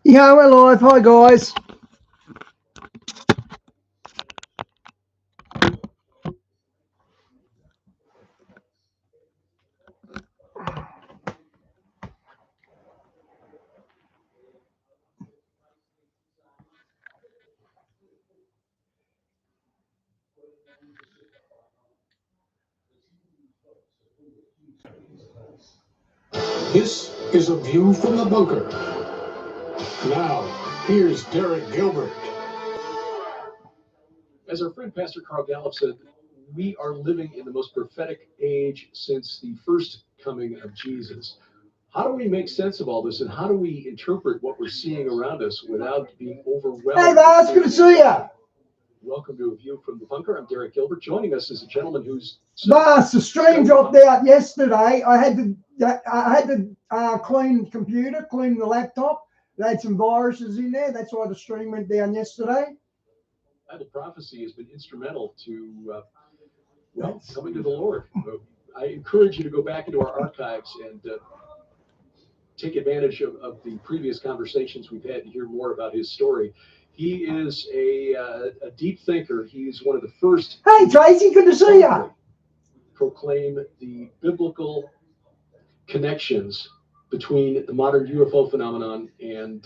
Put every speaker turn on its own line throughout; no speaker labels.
Yeah, we're live. Hi, guys.
This is a view from the bunker. Now, here's Derek Gilbert. As our friend Pastor Carl Gallup said, we are living in the most prophetic age since the first coming of Jesus. How do we make sense of all this, and how do we interpret what we're seeing around us without being overwhelmed?
Hey, guys. Good to see you.
Welcome to A View from the Bunker. I'm Derek Gilbert. Joining us is a gentleman who's...
Bas, the stream dropped out yesterday. I had to clean the computer, clean the laptop. They had some viruses in there. That's why the stream went down yesterday.
Bible prophecy has been instrumental to, coming to the Lord. I encourage you to go back into our archives and take advantage of the previous conversations we've had to hear more about his story. He is a deep thinker. He's one of the first.
Hey, Tracy, good to see you.
Proclaim the biblical connections between the modern UFO phenomenon and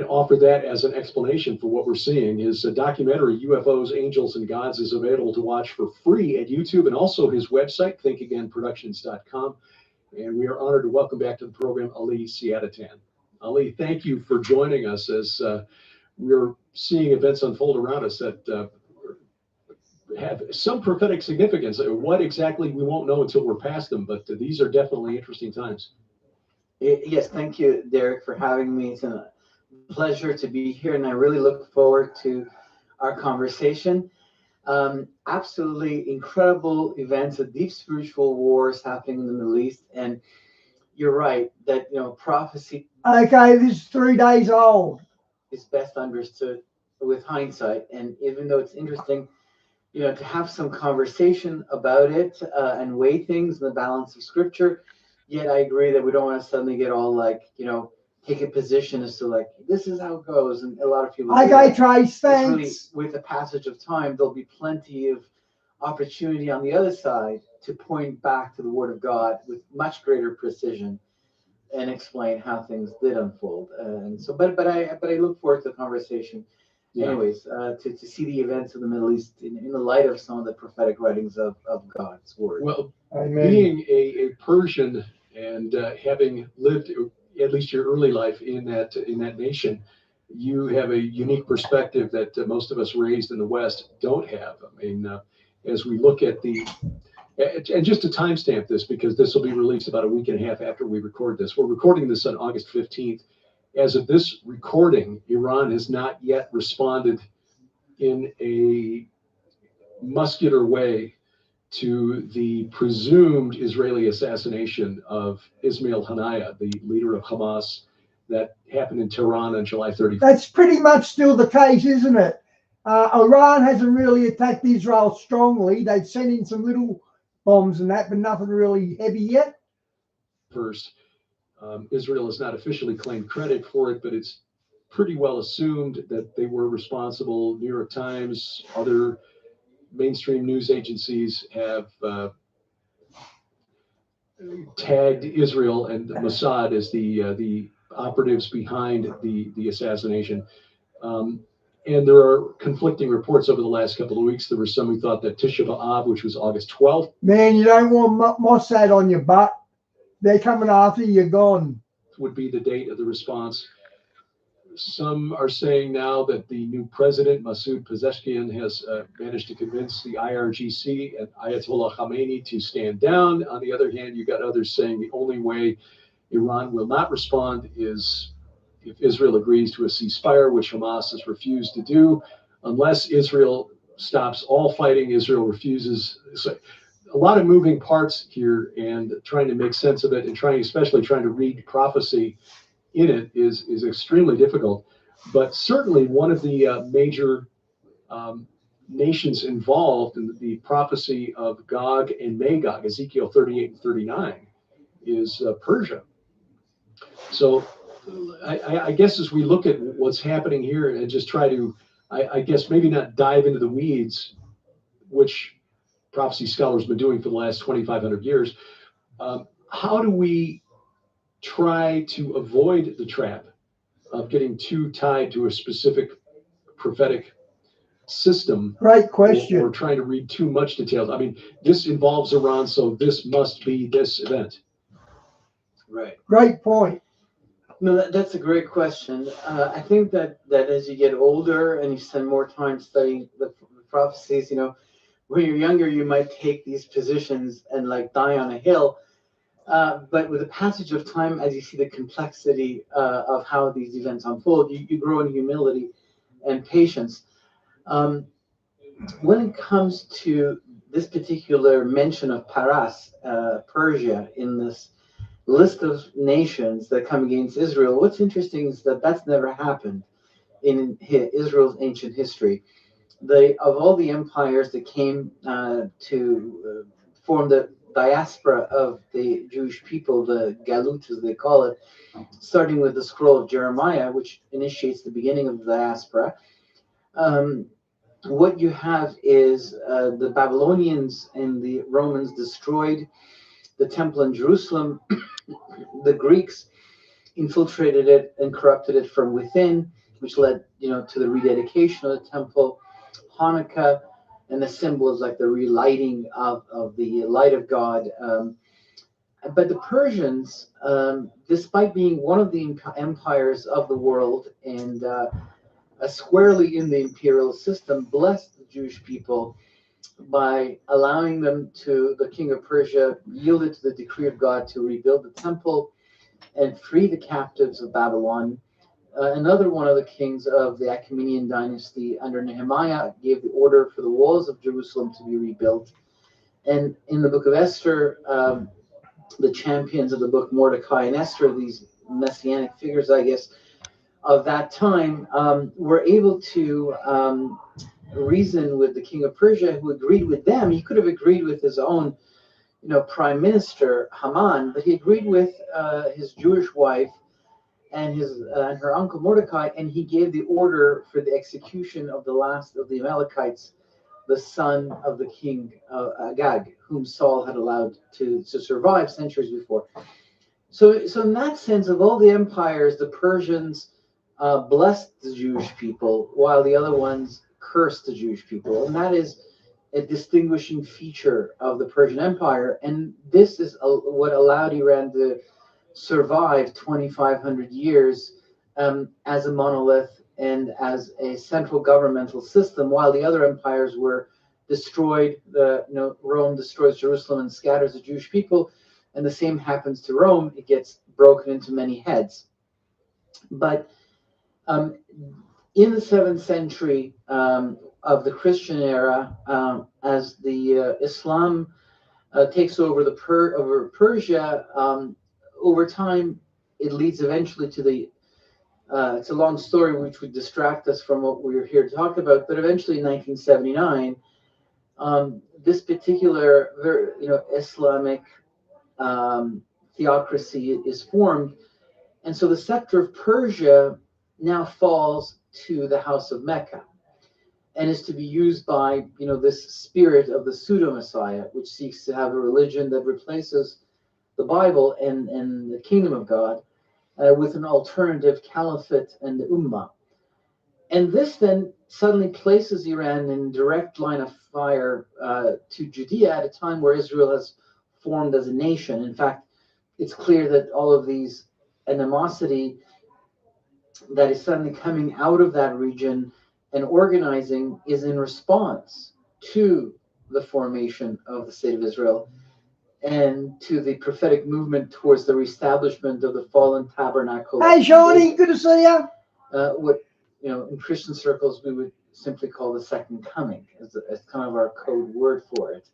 offer that as an explanation for what we're seeing. His documentary, UFOs, Angels, and Gods, is available to watch for free at YouTube, and also his website, thinkagainproductions.com. And we are honored to welcome back to the program Ali Siadatan. Ali, thank you for joining us as we're seeing events unfold around us that have some prophetic significance. What exactly, we won't know until we're past them, but these are definitely interesting times.
Yes, thank you, Derek, for having me. It's a pleasure to be here, and I really look forward to our conversation. Absolutely incredible events, a deep spiritual wars happening in the Middle East, and you're right that prophecy.
Okay, this is 3 days old.
Is best understood with hindsight, and even though it's interesting, to have some conversation about it and weigh things in the balance of Scripture. Yet I agree that we don't want to suddenly get all take a position as to this is how it goes, and a lot of people.
Okay, Trace, thanks.
Really, with the passage of time, there'll be plenty of opportunity on the other side to point back to the Word of God with much greater precision and explain how things did unfold. And so, but I look forward to the conversation. Yeah. Anyways, to see the events of the Middle East in the light of some of the prophetic writings of God's Word.
Well,
Amen.
Being a Persian and having lived at least your early life in that nation, you have a unique perspective that most of us raised in the West don't have. I mean, as we look at and just to timestamp this, because this will be released about a week and a half after we record this. We're recording this on August 15th. As of this recording, Iran has not yet responded in a muscular way to the presumed Israeli assassination of Ismail Haniyeh, the leader of Hamas, that happened in Tehran on July 31st.
That's pretty much still the case, isn't it? Iran hasn't really attacked Israel strongly. They've sent in some little bombs and that, but nothing really heavy yet.
First, Israel has not officially claimed credit for it, but it's pretty well assumed that they were responsible. New York Times, other mainstream news agencies have tagged Israel and Mossad as the operatives behind the assassination. And there are conflicting reports over the last couple of weeks. There were some who thought that Tisha B'Av, which was August 12th.
Man, you don't want Mossad on your butt. They're coming after you, you're gone.
Would be the date of the response. Some are saying now that the new president, Masoud Pezeshkian, has managed to convince the IRGC and Ayatollah Khamenei to stand down. On the other hand, you've got others saying the only way Iran will not respond is if Israel agrees to a ceasefire, which Hamas has refused to do. Unless Israel stops all fighting, Israel refuses. So a lot of moving parts here, and trying to make sense of it, and especially trying to read prophecy in it is extremely difficult. But certainly one of the major nations involved in the prophecy of Gog and Magog, Ezekiel 38 and 39, is Persia. So I guess as we look at what's happening here and just try to, I guess maybe not dive into the weeds, which prophecy scholars have been doing for the last 2,500 years, how do we try to avoid the trap of getting too tied to a specific prophetic system,
Great
or
question.
trying to read too much details? I mean, this involves Iran, so this must be this event.
Right.
Great point.
No, that's a great question. I think that as you get older and you spend more time studying the prophecies, when you're younger, you might take these positions and like die on a hill. But with the passage of time, as you see the complexity of how these events unfold, you grow in humility and patience. Um, when it comes to this particular mention of Paras, Persia, in this list of nations that come against Israel, what's interesting is that that's never happened in Israel's ancient history. Of all the empires that came to form the diaspora of the Jewish people, the Galut as they call it, starting with the scroll of Jeremiah, which initiates the beginning of the diaspora, um, what you have is the Babylonians and the Romans destroyed the temple in Jerusalem. The Greeks infiltrated it and corrupted it from within, which led, to the rededication of the temple. Hanukkah and the symbols like the relighting of the light of God. But the Persians, despite being one of the empires of the world and squarely in the imperial system, blessed the Jewish people by allowing them to, the king of Persia yielded to the decree of God to rebuild the temple and free the captives of Babylon. Another one of the kings of the Achaemenid dynasty under Nehemiah gave the order for the walls of Jerusalem to be rebuilt. And in the book of Esther, the champions of the book, Mordecai and Esther, these messianic figures, I guess, of that time, were able to reason with the king of Persia, who agreed with them. He could have agreed with his own, prime minister Haman, but he agreed with his Jewish wife and her uncle Mordecai, and he gave the order for the execution of the last of the Amalekites, the son of the king Agag, whom Saul had allowed to survive centuries before. So in that sense, of all the empires, the Persians blessed the Jewish people, while the other ones cursed the Jewish people, and that is a distinguishing feature of the Persian Empire. And this is what allowed Iran to survive 2,500 years as a monolith and as a central governmental system, while the other empires were destroyed. Rome destroys Jerusalem and scatters the Jewish people, and the same happens to Rome. It gets broken into many heads. But in the 7th century of the Christian era, as the Islam takes over over Persia, over time, it leads eventually to the. It's a long story which would distract us from what we were here to talk about. But eventually, in 1979, this particular, Islamic theocracy is formed, and so the scepter of Persia now falls to the House of Mecca, and is to be used by this spirit of the pseudo-Messiah, which seeks to have a religion that replaces the Bible and the kingdom of God with an alternative caliphate and the Ummah. And this then suddenly places Iran in direct line of fire to Judea at a time where Israel has formed as a nation. In fact, it's clear that all of these animosity that is suddenly coming out of that region and organizing is in response to the formation of the state of Israel and to the prophetic movement towards the reestablishment of the fallen tabernacle.
Hey, Shawnee, good to see you.
What in Christian circles we would simply call the second coming, as kind of our code word for it.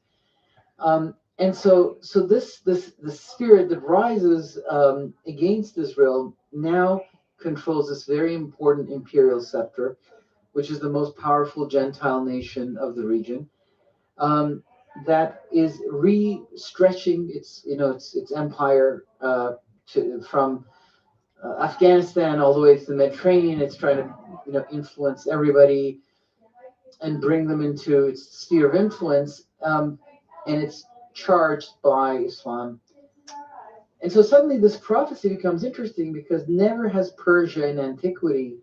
And so the spirit that rises against Israel now controls this very important imperial scepter, which is the most powerful Gentile nation of the region, that is re-stretching its empire from Afghanistan all the way to the Mediterranean. It's trying to, influence everybody and bring them into its sphere of influence. And it's charged by Islam. And so suddenly this prophecy becomes interesting because never has Persia in antiquity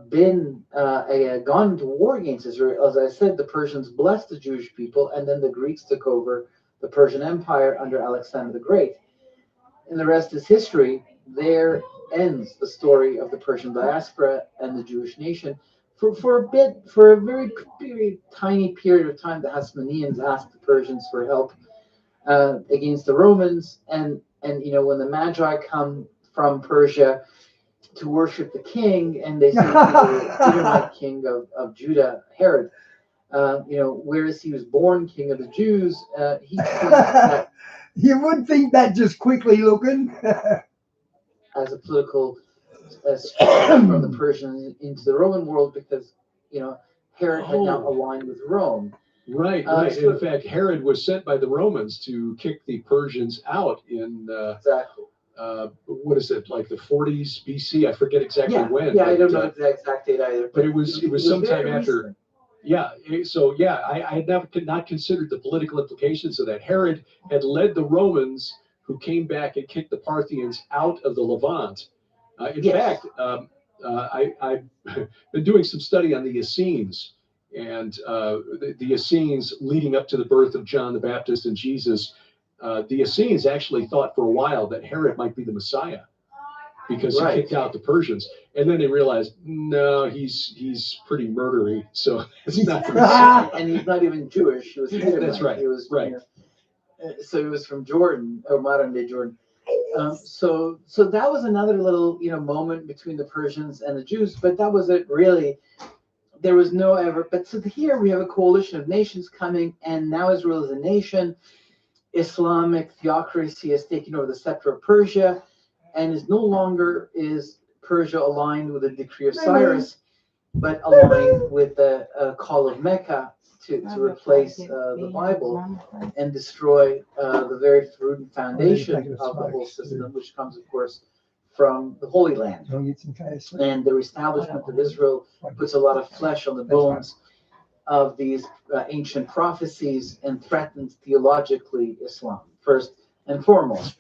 been gone to war against Israel. As I said, the Persians blessed the Jewish people, and then the Greeks took over the Persian Empire under Alexander the Great. And the rest is history. There ends the story of the Persian diaspora and the Jewish nation. For a very tiny period of time, the Hasmoneans asked the Persians for help against the Romans, and when the Magi come from Persia to worship the king, and they say to the Edomite king of Judah, Herod, whereas he was born king of the Jews, he thinks that
you would think that just quickly looking.
as a political from the Persian into the Roman world, because Herod had now aligned with Rome.
Right. In fact, Herod was sent by the Romans to kick the Persians out in
exactly.
What is it, like the 40s BC? I forget exactly when.
Yeah, I don't know the exact date either.
But it was sometime after.
Recent.
Yeah. So I had not considered the political implications of that. Herod had led the Romans, who came back and kicked the Parthians out of the Levant. In fact, I've been doing some study on the Essenes, and the Essenes leading up to the birth of John the Baptist and Jesus. The Essenes actually thought for a while that Herod might be the Messiah, because he kicked out the Persians, and then they realized, no, he's pretty murdery, so it's not the Messiah.
And he's not even Jewish. He was Edomite.
That's right.
He was
right.
So he was from Jordan, or modern day Jordan. So that was another little moment between the Persians and the Jews, but that was it really. There was no ever. But so here we have a coalition of nations coming, and now Israel is a nation. Islamic theocracy has taken over the scepter of Persia, and is no longer is Persia aligned with the decree of Cyrus, but aligned with the call of Mecca to replace the Bible and destroy the very root and foundation of the whole system, which comes, of course, from the Holy Land. And the reestablishment of Israel puts a lot of flesh on the bones of these ancient prophecies and threatens theologically Islam, first and foremost.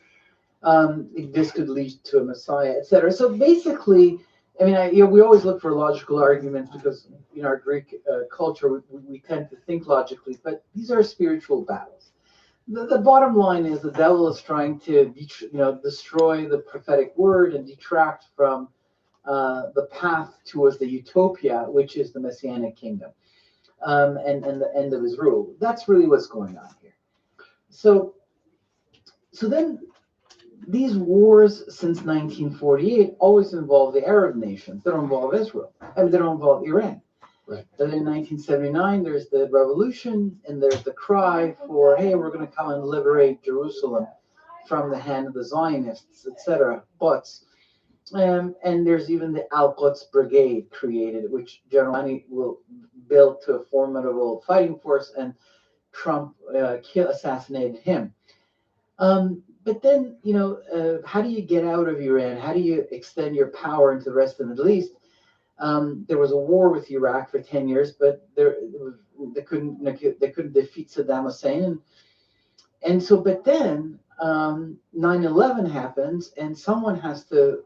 This could lead to a Messiah, etc. So basically, I mean, we always look for logical arguments, because in our Greek culture, we tend to think logically, but these are spiritual battles. The bottom line is the devil is trying to destroy the prophetic word and detract from the path towards the utopia, which is the Messianic kingdom, and the end of his rule. That's really what's going on here. So then these wars since 1948 always involve the Arab nations. They don't involve Israel. I mean, they don't involve Iran.
Right.
Then in 1979, there's the revolution, and there's the cry for, hey, we're going to come and liberate Jerusalem from the hand of the Zionists, etc. But and there's even the Al-Quds Brigade created, which General Ani will build to a formidable fighting force, and Trump assassinated him. But then, how do you get out of Iran? How do you extend your power into the rest of the Middle East? There was a war with Iraq for 10 years, but they couldn't defeat Saddam Hussein. And so, but then 9/11 happens, and someone has to,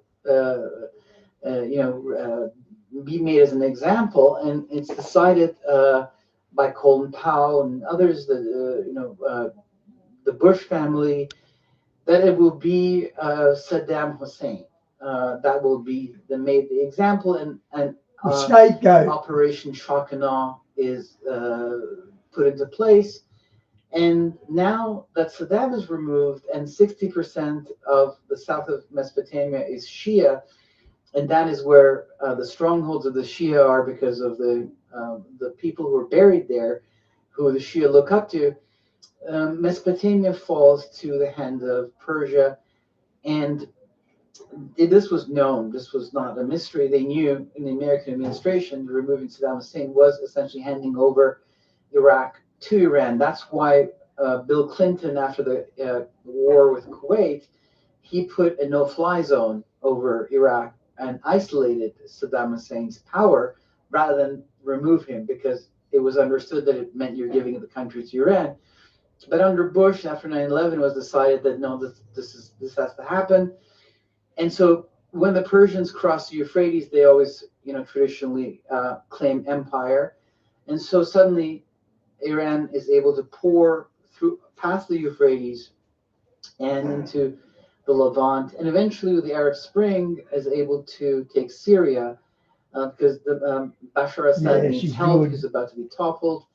be made as an example, and it's decided by Colin Powell and others, the Bush family, that it will be Saddam Hussein. That will be made the example, and
scapegoat.
Operation Shock and Awe is put into place. And now that Saddam is removed, and 60% of the south of Mesopotamia is Shia, and that is where the strongholds of the Shia are, because of the people who are buried there, who the Shia look up to. Mesopotamia falls to the hand of Persia, and this was known. This was not a mystery. They knew in the American administration, removing Saddam Hussein was essentially handing over Iraq to Iran. That's why Bill Clinton, after the war with Kuwait, he put a no-fly zone over Iraq and isolated Saddam Hussein's power rather than remove him, because it was understood that it meant you're giving the country to Iran. But under Bush, after 9/11, it was decided that no, this has to happen. And so when the Persians crossed the Euphrates, they always, traditionally claim empire. And so suddenly Iran is able to pour through past the Euphrates and into the Levant, and eventually with the Arab Spring is able to take Syria, because the Bashar Assad needs help. He's about to be toppled,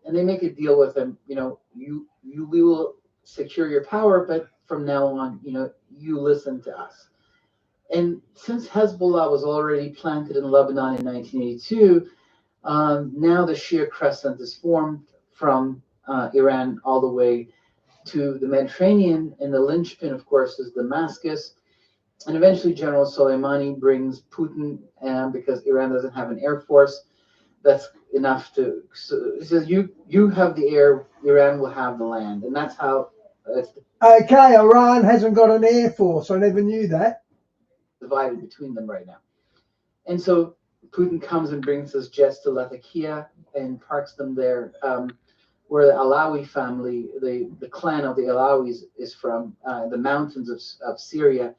and they make a deal with him. We will secure your power, but from now on, you listen to us. And since Hezbollah was already planted in Lebanon in 1982, now the Shia Crescent is formed from Iran all the way to the Mediterranean, and the linchpin, of course, is Damascus. And eventually General Soleimani brings Putin, because Iran doesn't have an air force that's enough to, so he says, you have the air, Iran will have the land. And that's how it's
Okay, Iran hasn't got an air force. I never knew that.
Divided between them right now. And so Putin comes and brings his jets to Latakia and parks them there, where the Alawi family, the clan of the Alawis is from, the mountains of Syria.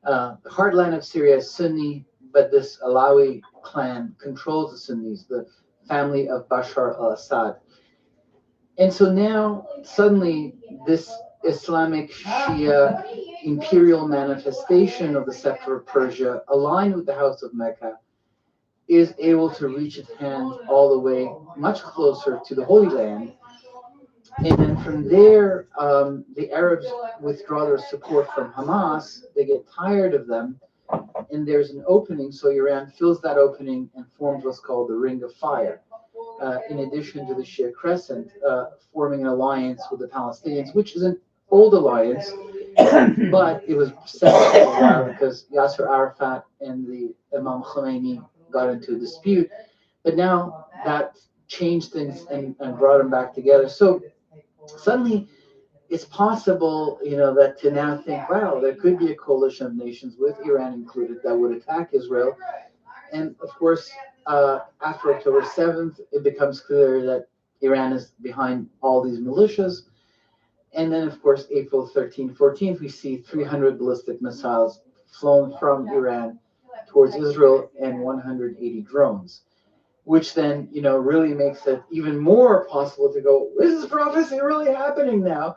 The heartland of Syria is Sunni, but this Alawi clan controls the Sunnis, the family of Bashar al-Assad. And so now suddenly this Islamic Shia imperial manifestation of the scepter of Persia, aligned with the House of Mecca, is able to reach its hand all the way much closer to the Holy Land. And then from there, the Arabs withdraw their support from Hamas. They get tired of them, and there's an opening. So Iran fills that opening and forms what's called the Ring of Fire, in addition to the Shia Crescent, forming an alliance with the Palestinians, which is an old alliance, but it was separate for a while because Yasser Arafat and the Imam Khomeini got into a dispute. But now that changed things and brought them back together. So suddenly it's possible, that to now think, wow, there could be a coalition of nations, with Iran included, that would attack Israel. And of course, after October 7th, it becomes clear that Iran is behind all these militias. And then, of course, April 13th, 14th, we see 300 ballistic missiles flown from Iran towards Israel and 180 drones, which then, really makes it even more possible to go, is this prophecy really happening now?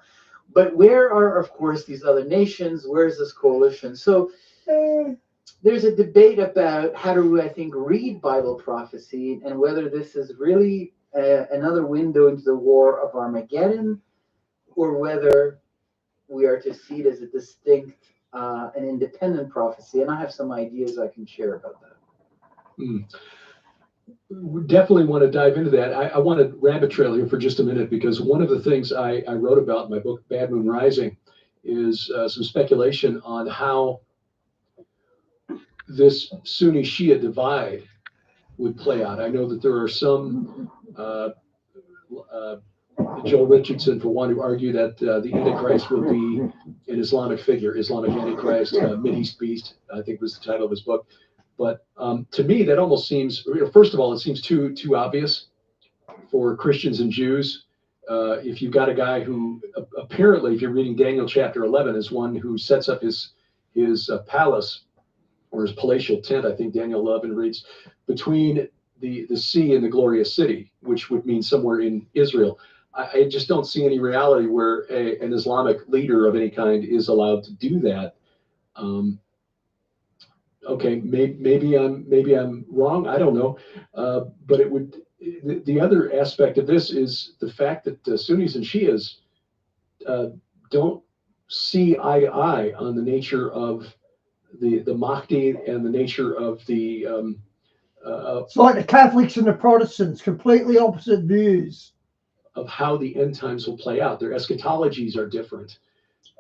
But where are, of course, these other nations? Where is this coalition? So there's a debate about how to, I think, read Bible prophecy, and whether this is really another window into the war of Armageddon, or whether we are to see it as a distinct and independent prophecy. And I have some ideas I can share about that.
We definitely want to dive into that. I want to rabbit trail here for just a minute, because one of the things I wrote about in my book, Bad Moon Rising, is some speculation on how this Sunni Shia divide would play out. I know that there are some, Joel Richardson, for one, who argue that the Antichrist will be an Islamic figure, Islamic Antichrist, Mideast Beast, I think was the title of his book. But to me, that almost seems, first of all, it seems too obvious for Christians and Jews. If you've got a guy who apparently, if you're reading Daniel chapter 11, is one who sets up his palace, or his palatial tent, I think Daniel 11 reads, between the sea and the glorious city, which would mean somewhere in Israel. I just don't see any reality where an Islamic leader of any kind is allowed to do that. Okay, maybe I'm wrong. I don't know, but it would. The other aspect of this is the fact that Sunnis and Shias don't see eye to eye on the nature of the Mahdi and the nature of the.
It's like the Catholics and the Protestants, completely opposite views
of how the end times will play out. Their eschatologies are different.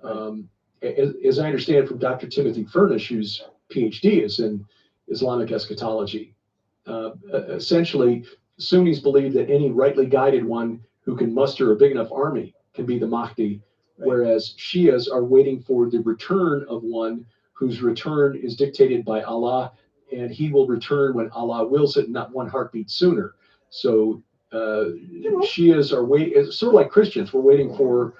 As I understand from Dr. Timothy Furnish, whose PhD is in Islamic eschatology, essentially, Sunnis believe that any rightly guided one who can muster a big enough army can be the Mahdi, whereas Shias are waiting for the return of one whose return is dictated by Allah, and he will return when Allah wills it, not one heartbeat sooner. So Shias are waiting, it's sort of like Christians, we're waiting for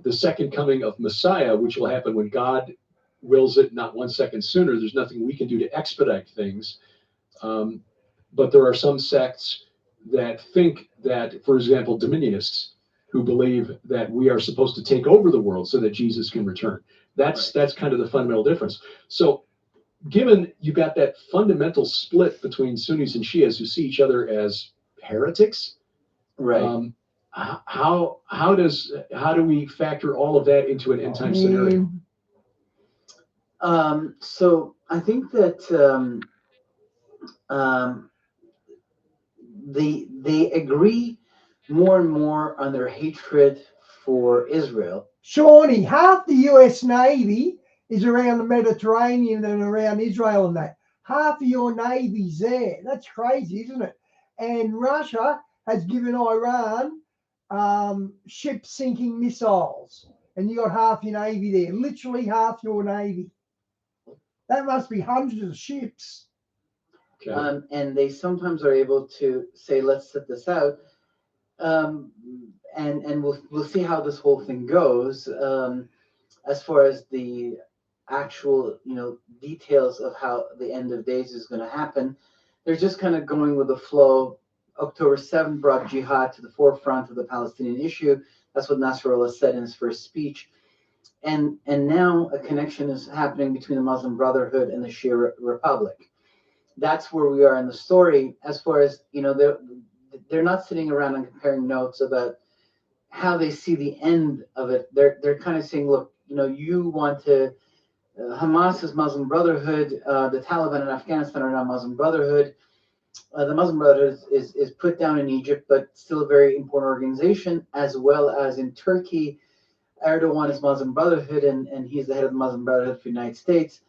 the second coming of Messiah, which will happen when God wills it, not 1 second sooner. There's nothing we can do to expedite things. But there are some sects that think that, for example, dominionists, who believe that we are supposed to take over the world so that Jesus can return. That's kind of the fundamental difference. So given you've got that fundamental split between Sunnis and Shias who see each other as heretics,
Right.
how do we factor all of that into an end time scenario?
So I think that they agree more and more on their hatred for Israel.
Shawnee, half the US Navy is around the Mediterranean and around Israel and that. Half of your Navy's there. That's crazy, isn't it? And Russia has given Iran ship-sinking missiles. And you got half your Navy there, literally half your Navy. That must be hundreds of ships.
Okay.
And they sometimes are able to say, let's sit this out. And we'll see how this whole thing goes. As far as the actual details of how the end of days is going to happen, they're just kind of going with the flow. October 7th brought jihad to the forefront of the Palestinian issue. That's what Nasrallah said in his first speech. And now a connection is happening between the Muslim Brotherhood and the Shia Republic. That's where we are in the story. As far as they're not sitting around and comparing notes about how they see the end of it. They're kind of saying, look, you want to Hamas is Muslim Brotherhood. The Taliban in Afghanistan are not Muslim Brotherhood. The Muslim Brotherhood is put down in Egypt, but still a very important organization, as well as in Turkey. Erdogan is Muslim Brotherhood, and he's the head of the Muslim Brotherhood for the United States.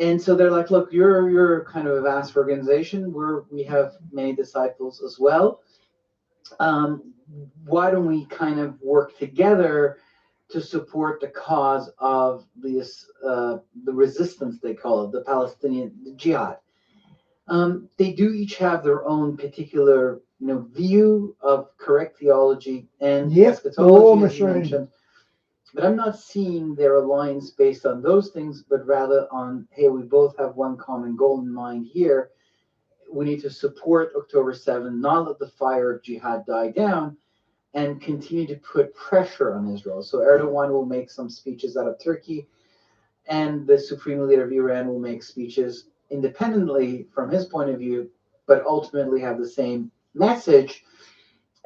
And so they're like, look, you're kind of a vast organization. We have many disciples as well. Why don't we kind of work together to support the cause of this, the resistance, they call it, the Palestinian jihad? They do each have their own particular, view of correct theology and eschatology, as you mentioned. But I'm not seeing their alliance based on those things, but rather on, hey, we both have one common goal in mind here. We need to support October 7th, not let the fire of jihad die down, and continue to put pressure on Israel. So Erdogan will make some speeches out of Turkey, and the Supreme Leader of Iran will make speeches independently from his point of view, but ultimately have the same message.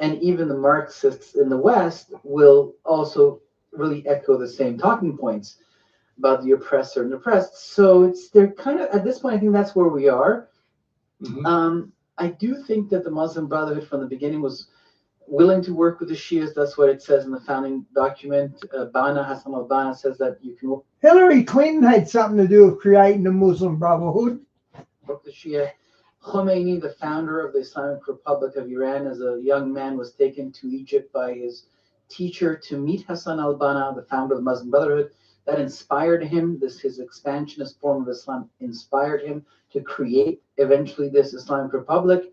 And even the Marxists in the West will also really echo the same talking points about the oppressor and oppressed. So they're kind of, at this point, I think that's where we are. Mm-hmm. I do think that the Muslim Brotherhood from the beginning was willing to work with the Shias. That's what it says in the founding document. Hassan al-Banna says that you can work.
Hillary Clinton had something to do with creating the Muslim Brotherhood.
The Shia. Khomeini, the founder of the Islamic Republic of Iran, as a young man, was taken to Egypt by his teacher to meet Hassan al-Banna, the founder of the Muslim Brotherhood. That inspired him. His expansionist form of Islam inspired him to create eventually this Islamic Republic.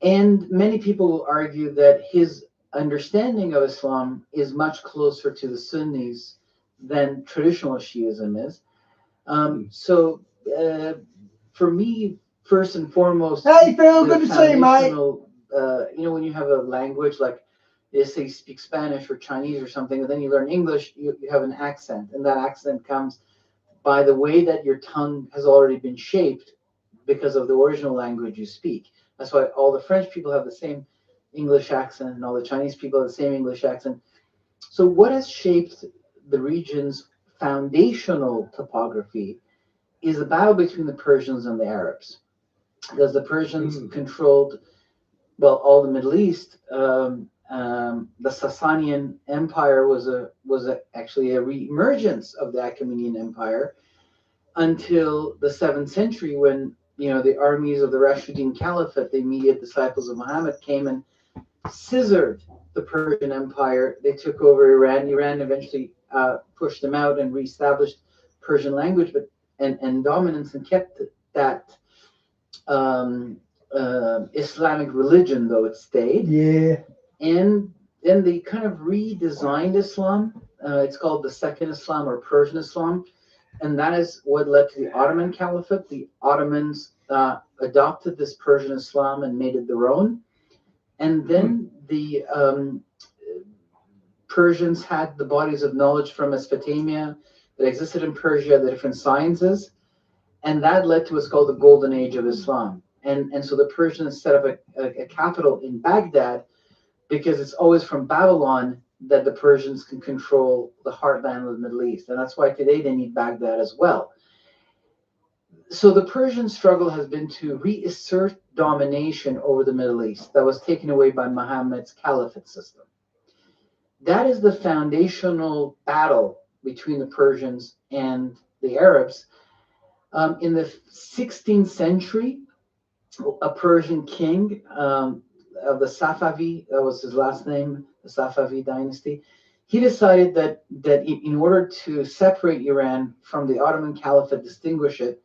And many people will argue that his understanding of Islam is much closer to the Sunnis than traditional Shiism is. So for me, first and foremost,
hey Phil, good to see you, mate.
When you have a language like, let's say you speak Spanish or Chinese or something, and then you learn English, you have an accent, and that accent comes by the way that your tongue has already been shaped because of the original language you speak. That's why all the French people have the same English accent, and all the Chinese people have the same English accent. So what has shaped the region's foundational topography is the battle between the Persians and the Arabs. Because the Persians controlled, all the Middle East. The Sasanian Empire was actually a re-emergence of the Achaemenid Empire until the 7th century, when the armies of the Rashidun Caliphate, the immediate disciples of Muhammad, came and scissored the Persian Empire. They took over Iran. Iran eventually pushed them out and reestablished Persian language, and dominance, and kept that Islamic religion, though it stayed.
Yeah.
And then they kind of redesigned Islam. It's called the Second Islam, or Persian Islam, and that is what led to the Ottoman Caliphate. The Ottomans adopted this Persian Islam and made it their own. And then the Persians had the bodies of knowledge from Mesopotamia that existed in Persia, the different sciences, and that led to what's called the Golden Age of Islam. And so the Persians set up a capital in Baghdad, because it's always from Babylon that the Persians can control the heartland of the Middle East. And that's why today they need Baghdad as well. So the Persian struggle has been to reassert domination over the Middle East that was taken away by Muhammad's caliphate system. That is the foundational battle between the Persians and the Arabs. In the 16th century, a Persian king of the Safavi, that was his last name, the Safavi dynasty, he decided that in order to separate Iran from the Ottoman Caliphate, distinguish it,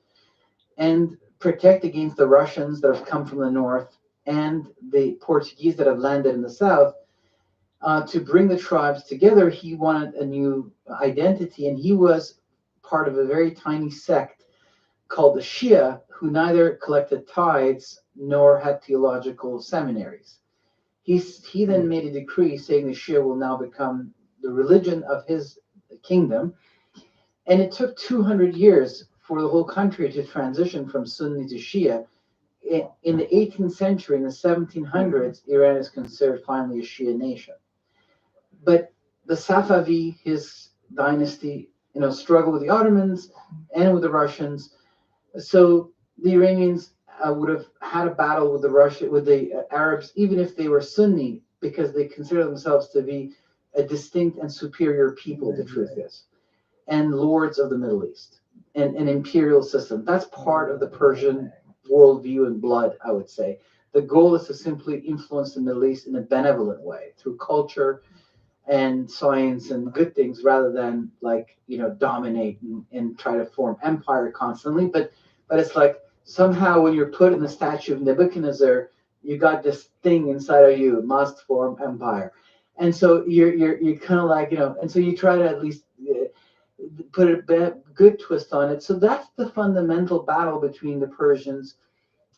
and protect against the Russians that have come from the north and the Portuguese that have landed in the south, to bring the tribes together, he wanted a new identity, and he was part of a very tiny sect called the Shia, who neither collected tithes nor had theological seminaries. He then made a decree saying the Shia will now become the religion of his kingdom, and it took 200 years for the whole country to transition from Sunni to Shia. In the 18th century, in the 1700s, Iran is considered finally a Shia nation. But the Safavi, his dynasty, struggled with the Ottomans and with the Russians. So the Iranians would have had a battle with the Arabs, even if they were Sunni, because they consider themselves to be a distinct and superior people, the truth is, and lords of the Middle East, and an imperial system. That's part of the Persian worldview and blood, I would say. The goal is to simply influence the Middle East in a benevolent way through culture and science and good things, rather than dominate and try to form empire constantly. But it's like somehow when you're put in the statue of Nebuchadnezzar, you got this thing inside of you, must form empire. And so you're kind of like, and so you try to at least put a good twist on it. So that's the fundamental battle between the Persians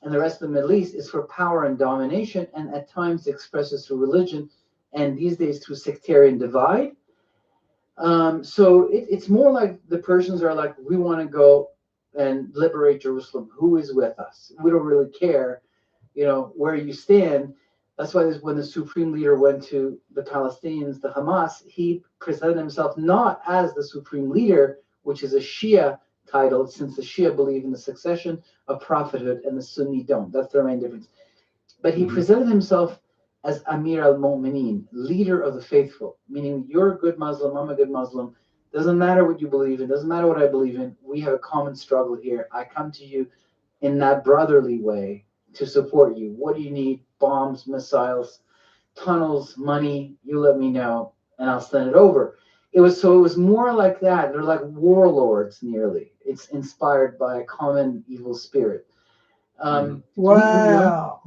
and the rest of the Middle East, is for power and domination, and at times expresses through religion, and these days through sectarian divide. So it's more like the Persians are like, we want to go and liberate Jerusalem. Who is with us? We don't really care, where you stand. That's why when the supreme leader went to the Palestinians, the Hamas, he presented himself not as the supreme leader, which is a Shia title, since the Shia believe in the succession of prophethood and the Sunni don't. That's their main difference. But he presented himself as Amir al-Mu'mineen, leader of the faithful, meaning you're a good Muslim, I'm a good Muslim. Doesn't matter what you believe in, doesn't matter what I believe in. We have a common struggle here. I come to you in that brotherly way to support you. What do you need? Bombs, missiles, tunnels, money. You let me know, and I'll send it over. It was more like that. They're like warlords, nearly. It's inspired by a common evil spirit.
Wow.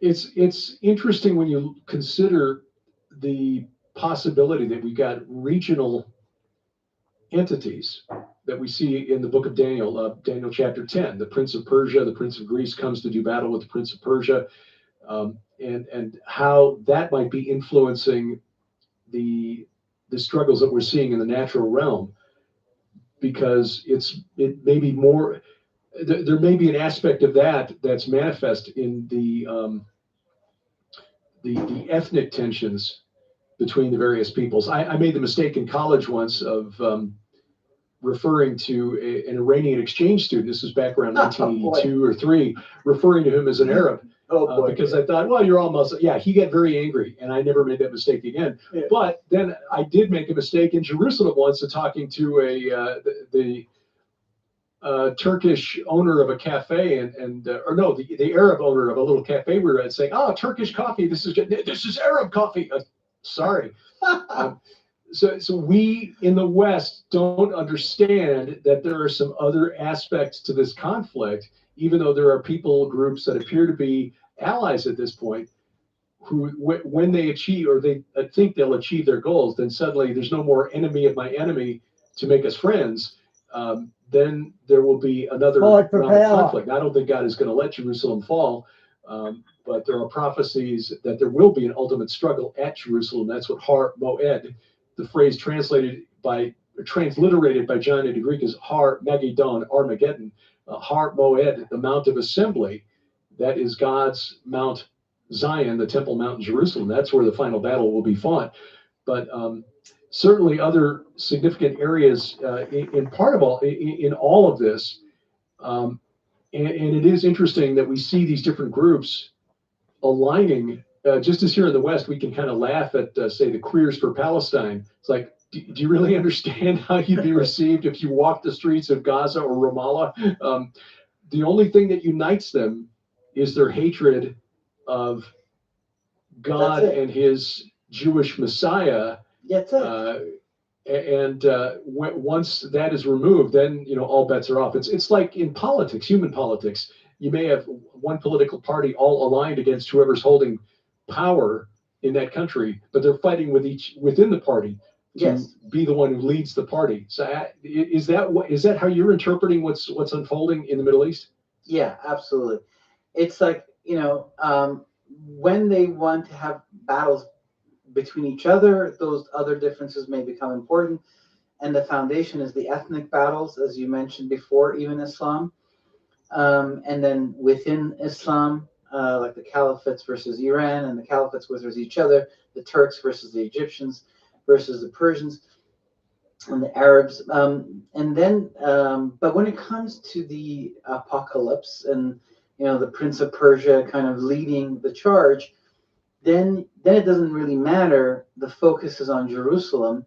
It's interesting when you consider the possibility that we got regional entities that we see in the book of Daniel, Daniel chapter 10. The prince of Persia, the prince of Greece comes to do battle with the prince of Persia, and how that might be influencing the struggles that we're seeing in the natural realm, because it may be more. There may be an aspect of that that's manifest in the ethnic tensions between the various peoples. I made the mistake in college once of referring to an Iranian exchange student. This was back around 1982 or 3, referring to him as an Arab. Because I thought, well, you're all Muslim. Yeah, he got very angry, and I never made that mistake again. Yeah. But then I did make a mistake in Jerusalem once of talking to Turkish owner of a cafe or no, the Arab owner of a little cafe we were at saying, "Oh, Turkish coffee. This is Arab coffee." Sorry. So we in the West don't understand that there are some other aspects to this conflict, even though there are people groups that appear to be allies at this point, who when they achieve or they think they'll achieve their goals, then suddenly there's no more enemy of my enemy to make us friends. Then there will be another
Fight for
round of
power.
conflict. I don't think God is going to let Jerusalem fall, but there are prophecies that there will be an ultimate struggle at Jerusalem. That's what Har Moed, the phrase transliterated by John into Greek is Har Magedon, Armageddon. Har Moed, the Mount of Assembly, that is God's Mount Zion, the Temple Mount in Jerusalem. That's where the final battle will be fought. But certainly other significant areas in all of this. And it is interesting that we see these different groups aligning. Just as here in the West, we can kind of laugh at, say, the Queers for Palestine. It's like, do you really understand how you'd be received if you walk the streets of Gaza or Ramallah? The only thing that unites them is their hatred of God and his Jewish Messiah.
That's it.
Once that is removed, then all bets are off. It's like in politics, human politics. You may have one political party all aligned against whoever's holding power in that country, but they're fighting within the party to be the one who leads the party. So is that how you're interpreting what's unfolding in the Middle East?
Yeah, absolutely. It's like, when they want to have battles between each other, those other differences may become important. And the foundation is the ethnic battles, as you mentioned before, even Islam. And then within Islam, like the caliphates versus Iran and the caliphates versus each other, the Turks versus the Egyptians versus the Persians and the Arabs. But when it comes to the apocalypse and, the Prince of Persia kind of leading the charge, then it doesn't really matter. The focus is on Jerusalem,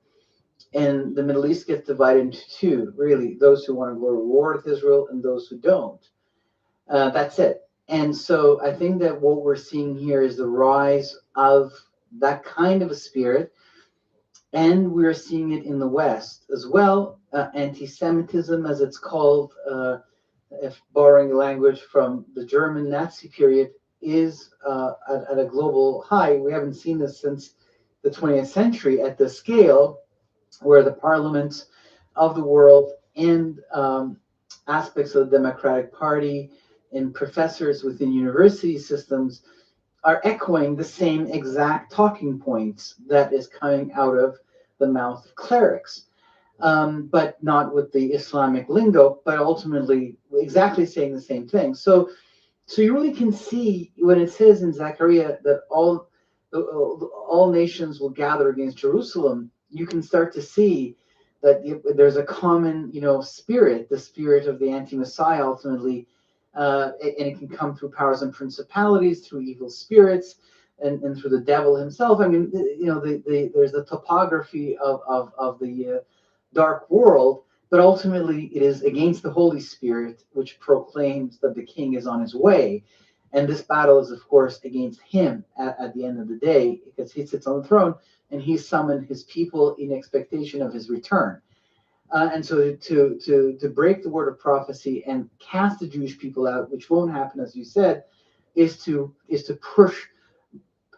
and the Middle East gets divided into two, really, those who want to go to war with Israel and those who don't. That's it. And so I think that what we're seeing here is the rise of that kind of a spirit, and we're seeing it in the West as well. Anti-Semitism, as it's called, if borrowing language from the German Nazi period, is at a global high. We haven't seen this since the 20th century at this scale, where the parliaments of the world and aspects of the Democratic Party and professors within university systems are echoing the same exact talking points that is coming out of the mouth of clerics, but not with the Islamic lingo, but ultimately exactly saying the same thing. So you really can see when it says in Zechariah that all nations will gather against Jerusalem, you can start to see that there's a common, spirit, the spirit of the anti-Messiah ultimately, and it can come through powers and principalities, through evil spirits, and through the devil himself. I mean, there's the topography of the dark world, but ultimately it is against the Holy Spirit, which proclaims that the king is on his way. And this battle is, of course, against him at the end of the day, because he sits on the throne and he summoned his people in expectation of his return. And so to break the word of prophecy and cast the Jewish people out, which won't happen, as you said, is to push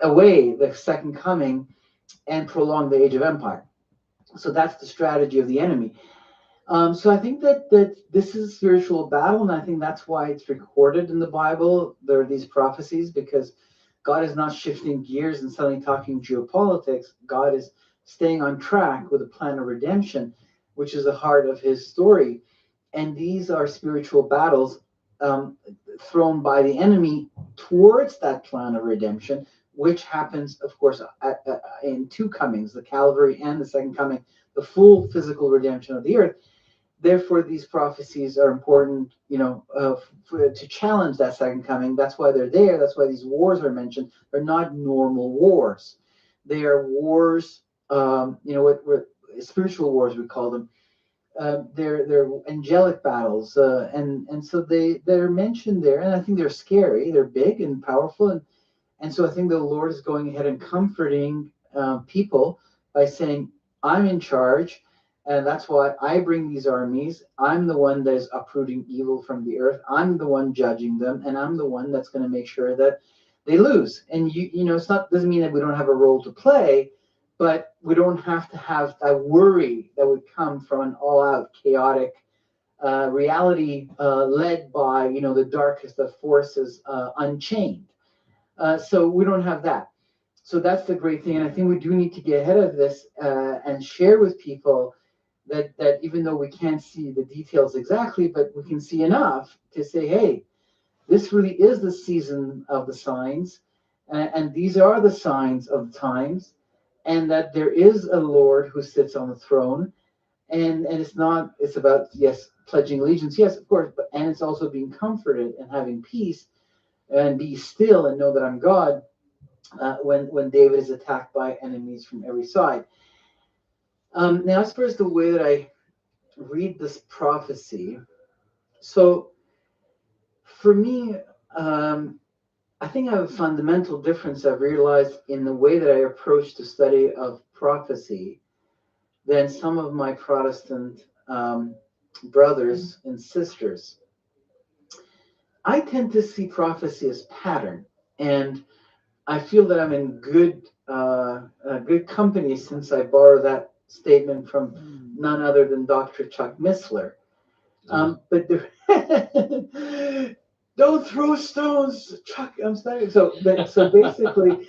away the second coming and prolong the age of empire. So that's the strategy of the enemy. So I think that this is a spiritual battle, and I think that's why it's recorded in the Bible. There are these prophecies, because God is not shifting gears and suddenly talking geopolitics. God is staying on track with a plan of redemption, which is the heart of his story. And these are spiritual battles thrown by the enemy towards that plan of redemption, which happens, of course, in two comings, the Calvary and the second coming, the full physical redemption of the earth. Therefore, these prophecies are important, to challenge that second coming. That's why they're there. That's why these wars are mentioned. They're not normal wars. They are wars, what spiritual wars we call them, they're angelic battles, and so they're mentioned there, and I think they're scary. They're big and powerful, and so I think the Lord is going ahead and comforting people by saying, "I'm in charge, and that's why I bring these armies. I'm the one that is uprooting evil from the earth. I'm the one judging them, and I'm the one that's going to make sure that they lose." And you know, it's not doesn't mean that we don't have a role to play, but we don't have to have that worry that would come from an all-out chaotic reality led by the darkest of forces, unchained. So we don't have that. So that's the great thing, and I think we do need to get ahead of this and share with people that even though we can't see the details exactly, but we can see enough to say, hey, this really is the season of the signs, and these are the signs of the times, and that there is a Lord who sits on the throne, and it's about, yes, pledging allegiance, yes, of course, but and it's also being comforted and having peace and be still and know that I'm God when David is attacked by enemies from every side. Now, as far as the way that I read this prophecy, so for me, I think I have a fundamental difference I've realized in the way that I approach the study of prophecy than some of my Protestant brothers and sisters. I tend to see prophecy as pattern, and I feel that I'm in good company since I borrow that statement from none other than Dr. Chuck Missler. But don't throw stones, Chuck. I'm sorry. So basically,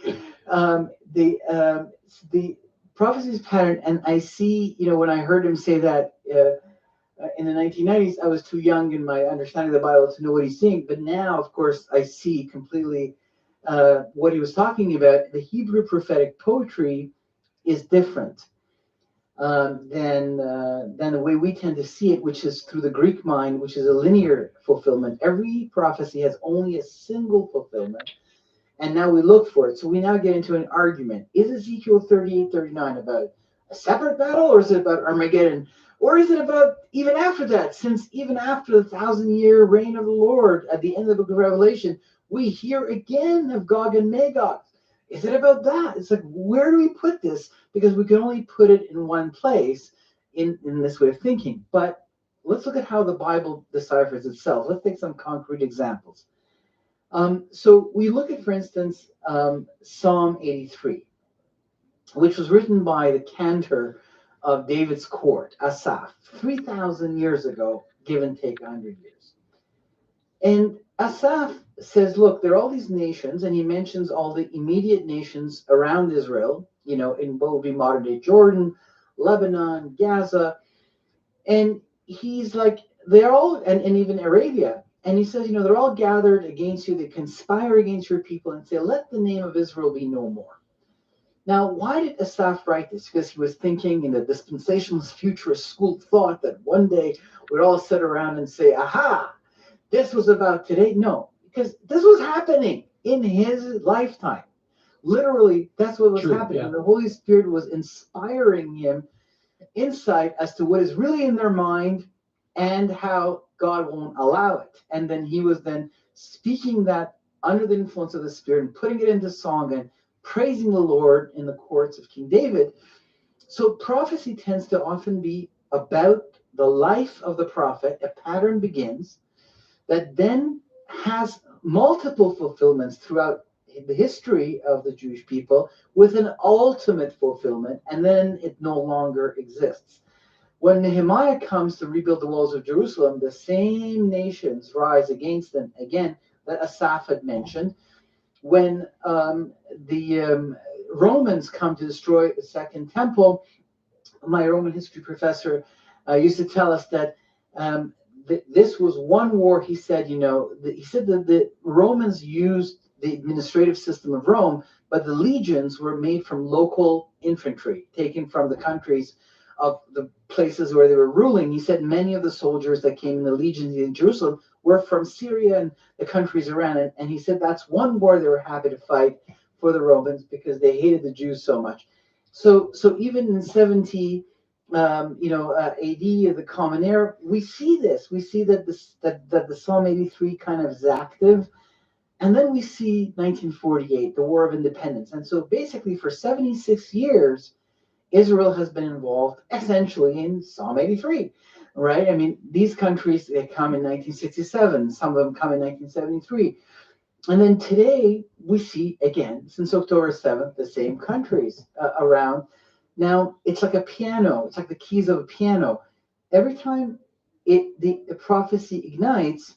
the prophecies pattern, and I see, when I heard him say that in the 1990s, I was too young in my understanding of the Bible to know what he's saying. But now, of course, I see completely what he was talking about. The Hebrew prophetic poetry is different than the way we tend to see it, which is through the Greek mind, which is a linear fulfillment. Every prophecy has only a single fulfillment, and now we look for it. So we now get into an argument. Is Ezekiel 38:39 about a separate battle, or is it about Armageddon? Or is it about even after that? Since even after the 1,000-year reign of the Lord, at the end of the book of Revelation, we hear again of Gog and Magog. Is it about that? It's like, where do we put this? Because we can only put it in one place in this way of thinking. But let's look at how the Bible deciphers itself. Let's take some concrete examples. So we look at, for instance, Psalm 83, which was written by the cantor of David's court, Asaph, 3,000 years ago, give and take 100 years. And Asaph says, look, there are all these nations, and he mentions all the immediate nations around Israel, in what would be modern day Jordan, Lebanon, Gaza. And he's like, they're all, and even Arabia. And he says, they're all gathered against you. They conspire against your people and say, let the name of Israel be no more. Now, why did Asaph write this? Because he was thinking in the dispensationalist futurist school of thought that one day we'd all sit around and say, aha, this was about today. No, because this was happening in his lifetime. Literally, that's what was happening. Yeah. And the Holy Spirit was inspiring him insight as to what is really in their mind and how God won't allow it. And then he was then speaking that under the influence of the Spirit and putting it into song and praising the Lord in the courts of King David. So prophecy tends to often be about the life of the prophet. A pattern begins that then has multiple fulfillments throughout the history of the Jewish people with an ultimate fulfillment, and then it no longer exists. When Nehemiah comes to rebuild the walls of Jerusalem, the same nations rise against them again that Asaph had mentioned. When the Romans come to destroy the Second Temple, my Roman history professor used to tell us that this was one war. He said, he said that the Romans used the administrative system of Rome, but the legions were made from local infantry, taken from the countries of the places where they were ruling. He said many of the soldiers that came in the legions in Jerusalem were from Syria and the countries around it. And he said that's one war they were happy to fight for the Romans because they hated the Jews so much. So even in 70 AD, the Common Era, we see this. We see that that the Psalm 83 kind of is active. And then we see 1948, the War of Independence. And so basically for 76 years, Israel has been involved essentially in Psalm 83, right? I mean, these countries, they come in 1967, some of them come in 1973. And then today, we see, again, since October 7th, the same countries around. Now, it's like a piano. It's like the keys of a piano. Every time the prophecy ignites,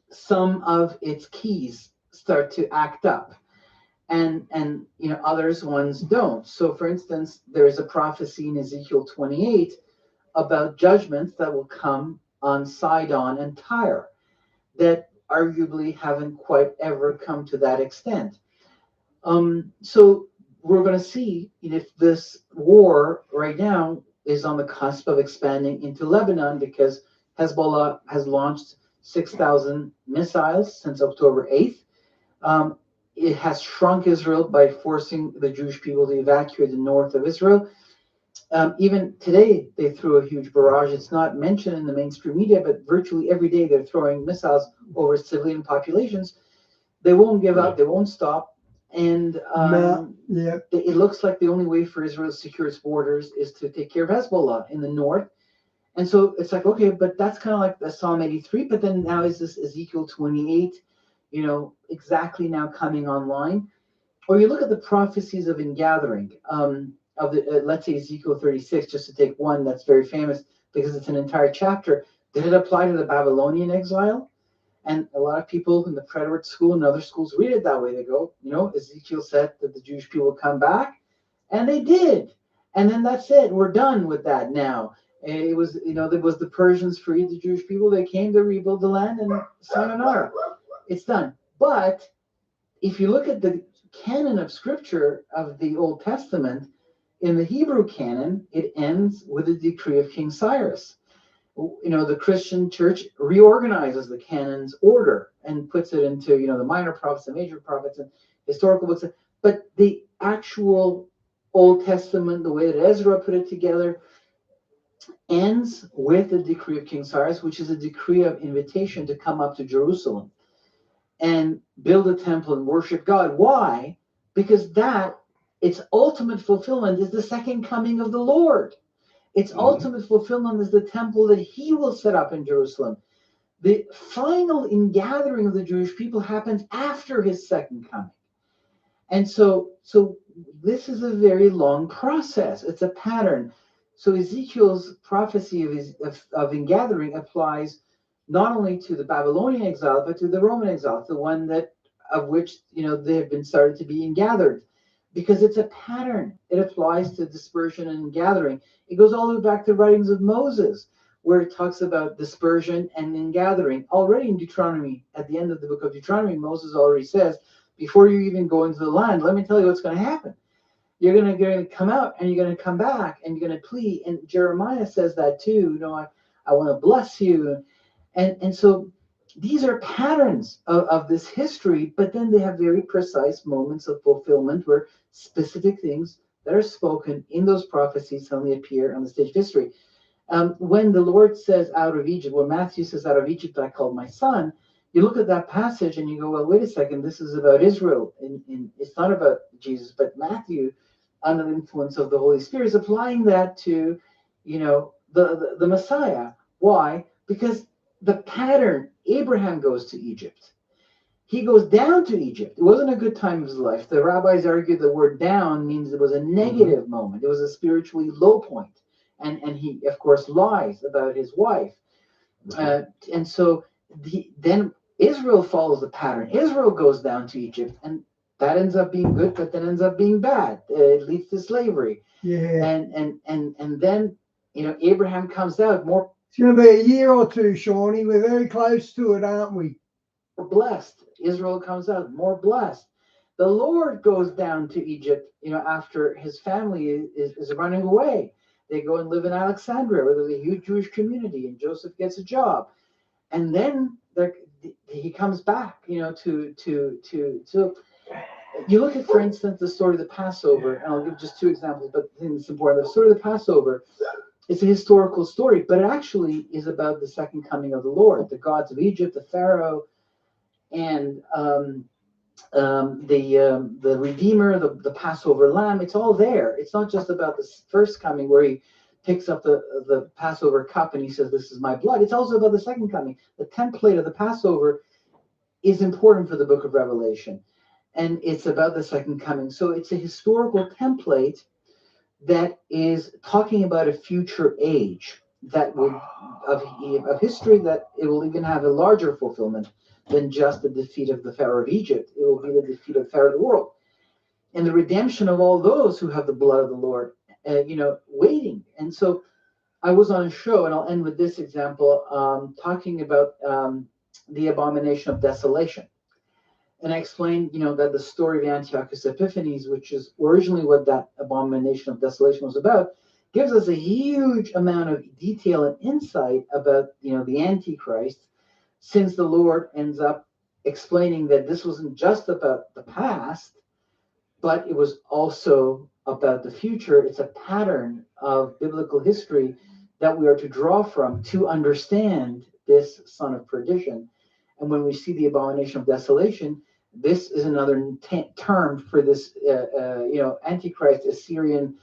some of its keys start to act up, and others ones don't. So for instance, there is a prophecy in Ezekiel 28 about judgments that will come on Sidon and Tyre that arguably haven't quite ever come to that extent. So we're going to see if this war right now is on the cusp of expanding into Lebanon, because Hezbollah has launched 6,000 missiles since October 8th. It has shrunk Israel by forcing the Jewish people to evacuate the north of Israel. Even today, they threw a huge barrage. It's not mentioned in the mainstream media, but virtually every day they're throwing missiles over civilian populations. They won't give up. They won't stop. And it looks like the only way for Israel to secure its borders is to take care of Hezbollah in the north. And so it's like, okay, but that's kind of like the Psalm 83. But then now is this Ezekiel 28, exactly now coming online? Or you look at the prophecies of ingathering of the, let's say Ezekiel 36, just to take one that's very famous because it's an entire chapter. Did it apply to the Babylonian exile? And a lot of people in the Preterist school and other schools read it that way. They go, Ezekiel said that the Jewish people would come back, and they did. And then that's it. We're done with that now. It was, there was the Persians freed the Jewish people. They came to rebuild the land, and sayonara. It's done. But if you look at the canon of scripture of the Old Testament, in the Hebrew canon, it ends with a decree of King Cyrus. The Christian church reorganizes the canon's order and puts it into, the minor prophets, the major prophets, and historical books. But the actual Old Testament, the way that Ezra put it together, ends with the decree of King Cyrus, which is a decree of invitation to come up to Jerusalem and build a temple and worship God. Why? Because its ultimate fulfillment is the second coming of the Lord. Its ultimate fulfillment is the temple that he will set up in Jerusalem. The final ingathering of the Jewish people happens after his second coming. And so this is a very long process. It's a pattern. So Ezekiel's prophecy of ingathering applies not only to the Babylonian exile, but to the Roman exile, the one of which they have been started to be ingathered. Because it's a pattern. It applies to dispersion and gathering. It goes all the way back to the writings of Moses, where it talks about dispersion and ingathering. Already in Deuteronomy, at the end of the book of Deuteronomy, Moses already says, before you even go into the land, let me tell you what's going to happen. You're going to come out, and you're going to come back, and you're going to plead. And Jeremiah says that too. I want to bless you. And so these are patterns of this history, but then they have very precise moments of fulfillment where specific things that are spoken in those prophecies suddenly appear on the stage of history. When the Lord says out of Egypt, when Matthew says out of Egypt I called my son, you look at that passage and you go, well, wait a second, this is about Israel. It's not about Jesus, but Matthew, under the influence of the Holy Spirit, is applying that to, the Messiah. Why? Because the pattern, Abraham goes to Egypt. He goes down to Egypt. It wasn't a good time of his life. The rabbis argue the word down means it was a negative moment. It was a spiritually low point. And he, of course, lies about his wife. And so then Israel follows the pattern. Israel goes down to Egypt, and that ends up being good, but then ends up being bad. It leads to slavery.
Yeah.
And then, Abraham comes out more.
It's going to be a year or two, Shawnee. We're very close to it, aren't we?
Blessed. Israel comes out more blessed. The Lord goes down to Egypt, after his family is running away. They go and live in Alexandria, where there's a huge Jewish community, and Joseph gets a job. And then he comes back, to You look at, for instance, the story of the Passover, and I'll give just two examples, but I think it's important. The story of the Passover, it's a historical story, but it actually is about the second coming of the Lord, the gods of Egypt, the Pharaoh, and the Redeemer, the Passover lamb. It's all there. It's not just about the first coming where he picks up the Passover cup and he says, "This is my blood." It's also about the second coming. The template of the Passover is important for the book of Revelation, and it's about the second coming. So it's a historical template that is talking about a future age that will of history, that it will even have a larger fulfillment than just the defeat of the Pharaoh of Egypt. It will be the defeat of the Pharaoh of the world and the redemption of all those who have the blood of the Lord, waiting. And so I was on a show, and I'll end with this example, talking about the abomination of desolation. And I explained, that the story of Antiochus Epiphanes, which is originally what that abomination of desolation was about, gives us a huge amount of detail and insight about, the Antichrist, since the Lord ends up explaining that this wasn't just about the past, but it was also about the future. It's a pattern of biblical history that we are to draw from to understand this son of perdition. And when we see the abomination of desolation, this is another term for this, Antichrist, Assyrian,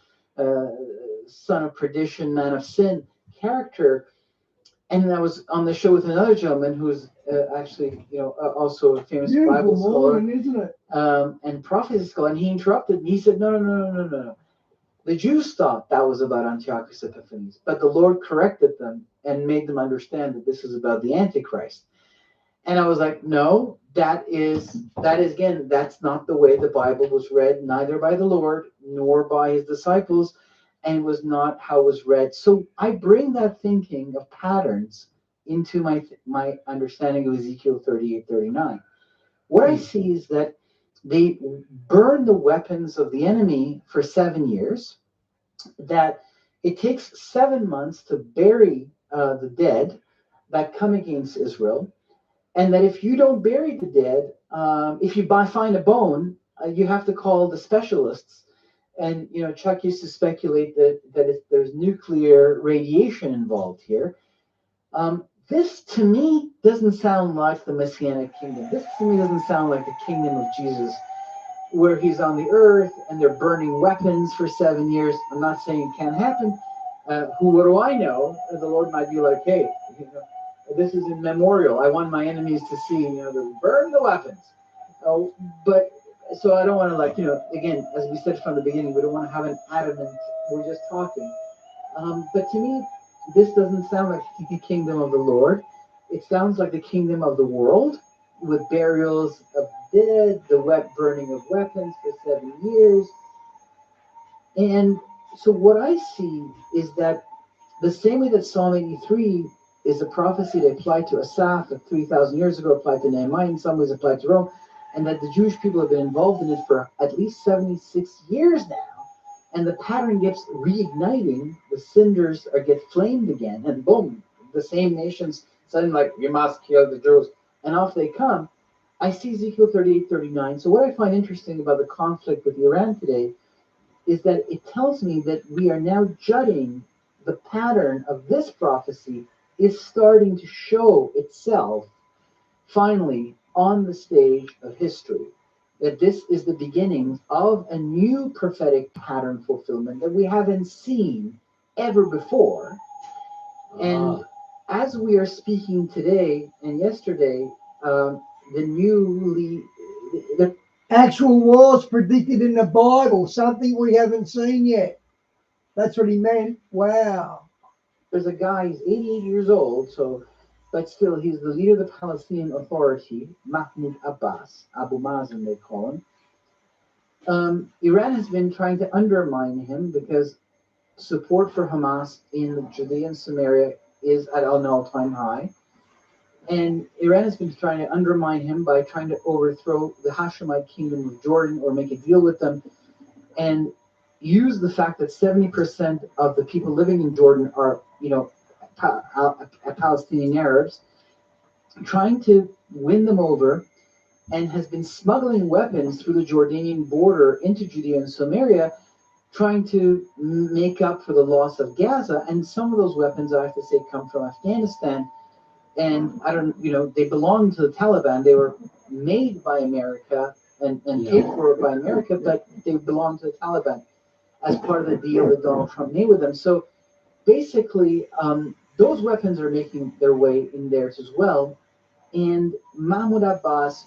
son of perdition, man of sin character. And I was on the show with another gentleman who's actually, also a famous
Beautiful
Bible scholar,
morning, isn't it?
and prophecy scholar. And he interrupted me. He said, No. The Jews thought that was about Antiochus Epiphanes, but the Lord corrected them and made them understand that this is about the Antichrist. And I was like, no, that is again, that's not the way the Bible was read, neither by the Lord nor by his disciples, and was not how it was read. So I bring that thinking of patterns into my understanding of Ezekiel 38:39. What I see is that they burn the weapons of the enemy for 7 years, that it takes 7 months to bury the dead that come against Israel, and that if you don't bury the dead, if you find a bone, you have to call the specialists. And Chuck used to speculate that if there's nuclear radiation involved here, this to me doesn't sound like the Messianic kingdom. This to me doesn't sound like the kingdom of Jesus, where he's on the earth and they're burning weapons for 7 years. I'm not saying it can't happen. What do I know? The Lord might be like, hey, this is in memorial. I want my enemies to see, to burn the weapons. But so I don't want to again, as we said from the beginning, we don't want to have an adamant, we're just talking. But to me, this doesn't sound like the kingdom of the Lord. It sounds like the kingdom of the world, with burials of dead, the wet burning of weapons for 7 years. And so what I see is that the same way that Psalm 83 is a prophecy that applied to Asaph 3,000 years ago, applied to Nehemiah, in some ways applied to Rome, and that the Jewish people have been involved in it for at least 76 years now. And the pattern gets reigniting, the cinders get flamed again, and boom, the same nations suddenly you must kill the Jews, and off they come. I see Ezekiel 38:39. So what I find interesting about the conflict with Iran today is that it tells me that we are now judging the pattern of this prophecy is starting to show itself finally on the stage of history. That this is the beginning of a new prophetic pattern fulfillment that we haven't seen ever before. And as we are speaking today and yesterday, the
actual wars predicted in the Bible, something we haven't seen yet. That's what he meant. Wow.
There's a guy, he's 88 years old, but still, he's the leader of the Palestinian Authority, Mahmoud Abbas, Abu Mazen they call him. Iran has been trying to undermine him because support for Hamas in Judea and Samaria is at an all-time high. And Iran has been trying to undermine him by trying to overthrow the Hashemite kingdom of Jordan or make a deal with them, and use the fact that 70% of the people living in Jordan are, Palestinian Arabs, trying to win them over and has been smuggling weapons through the Jordanian border into Judea and Samaria, trying to make up for the loss of Gaza. And some of those weapons, I have to say, come from Afghanistan. And I don't, they belong to the Taliban. They were made by America and paid for by America, but they belong to the Taliban as part of the deal that Donald Trump made with them. So basically, those weapons are making their way in there as well. And Mahmoud Abbas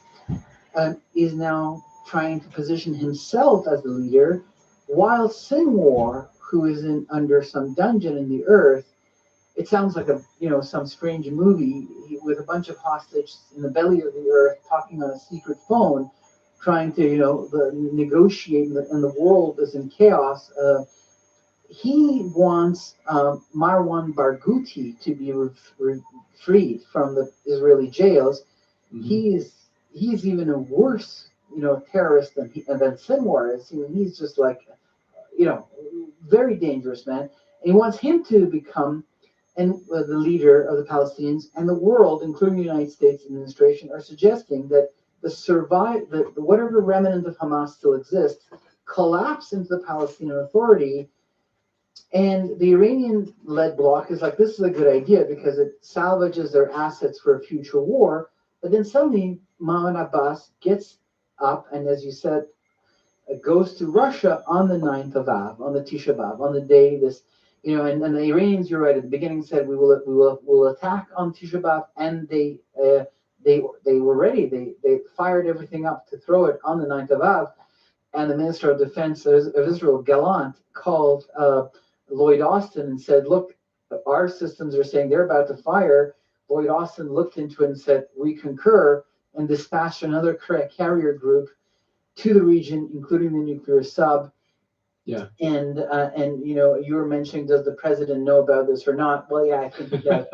is now trying to position himself as the leader, while Sinwar, who is under some dungeon in the earth, it sounds like some strange movie with a bunch of hostages in the belly of the earth, talking on a secret phone, trying to negotiate, and the world is in chaos. He wants Marwan Barghouti to be freed from the Israeli jails. Mm-hmm. He's even a worse terrorist than Sinwar is. He's just like very dangerous man. And he wants him to become the leader of the Palestinians, and the world, including the United States administration, are suggesting that the whatever remnant of Hamas still exists collapse into the Palestinian Authority. And the Iranian-led bloc is like, this is a good idea because it salvages their assets for a future war. But then suddenly Mahmoud Abbas gets up and, as you said, goes to Russia on the 9th of Av, on the Tisha B'Av, on the day this, and the Iranians, you're right, at the beginning said we will attack on Tisha B'Av, and they were ready. They fired everything up to throw it on the 9th of Av. And the Minister of Defense of Israel, Gallant, called Lloyd Austin and said, look, our systems are saying they're about to fire. Lloyd Austin looked into it and said, we concur, and dispatched another carrier group to the region, including the nuclear sub.
Yeah.
And you were mentioning, does the president know about this or not? Well, yeah, I think he does.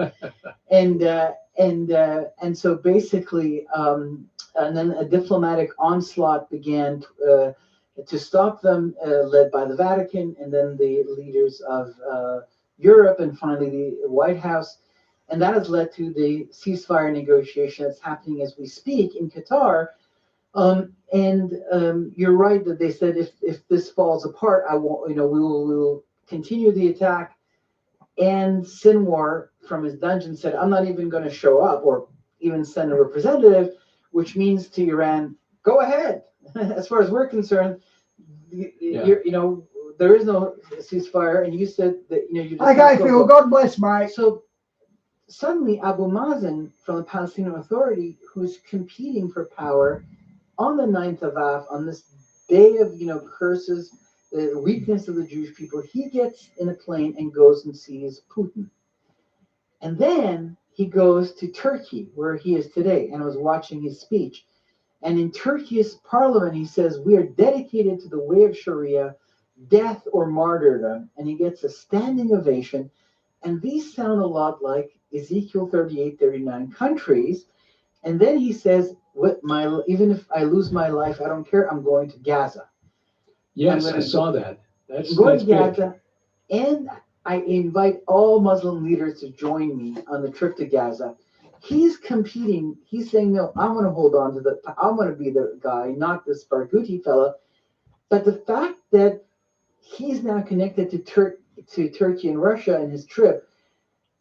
and so basically, and then a diplomatic onslaught began to stop them, led by the Vatican, and then the leaders of Europe, and finally the White House. And that has led to the ceasefire negotiation that's happening as we speak in Qatar. You're right that they said if this falls apart, I won't. We will continue the attack. And Sinwar, from his dungeon, said, "I'm not even going to show up, or even send a representative," which means to Iran, "Go ahead." As far as we're concerned, there is no ceasefire, and you said that you just
okay, Phil. God bless, mate.
So suddenly, Abu Mazen from the Palestinian Authority, who's competing for power, on the 9th of Av, on this day of curses, the weakness of the Jewish people, he gets in a plane and goes and sees Putin. And then he goes to Turkey, where he is today, and I was watching his speech. And in Turkey's parliament, he says, we are dedicated to the way of Sharia, death or martyrdom. And he gets a standing ovation. And these sound a lot like Ezekiel 38, 39 countries. And then he says, even if I lose my life, I don't care, I'm going to Gaza.
Yes, I saw that. That's
going
to
Gaza, and I invite all Muslim leaders to join me on the trip to Gaza. He's competing. He's saying, no, I want to hold on to I want to be the guy, not this Barghouti fella. But the fact that he's now connected to Turkey and Russia in his trip,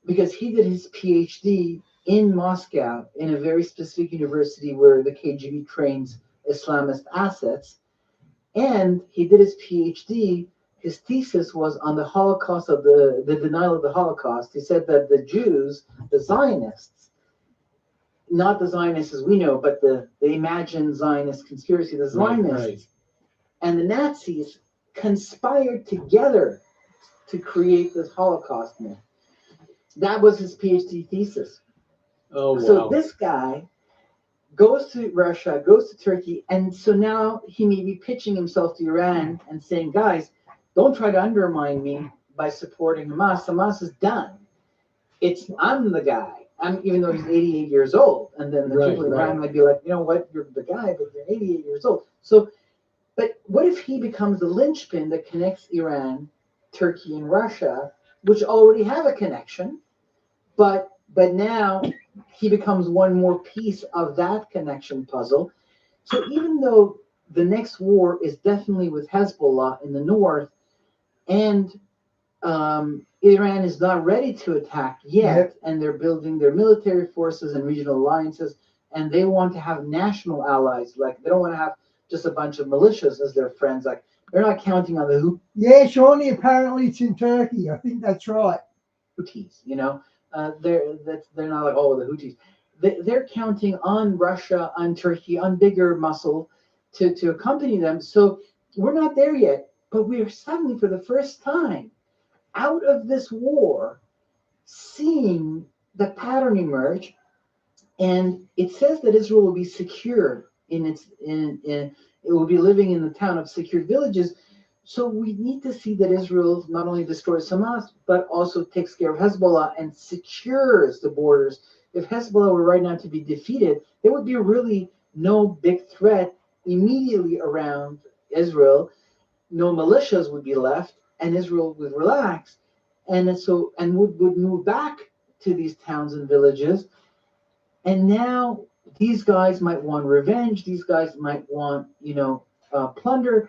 because he did his PhD in Moscow in a very specific university where the KGB trains Islamist assets. And he did his PhD. His thesis was on the Holocaust of the denial of the Holocaust. He said that the Jews, the Zionists, not the Zionists as we know, but the imagined Zionist conspiracy, the Zionists and the Nazis conspired together to create this Holocaust myth. That was his PhD thesis.
Oh, wow.
So this guy goes to Russia, goes to Turkey, and so now he may be pitching himself to Iran and saying, guys, don't try to undermine me by supporting Hamas. Hamas is done. I'm the guy. Even though he's 88 years old. And then the people in Iran might be like, you know what, you're the guy, but you're 88 years old. So, but what if he becomes the linchpin that connects Iran, Turkey, and Russia, which already have a connection, but now he becomes one more piece of that connection puzzle. So even though the next war is definitely with Hezbollah in the north, and Iran is not ready to attack yet,
Yep.
and they're building their military forces and regional alliances, and they want to have national allies. Like, they don't want to have just a bunch of militias as their friends. Like, they're not counting on the
Yeah, Shawnee, apparently it's in Turkey. I think that's right.
Houthis. They're not like, oh, the Houthis. They're counting on Russia, on Turkey, on bigger muscle to accompany them. So we're not there yet, but we are suddenly, for the first time, out of this war, seeing the pattern emerge. And it says that Israel will be secure it will be living in the town of secured villages. So we need to see that Israel not only destroys Hamas, but also takes care of Hezbollah and secures the borders. If Hezbollah were right now to be defeated, there would be really no big threat immediately around Israel. No militias would be left, and Israel would relax, and would move back to these towns and villages. And now these guys might want revenge. These guys might want, plunder.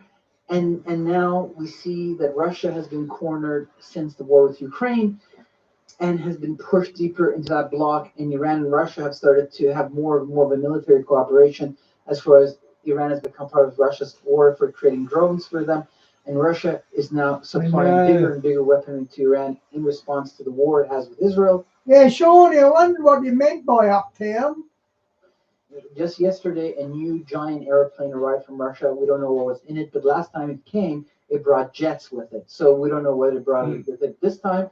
And now we see that Russia has been cornered since the war with Ukraine and has been pushed deeper into that block. And Iran and Russia have started to have more and more of a military cooperation, as far as Iran has become part of Russia's war for creating drones for them. And Russia is now supplying bigger and bigger weaponry to Iran in response to the war it has with Israel.
Yeah, Shawnee, I wondered what you meant by uptown.
Just yesterday, a new giant airplane arrived from Russia. We don't know what was in it, but last time it came, it brought jets with it. So we don't know what it brought with it this time.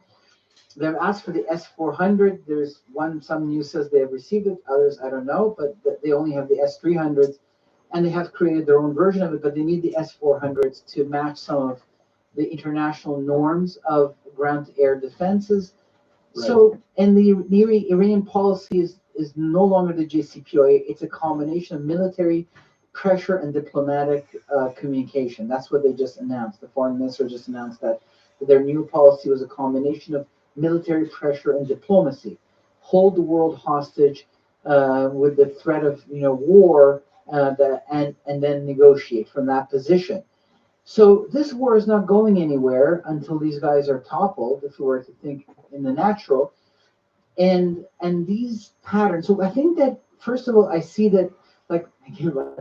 They've asked for the S-400. There's some news says they have received it, others I don't know, but they only have the S-300s, and they have created their own version of it, but they need the S-400s to match some of the international norms of ground-to-air defenses. Right. So, and the Iranian policy is no longer the JCPOA. It's a combination of military pressure and diplomatic communication. That's what they just announced. The foreign minister just announced that their new policy was a combination of military pressure and diplomacy. Hold the world hostage with the threat of war, and then negotiate from that position. So this war is not going anywhere until these guys are toppled, if we were to think in the natural. And these patterns. So I think that, first of all, I see that, like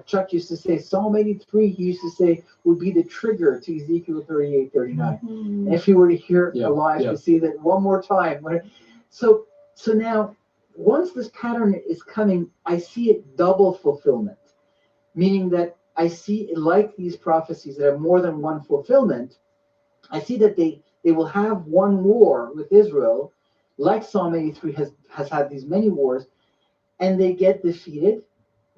Chuck used to say, Psalm 83, he used to say, would be the trigger to Ezekiel 38, 39. Mm-hmm. And if you were to hear alive to see that one more time. So now, once this pattern is coming, I see it double fulfillment, meaning that I see it like these prophecies that have more than one fulfillment. I see that they will have one war with Israel, like Psalm 83 has had these many wars, and they get defeated,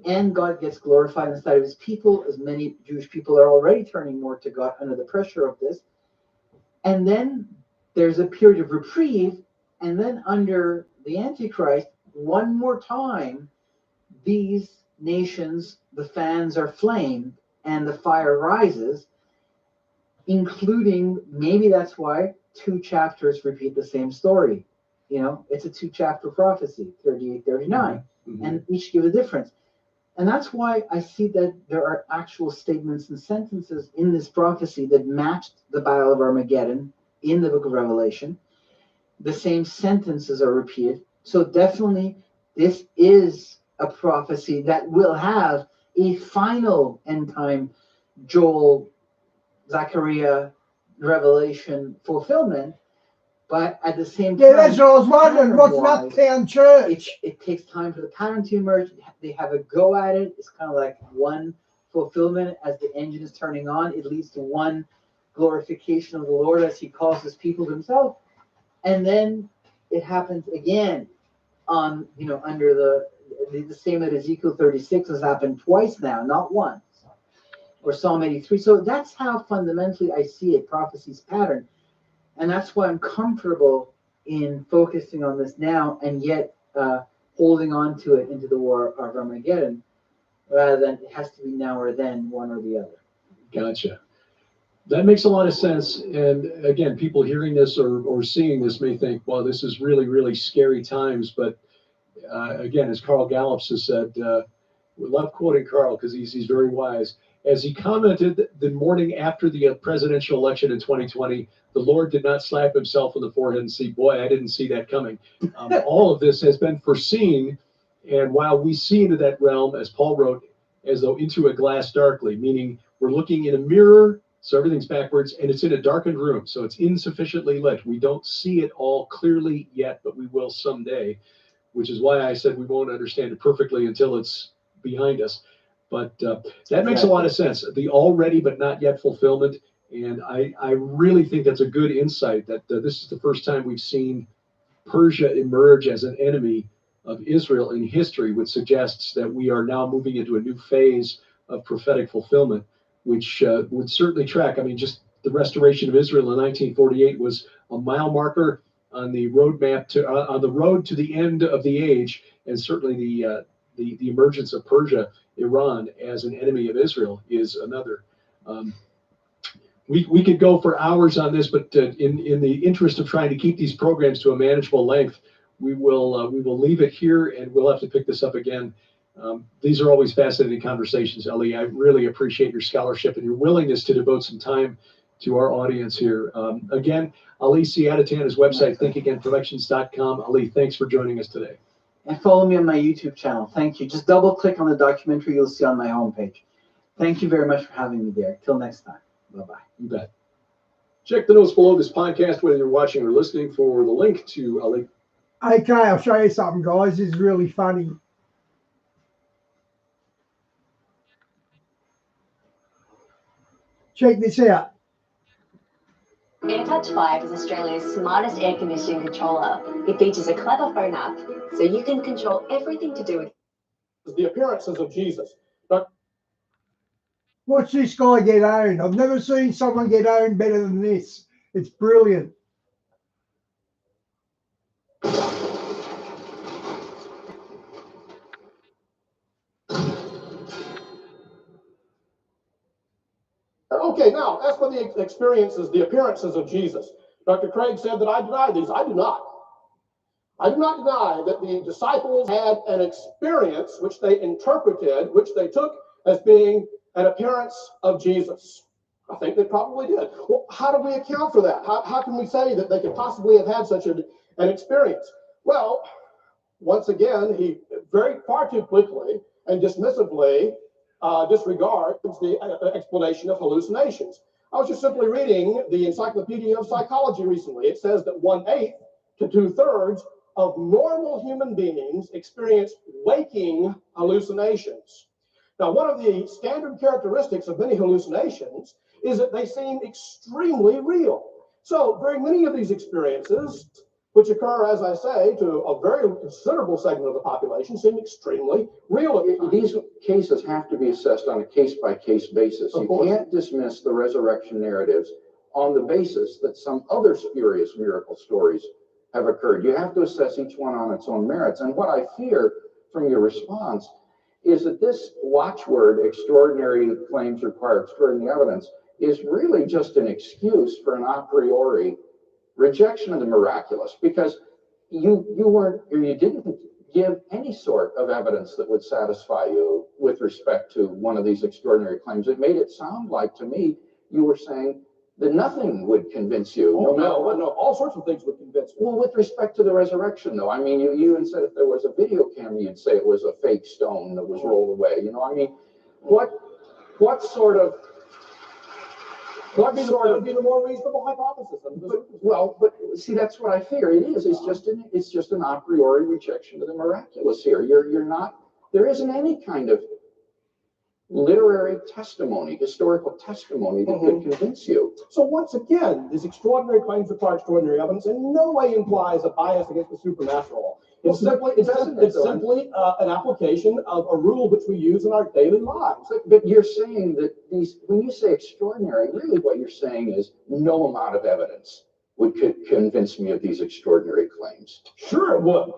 and God gets glorified inside of his people, as many Jewish people are already turning more to God under the pressure of this. And then there's a period of reprieve, and then under the Antichrist, one more time, these nations, the fans are flamed, and the fire rises, including, maybe that's why 2 chapters repeat the same story. It's a 2-chapter prophecy, 38, 39, mm-hmm. and each give a difference. And that's why I see that there are actual statements and sentences in this prophecy that matched the Battle of Armageddon in the book of Revelation. The same sentences are repeated. So definitely this is a prophecy that will have a final end time Joel, Zechariah, Revelation fulfillment. But at the same time,
that's what I was wondering. What's an uptown church?
It takes time for the pattern to emerge. They have a go at it. It's kind of like one fulfillment as the engine is turning on. It leads to one glorification of the Lord as he calls his people to himself. And then it happens again on, under the same that Ezekiel 36 has happened twice now, not once, or Psalm 83. So that's how fundamentally I see it, prophecy's pattern. And that's why I'm comfortable in focusing on this now, and yet holding on to it into the war of Armageddon, rather than it has to be now or then, one or the other.
Gotcha. That makes a lot of sense. And again, people hearing this or seeing this may think, well, this is really, really scary times. But again, as Carl Gallups has said, We love quoting Carl because he's very wise. As he commented the morning after the presidential election in 2020, the Lord did not slap himself on the forehead and say, boy, I didn't see that coming. All of this has been foreseen. And while we see into that realm, as Paul wrote, as though into a glass darkly, meaning we're looking in a mirror, so everything's backwards, and it's in a darkened room, so it's insufficiently lit. We don't see it all clearly yet, but we will someday, which is why I said we won't understand it perfectly until it's behind us. But that makes a lot of sense. The already but not yet fulfillment. And I really think that's a good insight that this is the first time we've seen Persia emerge as an enemy of Israel in history, which suggests that we are now moving into a new phase of prophetic fulfillment, which would certainly track. I mean, just the restoration of Israel in 1948 was a mile marker on the roadmap to on the road to the end of the age, and certainly the emergence of Persia, Iran, as an enemy of Israel is another. We could go for hours on this, but in the interest of trying to keep these programs to a manageable length, we will leave it here, and we'll have to pick this up again. These are always fascinating conversations, Ellie. I really appreciate your scholarship and your willingness to devote some time to our audience here. Again, Ali Siadatan, his website, thinkagainproductions.com. Ali, thanks for joining us today.
And follow me on my YouTube channel. Thank you. Just double click on the documentary you'll see on my homepage. Thank you very much for having me there. Till next time. Bye-bye.
You bet. Check the notes below this podcast, whether you're watching or listening, for the link to Ali.
Okay, I'll show you something, guys. This is really funny. Check this out.
AirTouch 5 is Australia's smartest air conditioning controller. It features a clever phone app, so you can control everything to do with
the appearances of Jesus. But
watch this guy get owned. I've never seen someone get owned better than this. It's brilliant.
okay, now, as for the experiences, the appearances of Jesus, Dr. Craig said that I deny these. I do not. I do not deny that the disciples had an experience which they interpreted, which they took as being an appearance of Jesus. I think they probably did. Well, how do we account for that? How can we say that they could possibly have had such an experience? Well, once again, he very far too quickly and dismissively disregards the explanation of hallucinations. I was just simply reading the Encyclopedia of Psychology recently. It says that 1/8 to 2/3 of normal human beings experience waking hallucinations. Now, one of the standard characteristics of many hallucinations is that they seem extremely real. So very many of these experiences, which occur, as I say, to a very considerable segment of the population, seem extremely real.
These cases have to be assessed on a case-by-case basis. You can't dismiss the resurrection narratives on the basis that some other spurious miracle stories have occurred. You have to assess each one on its own merits. And what I fear from your response is that this watchword, extraordinary claims require extraordinary evidence, is really just an excuse for an a priori rejection of the miraculous, because you didn't give any sort of evidence that would satisfy you with respect to one of these extraordinary claims. It made it sound like, to me, you were saying that nothing would convince you.
Oh, no, all sorts of things would convince me.
Well, with respect to the resurrection, though, I mean, you even said if there was a video camera, you'd say it was a fake stone that was rolled away. You know, I mean, what sort of
would be the more reasonable hypothesis?
But see, that's what I fear. It is. It's just an a priori rejection of the miraculous here. You're not. There isn't any kind of literary testimony, historical testimony that could convince you.
So once again, these extraordinary claims require extraordinary evidence in no way implies a bias against the supernatural. It's simply an application of a rule which we use in our daily lives.
But you're saying that when you say extraordinary, really what you're saying is no amount of evidence could convince me of these extraordinary claims.
Sure it would.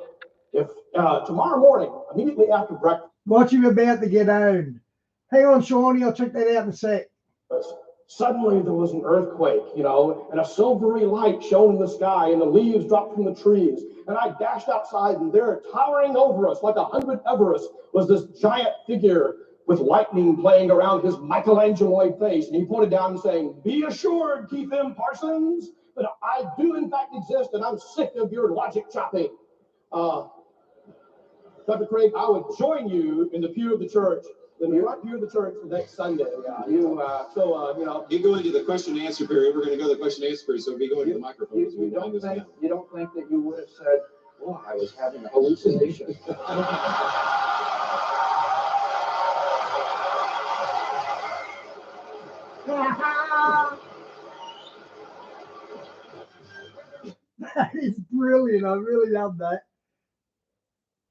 If tomorrow morning, immediately after breakfast.
Watch him about to get owned. Hang on, Shawnee, I'll check that out in a sec.
Suddenly there was an earthquake, and a silvery light shone in the sky, and the leaves dropped from the trees. And I dashed outside, and there, towering over us like 100 Everest, was this giant figure with lightning playing around his Michelangeloid face. And he pointed down and saying, "Be assured, Keith M. Parsons, that I do in fact exist, and I'm sick of your logic chopping." Dr. Craig, I would join you in the pew of the church, in the front pew of the church next Sunday. You go into the question and answer period. We're going to go to the question and answer period, so we go into the microphone.
You don't think that you would have said, "Oh, I was having a hallucination"?
That is brilliant. I really love that.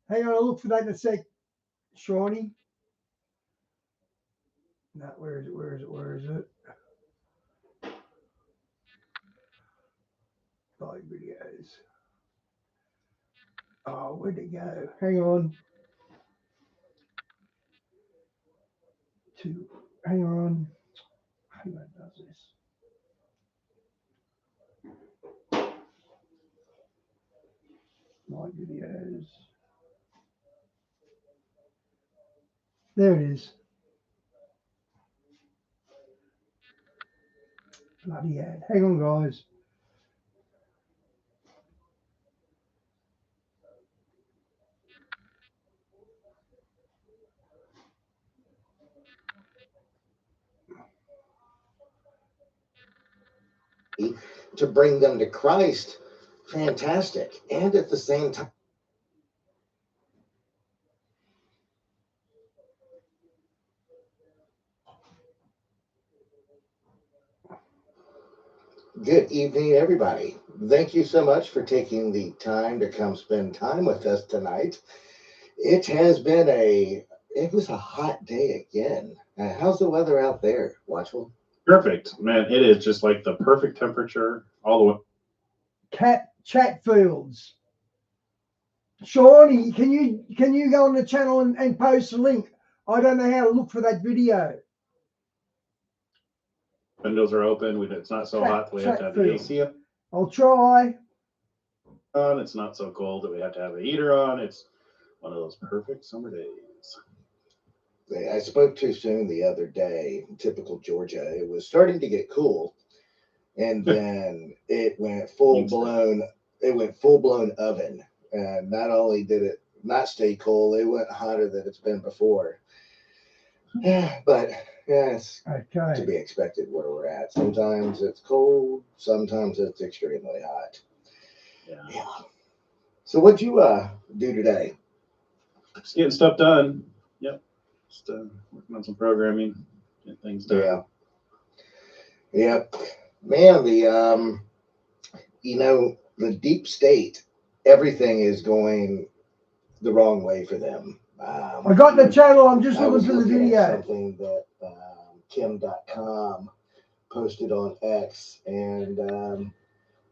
Hang on, I'll look for that in a sec, Shawnee. No, where is it? Where is it? Where is it? Live videos. Oh, where'd it go? Hang on. Hang on. Hang on, does this? Live videos. There it is. Bloody ad. Hang on, guys.
To bring them to Christ, fantastic. And at the same time, good evening, everybody. Thank you so much for taking the time to come spend time with us tonight. It was a hot day again. How's the weather out there, Watchful?
Perfect, man. It is just like the perfect temperature all the way.
Chatfields. Shawnee, can you go on the channel and post a link? I don't know how to look for that video.
Windows are open. It's not so hot that we have to have the AC up
I'll try.
on. It's not so cold that we have to have a heater on. It's one of those perfect summer days.
I spoke too soon the other day. Typical Georgia. It was starting to get cool, and then it went full blown. It went full blown oven. And not only did it not stay cool, it went hotter than it's been before. But it's
okay
to be expected where we're at. Sometimes it's cold, sometimes it's extremely hot. Yeah. So what'd you do today?
Just getting stuff done. Yep. Just working on some programming, getting things done.
Yeah. Man, the deep state, everything is going the wrong way for them.
I got the channel. I'm just looking for the video.
Something that Kim.com posted on X, and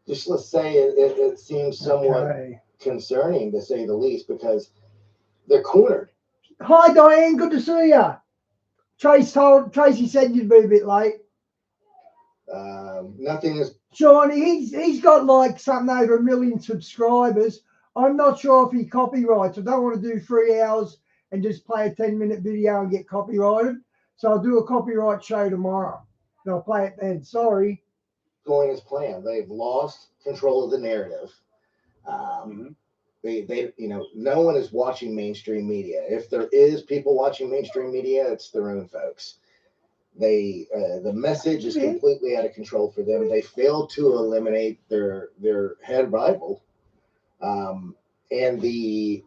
just let's say it seems somewhat concerning, to say the least, because they're cornered.
Hi, Diane. Good to see you. Tracy said you'd be a bit late.
Nothing is.
Johnny, he's got like something over 1 million subscribers. I'm not sure if he copyrights. I don't want to do 3 hours and just play a 10-minute video and get copyrighted. So I'll do a copyright show tomorrow. And I'll play it then. Sorry.
Going as planned. They've lost control of the narrative. They no one is watching mainstream media. If there is people watching mainstream media, it's their own folks. The message is completely out of control for them. They failed to eliminate their head rival, and the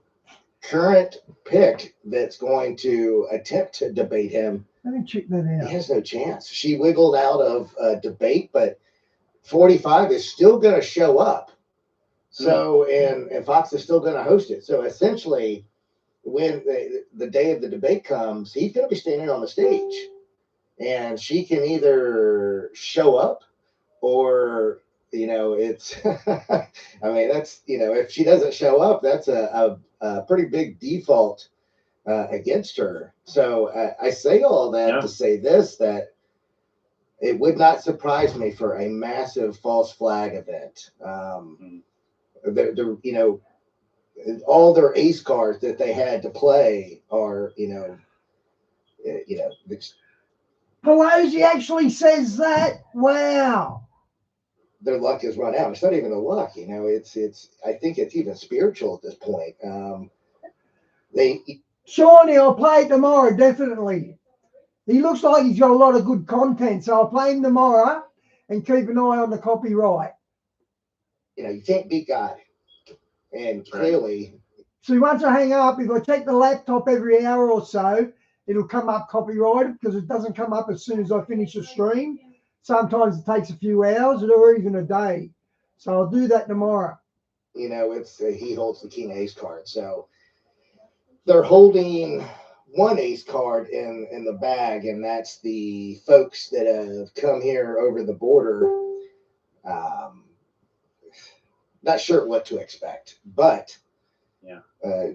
current pick that's going to attempt to debate him.
Let me check that out.
He has no chance. She wiggled out of debate, but 45 is still going to show up. So and Fox is still going to host it. So essentially, when the day of the debate comes, he's going to be standing on the stage. And she can either show up or, it's, I mean, that's, if she doesn't show up, that's a pretty big default against her. So I say all that to say this, that it would not surprise me for a massive false flag event. You know, all their ace cards that they had to play are,
Pelosi actually says that. Wow.
their luck has run out. It's not even the luck, it's I think it's even spiritual at this point.
Shawnee, I'll play it tomorrow, definitely. He looks like he's got a lot of good content, so I'll play him tomorrow and keep an eye on the copyright.
You can't beat God. And clearly.
So once I hang up, if I check the laptop every hour or so, it'll come up copyrighted because it doesn't come up as soon as I finish a stream. Sometimes it takes a few hours or even a day. So I'll do that tomorrow.
It's he holds the king ace card. So they're holding one ace card in the bag, and that's the folks that have come here over the border. Not sure what to expect, but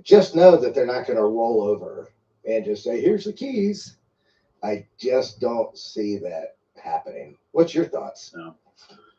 just know that they're not going to roll over and just say, here's the keys. I just don't see that happening. What's your thoughts?
No.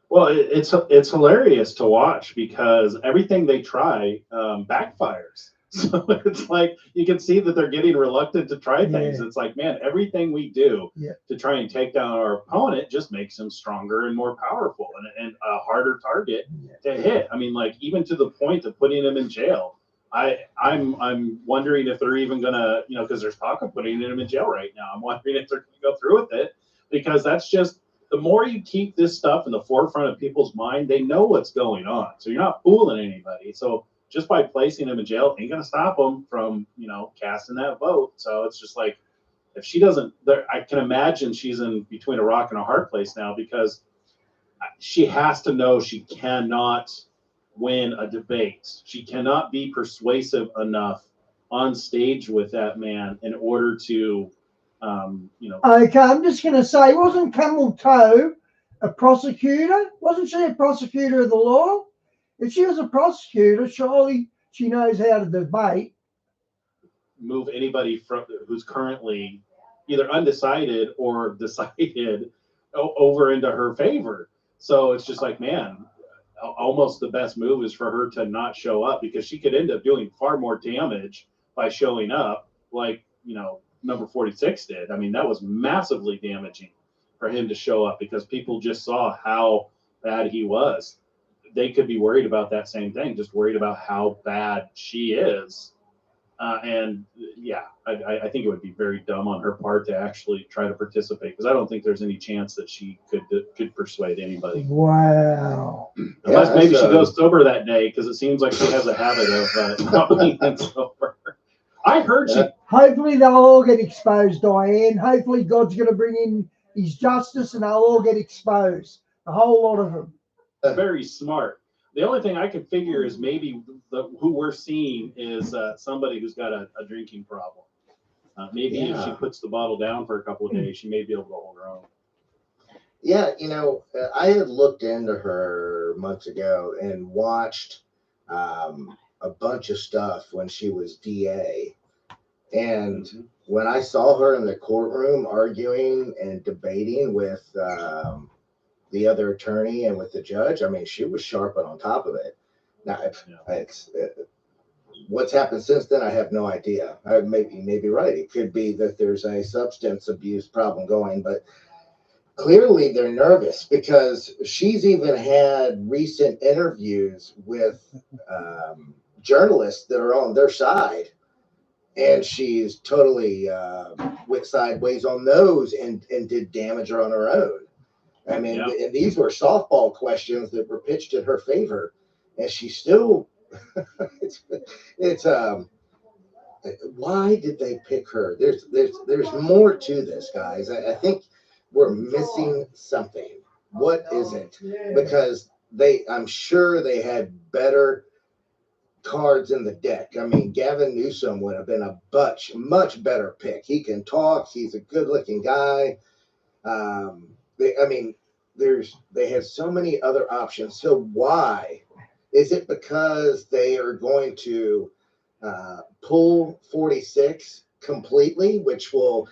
Well, it's hilarious to watch because everything they try backfires. So it's like you can see that they're getting reluctant to try things. Yeah. It's like, man, everything we do to try and take down our opponent just makes him stronger and more powerful and a harder target to hit. I mean, like even to the point of putting him in jail. I'm wondering if they're even gonna, because there's talk of putting him in jail right now. I'm wondering if they're gonna go through with it because that's just the more you keep this stuff in the forefront of people's mind, they know what's going on. So you're not fooling anybody. So just by placing him in jail ain't going to stop him from, casting that vote. So it's just like, if she doesn't, I can imagine she's in between a rock and a hard place now because she has to know she cannot win a debate. She cannot be persuasive enough on stage with that man in order to,
Okay, I'm just going to say, wasn't Camel Toe a prosecutor? Wasn't she a prosecutor of the law? If she was a prosecutor, surely she knows how to debate.
Move anybody from who's currently either undecided or decided over into her favor. So it's just like, man, almost the best move is for her to not show up because she could end up doing far more damage by showing up, like, number 46 did. I mean, that was massively damaging for him to show up because people just saw how bad he was. They could be worried about that same thing, just worried about how bad she is. I think it would be very dumb on her part to actually try to participate because I don't think there's any chance that she could persuade anybody.
Wow.
Unless maybe she goes sober that day because it seems like she has a habit of not being sober. I heard she.
Hopefully they'll all get exposed, Diane. Hopefully God's going to bring in his justice and they'll all get exposed. A whole lot of them.
Very smart. The only thing I could figure is maybe who we're seeing is somebody who's got a drinking problem. Maybe if she puts the bottle down for a couple of days, she may be able to hold her own.
Yeah, I had looked into her months ago and watched a bunch of stuff when she was DA. And when I saw her in the courtroom arguing and debating with the other attorney and with the judge, I mean, she was sharp and on top of it. Now, what's happened since then, I have no idea. You may be right. It could be that there's a substance abuse problem going, but clearly they're nervous because she's even had recent interviews with journalists that are on their side, and she's totally went sideways on those and did damage her on her own. I mean, and these were softball questions that were pitched in her favor, and she still. it's why did they pick her? There's more to this, guys. I think we're missing something. What is it? Because I'm sure they had better cards in the deck. I mean, Gavin Newsom would have been a much better pick. He can talk. He's a good-looking guy. They have so many other options. So why? Is it because they are going to pull 46 completely, which will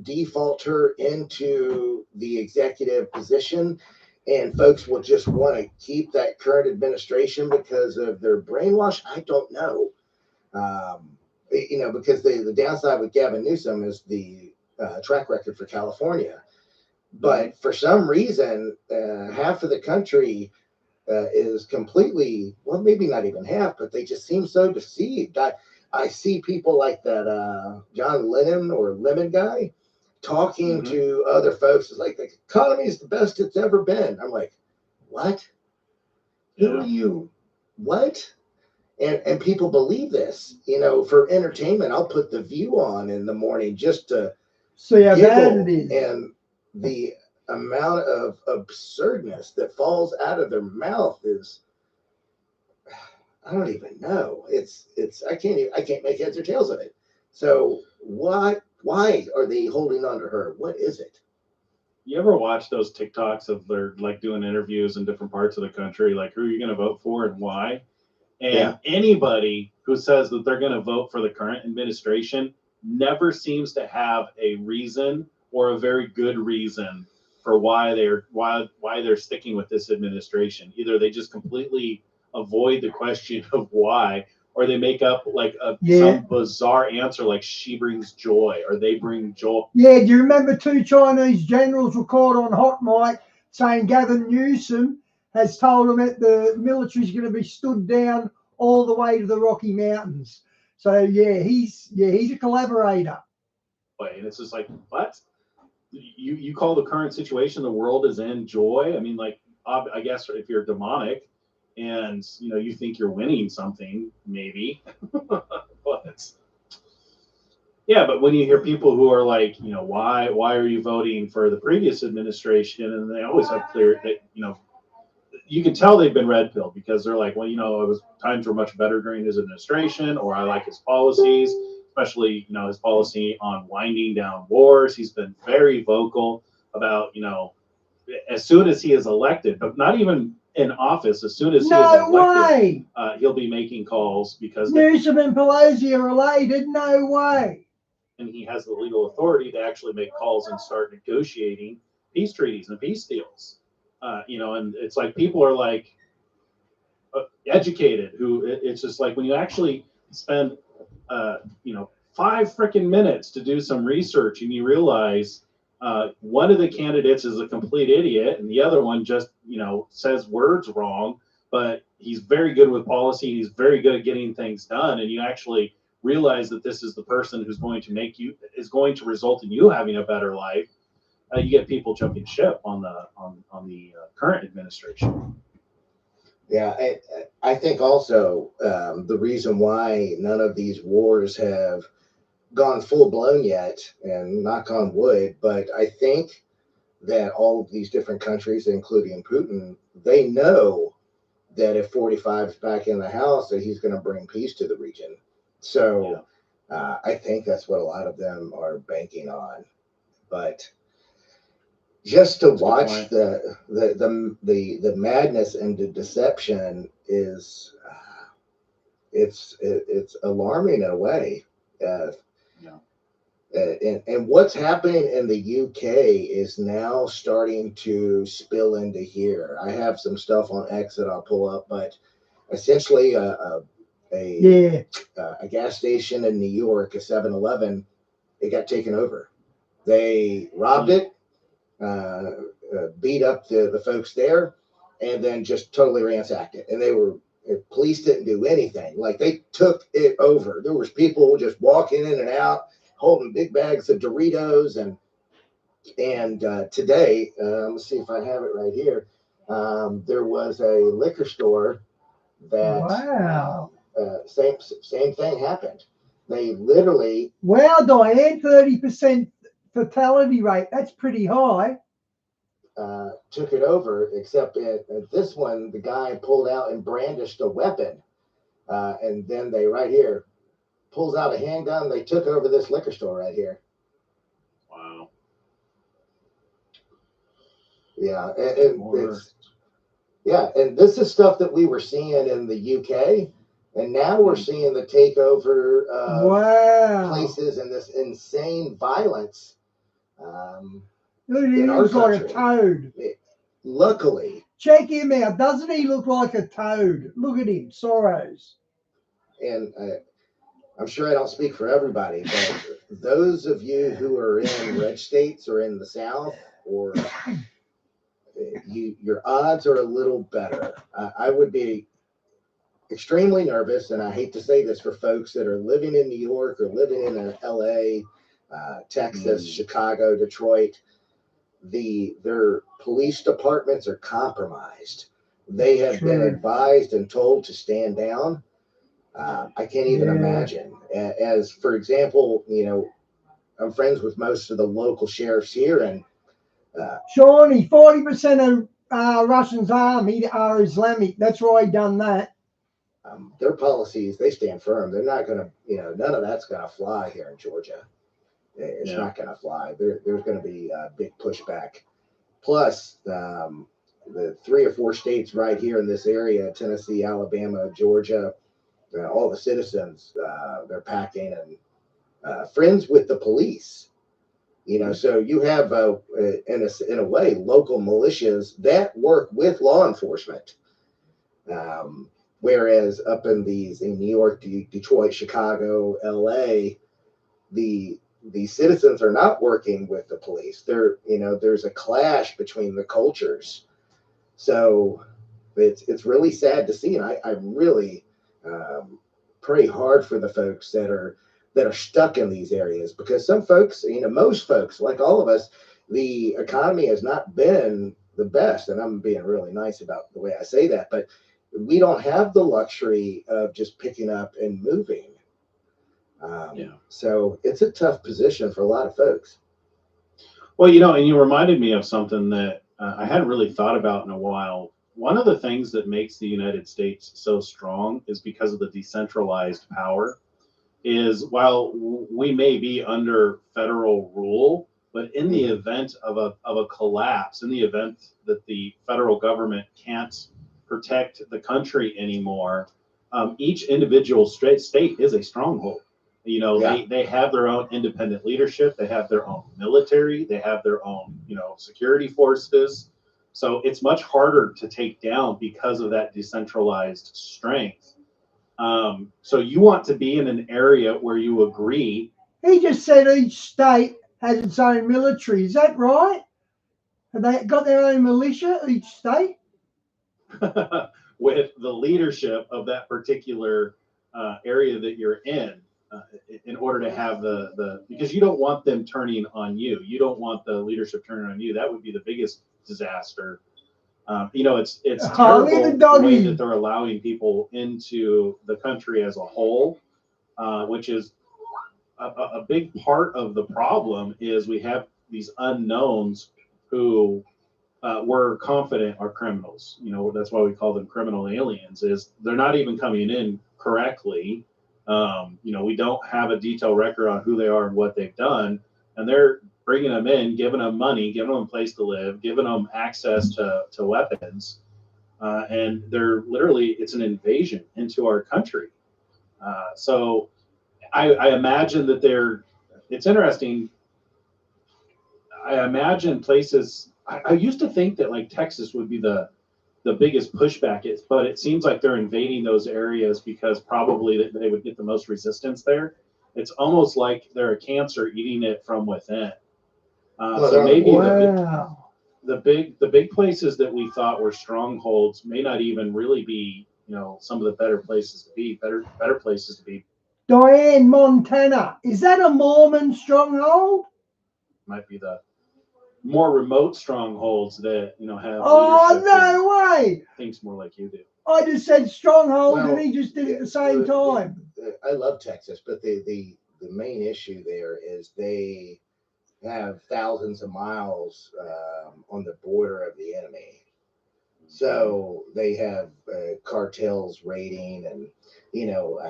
default her into the executive position, and folks will just want to keep that current administration because of their brainwash. I don't know. Because the downside with Gavin Newsom is the track record for California. But for some reason, half of the country is completely, well, maybe not even half, but they just seem so deceived. I see people like that John Lennon or Lemon guy talking to other folks. It's like the economy is the best it's ever been. I'm like, what? Who are you? What? And people believe this, for entertainment. I'll put The View on in the morning just to
see how bad
giggle,
it is.
and the amount of absurdness that falls out of their mouth is, I don't even know. I can't make heads or tails of it. So why are they holding on to her? What is it?
You ever watch those TikToks of they're like doing interviews in different parts of the country, like who are you going to vote for and why? And anybody who says that they're going to vote for the current administration never seems to have a reason or a very good reason for why they're sticking with this administration. Either they just completely avoid the question of why, or they make up like some bizarre answer like she brings joy or they bring joy.
Yeah, do you remember 2 Chinese generals were caught on hot mic saying Gavin Newsom has told them that the military's going to be stood down all the way to the Rocky Mountains. So he's a collaborator.
And it's just like, what? You call the current situation the world is in joy? I mean, like, I guess if you're demonic and you think you're winning something, maybe. But when you hear people who are like, why are you voting for the previous administration? And they always have clear that, you can tell they've been red pilled because they're like, well, it was times were much better during his administration, or I like his policies, especially, his policy on winding down wars. He's been very vocal about, as soon as he is elected, but not even in office, as soon as he is elected, he'll be making calls because
Newsom and Pelosi are related. No way.
And he has the legal authority to actually make calls and start negotiating peace treaties and peace deals. And it's like people are like educated it's just like when you actually spend 5 freaking minutes to do some research and you realize one of the candidates is a complete idiot and the other one just says words wrong, but he's very good with policy, he's very good at getting things done, and you actually realize that this is the person who's going to result in you having a better life. You get people jumping ship on the current administration.
Yeah, I think also the reason why none of these wars have gone full blown yet, and knock on wood, but I think that all of these different countries, including Putin, they know that if 45 is back in the house, that he's going to bring peace to the region. So I think that's what a lot of them are banking on. But just to watch the madness and the deception is it's alarming in a way. And what's happening in the UK is now starting to spill into here. I have some stuff on X that I'll pull up, but essentially a gas station in New York, a 7-Eleven, it got taken over. They robbed it. Beat up the folks there, and then just totally ransacked it. And police didn't do anything. Like, they took it over. There was people just walking in and out, holding big bags of Doritos. And today, let's see if I have it right here. There was a liquor store that same thing happened. They literally
Diane, 30% fatality rate. That's pretty high.
Took it over, except at this one, the guy pulled out and brandished a weapon. And then they, right here, pulls out a handgun. They took over this liquor store right here.
Wow.
Yeah. And this is stuff that we were seeing in the UK. And now we're seeing the takeover of places and this insane violence
Look at him,
in
he
our
looks like a
country.
toad.
Luckily,
Check him out. Doesn't he look like a toad? Look at him, Soros.
and I'm sure I don't speak for everybody, but those of you who are in red states or in the South, or your odds are a little better. I would be extremely nervous, and I hate to say this for folks that are living in New York or living in LA, Texas, Chicago, Detroit. Their police departments are compromised. They have been advised and told to stand down. I can't even imagine. As for example, I'm friends with most of the local sheriffs here, and
Shawnee, 40% of Russians' army are Islamic. That's why he done that.
their policies, they stand firm. They're not going to, none of that's going to fly here in Georgia. It's not going to fly. There's going to be a big pushback. Plus, the 3 or 4 states right here in this area, Tennessee, Alabama, Georgia, all the citizens, they're packing and friends with the police. So you have, in a way, local militias that work with law enforcement. Whereas up in New York, Detroit, Chicago, LA, the citizens are not working with the police. There's a clash between the cultures. So it's really sad to see, and I really pray hard for the folks that are stuck in these areas, because some folks, most folks, like all of us, the economy has not been the best, and I'm being really nice about the way I say that, but we don't have the luxury of just picking up and moving. So it's a tough position for a lot of folks.
Well, and you reminded me of something that I hadn't really thought about in a while. One of the things that makes the United States so strong is because of the decentralized power. Is while we may be under federal rule, but in the event of a collapse, in the event that the federal government can't protect the country anymore, each individual state is a stronghold. They have their own independent leadership, they have their own military, they have their own security forces. So it's much harder to take down because of that decentralized strength. So you want to be in an area where you agree.
He just said each state has its own military. Is that right? Have they got their own militia, each state?
With the leadership of that particular area that you're in order to have because you don't want them turning on you. You don't want the leadership turning on you. That would be the biggest disaster. It's terrible the way that they're allowing people into the country as a whole, which is a big part of the problem. Is we have these unknowns who we're confident are criminals. That's why we call them criminal aliens. Is they're not even coming in correctly. We don't have a detailed record on who they are and what they've done, and they're bringing them in, giving them money, giving them a place to live, giving them access to weapons, and they're literally, it's an invasion into our country. So I imagine that it's interesting. I imagine places, I used to think that like Texas would be the biggest pushback, but it seems like they're invading those areas because probably they would get the most resistance there. It's almost like they're a cancer eating it from within. So maybe the big places that we thought were strongholds may not even really be, some of the better places to be, better places to be.
Diane, Montana, is that a Mormon stronghold?
Might be the more remote strongholds that have.
Oh, no way!
Thinks more like you do.
I just said stronghold, and he just did it at the same time.
I love Texas, but the main issue there is they have thousands of miles on the border of the enemy. So they have cartels raiding, and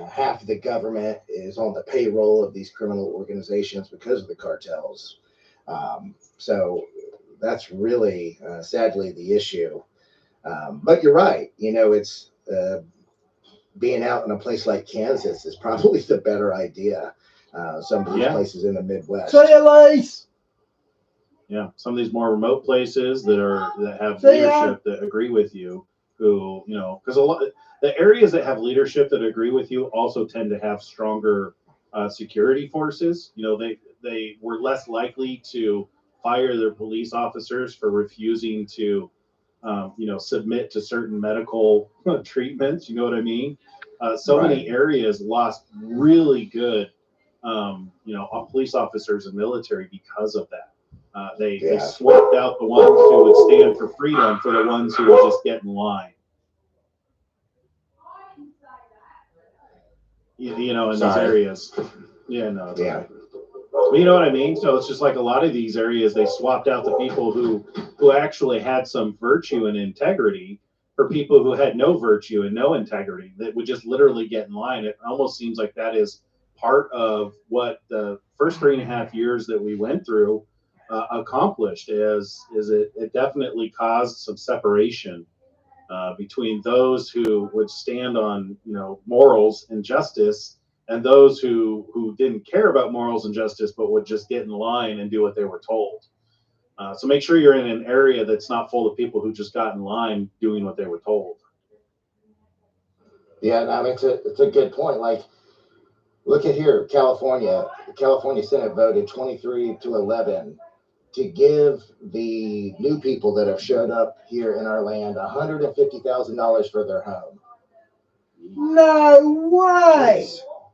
half of the government is on the payroll of these criminal organizations because of the cartels. So that's really sadly the issue. But you're right. It's being out in a place like Kansas is probably the better idea. Some of these places in the Midwest.
See you, Lise.
Yeah, some of these more remote places that have
So, yeah.
leadership that agree with you, who because a lot the areas that have leadership that agree with you also tend to have stronger security forces. They were less likely to fire their police officers for refusing to submit to certain medical treatments. You know what I mean? So
Right.
many areas lost really good police officers and military because of that. They
Yeah.
swapped out the ones who would stand for freedom for the ones who would just get in line. In these
Sorry.
areas. Yeah, no, it's
Yeah.
okay. But you know what I mean? So it's just like a lot of these areas, they swapped out the people who actually had some virtue and integrity for people who had no virtue and no integrity that would just literally get in line. It almost seems like that is part of what the first 3.5 years that we went through accomplished. It definitely caused some separation between those who would stand on morals and justice and those who didn't care about morals and justice but would just get in line and do what they were told. So make sure you're in an area that's not full of people who just got in line doing what they were told.
Yeah, I mean, it's a good point. Like, look at here, California. The California Senate voted 23-11 to give the new people that have showed up here in our land $150,000 for their home.
No way.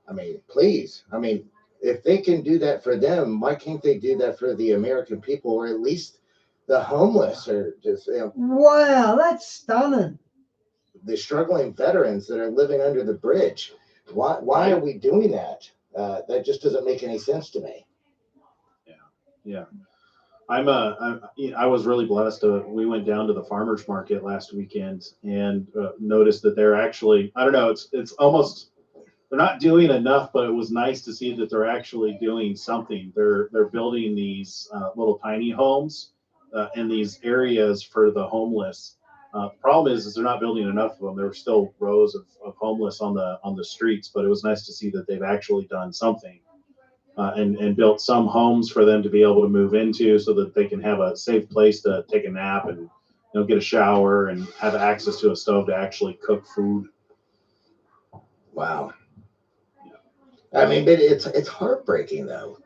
I mean, please. I mean, if they can do that for them, why can't they do that for the American people, or at least the homeless, or just
Wow, that's stunning.
the struggling veterans that are living under the bridge? Why are we doing that? That just doesn't make any sense to me.
Yeah. I was really blessed. We went down to the farmers market last weekend and noticed that they're actually, I don't know, it's almost, they're not doing enough, but it was nice to see that they're actually doing something. They're building these little tiny homes in these areas for the homeless. The problem is they're not building enough of them. There were still rows of homeless on the streets, but it was nice to see that they've actually done something. And built some homes for them to be able to move into so that they can have a safe place to take a nap and get a shower and have access to a stove to actually cook food.
Wow. I mean, but it's heartbreaking though.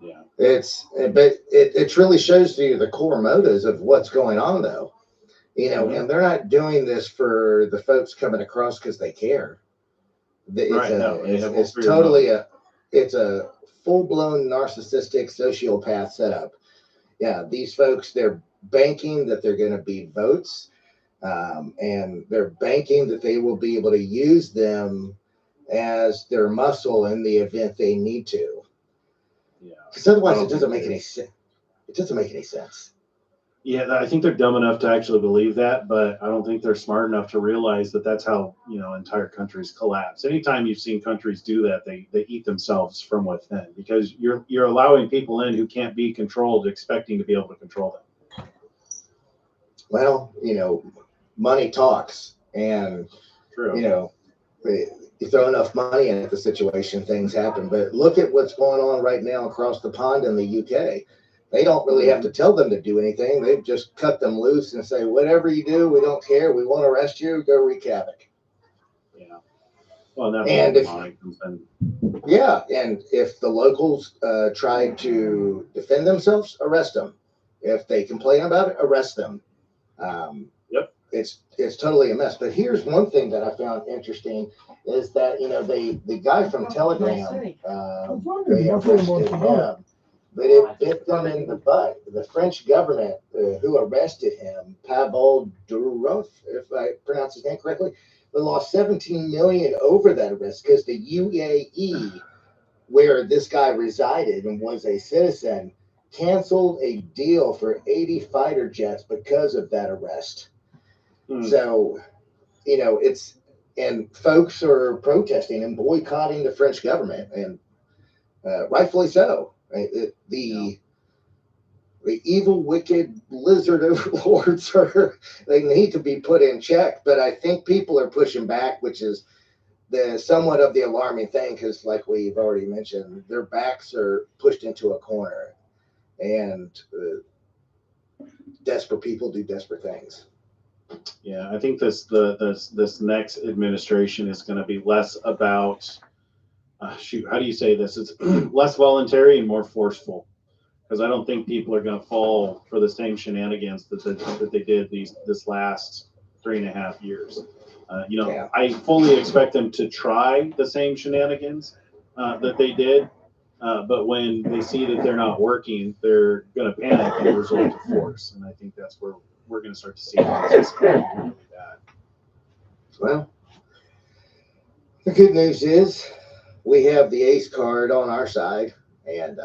Yeah.
But it really shows you the core motives of what's going on though.
Mm-hmm.
And they're not doing this for the folks coming across because they care. It's totally it's a full-blown narcissistic sociopath setup. Yeah, these folks, they're banking that they're going to be votes, and they're banking that they will be able to use them as their muscle in the event they need to.
Yeah,
because otherwise it doesn't make any sense. It doesn't make any sense.
Yeah, I think they're dumb enough to actually believe that, but I don't think they're smart enough to realize that that's how entire countries collapse. Anytime you've seen countries do that, they eat themselves from within, because you're allowing people in who can't be controlled, expecting to be able to control them.
Well, money talks, and
True.
You throw enough money at the situation, things happen. But look at what's going on right now across the pond in the UK. They don't really have to tell them to do anything. They just cut them loose and say, whatever you do, we don't care. We want to arrest you. Go wreak havoc.
Yeah. Well,
and if the locals try to defend themselves, arrest them. If they complain about it, arrest them.
Yep.
It's totally a mess. But here's one thing that I found interesting is that the guy from Telegram, they arrested him. But it bit them in the butt. The French government, who arrested him, Pavel Durov, if I pronounce his name correctly, they lost $17 million over that arrest because the UAE, where this guy resided and was a citizen, canceled a deal for 80 fighter jets because of that arrest. So, and folks are protesting and boycotting the French government, and rightfully so. The evil, wicked lizard overlords they need to be put in check. But I think people are pushing back, which is somewhat of the alarming thing, because like we've already mentioned, their backs are pushed into a corner. and desperate people do desperate things.
Yeah, I think this next administration is going to be less about shoot. How do you say this? It's less voluntary and more forceful, because I don't think people are going to fall for the same shenanigans that they did this last 3.5 years.
Yeah.
I fully expect them to try the same shenanigans that they did, but when they see that they're not working, they're going to panic and resort to force. And I think that's where we're going to start to see things really bad.
Well, the good news is we have the ace card on our side, and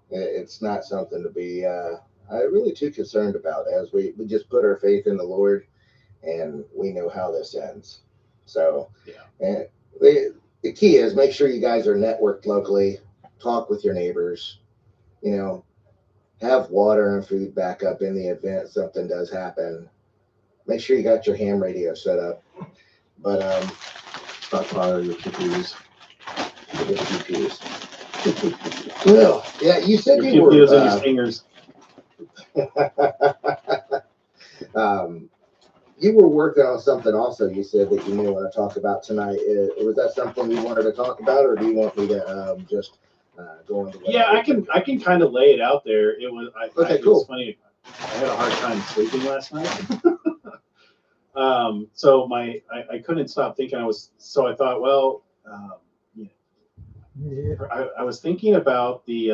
it's not something to be really too concerned about, as we just put our faith in the Lord, and we know how this ends. So, and the key is make sure you guys are networked locally, talk with your neighbors, have water and food backup in the event something does happen. Make sure you got your ham radio set up. But
Stockpile your PPs.
Well, yeah, you said
Your
you were
PPs and your stingers.
you were working on something also. You said that you may want to talk about tonight. Was that something you wanted to talk about, or do you want me to just go into?
Yeah, I can kind of lay it out there. It was
Okay,
it
cool.
was funny. I had a hard time sleeping last night. So I couldn't stop thinking. I thought, well, I was thinking about the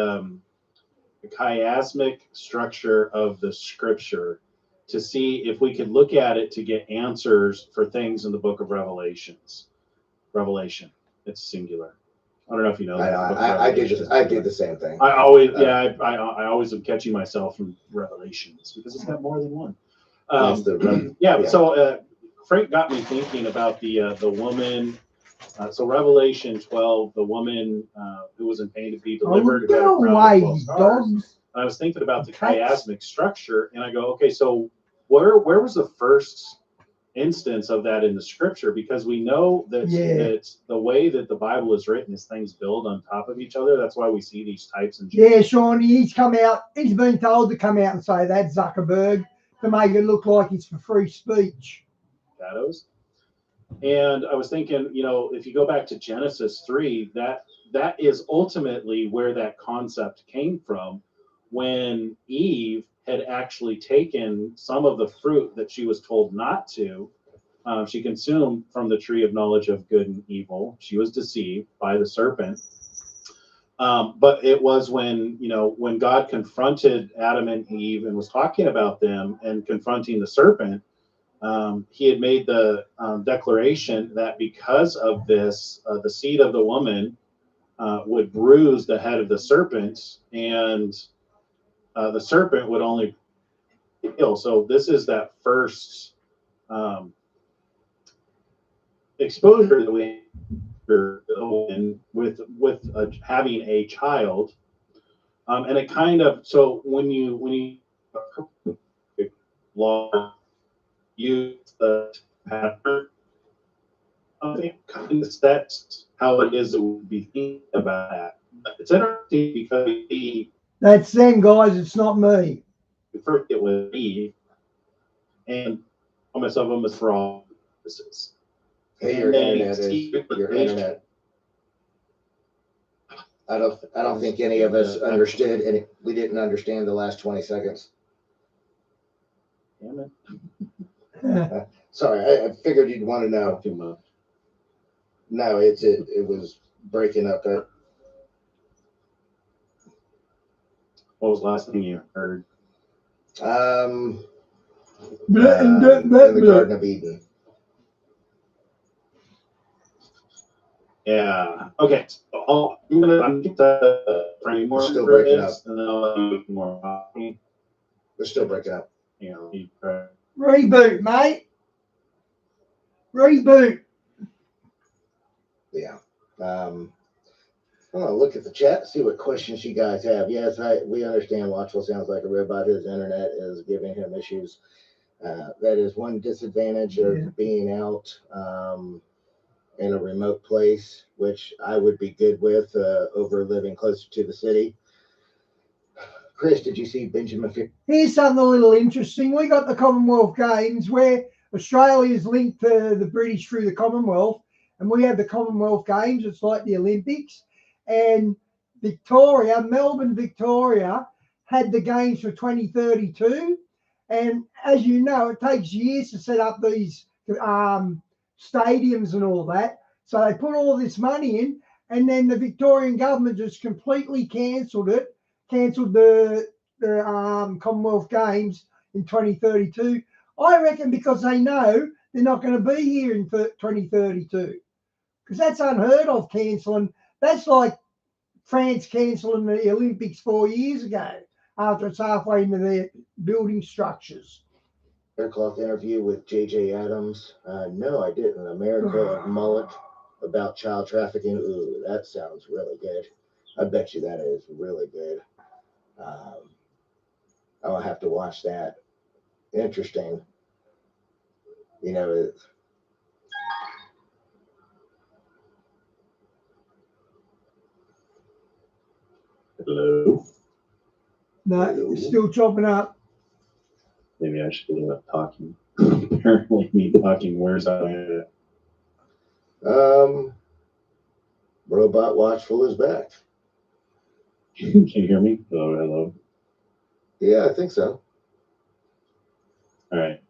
chiasmic structure of the scripture, to see if we could look at it to get answers for things in the book of Revelation. It's singular. I don't know if you know that.
I did the same thing.
I always am catching myself from Revelations, because it's got more than one. So Frank got me thinking about the woman. So Revelation 12, the woman who was in pain to be delivered.
Get away, dogs.
I was thinking about the chiasmic structure, and I go, okay, so where was the first instance of that in the scripture? Because we know that the way that the Bible is written is things build on top of each other. That's why we see these types and
yeah, Sean, he's been told to come out and say that, Zuckerberg, to make it look like it's for free speech.
Shadows. And I was thinking, if you go back to Genesis 3, that is ultimately where that concept came from, when Eve had actually taken some of the fruit that she was told not to. She consumed from the tree of knowledge of good and evil. She was deceived by the serpent. But it was when God confronted Adam and Eve and was talking about them and confronting the serpent, he had made the declaration that because of this, the seed of the woman would bruise the head of the serpent, and the serpent would only kill. So this is that first exposure that we with having a child, and it kind of, so when you law use the pattern, I think that's how it is that we'll be thinking about that. It's interesting because
That's them, guys. It's not me.
First it was Eve, and most of them is for all purposes.
Hey, your internet. I don't think any of us understood, and we didn't understand the last 20 seconds.
Damn
it. Sorry, I figured you'd want to know.
Too much.
No, it was breaking up.
What was the last thing you heard?
In the Garden of Eden.
Yeah. Okay. So I'm gonna get the framework.
Still breaking up.
And then I'll do more.
We're still breaking up.
Reboot, mate. Reboot.
Yeah. I'm gonna look at the chat, see what questions you guys have. Yes, we understand Watchful sounds like a robot. His internet is giving him issues. That is one disadvantage of being out in a remote place, which I would be good with over living closer to the city. Chris, did you see Benjamin?
Here's something a little interesting. We got the Commonwealth Games where Australia is linked to the British through the Commonwealth, and we have the Commonwealth Games. It's like the Olympics. And Victoria, Melbourne, Victoria, had the games for 2032. And as you know, it takes years to set up these stadiums and all that. So they put all this money in, and then the Victorian government just completely cancelled the Commonwealth Games in 2032. I reckon because they know they're not going to be here in 2032. Because that's unheard of cancelling. That's like France cancelling the Olympics 4 years ago after it's halfway into their building structures.
Aircloth interview with J.J. Adams. No, I didn't. America mullet about child trafficking. Ooh, that sounds really good. I bet you that is really good. I'll have to watch that. Interesting. You know,
Hello.
No, it's still chopping up.
Maybe I should give up talking. Apparently, me talking wears out.
Robot Watchful is back.
Can you hear me? Hello, hello.
Yeah, I think so.
All right.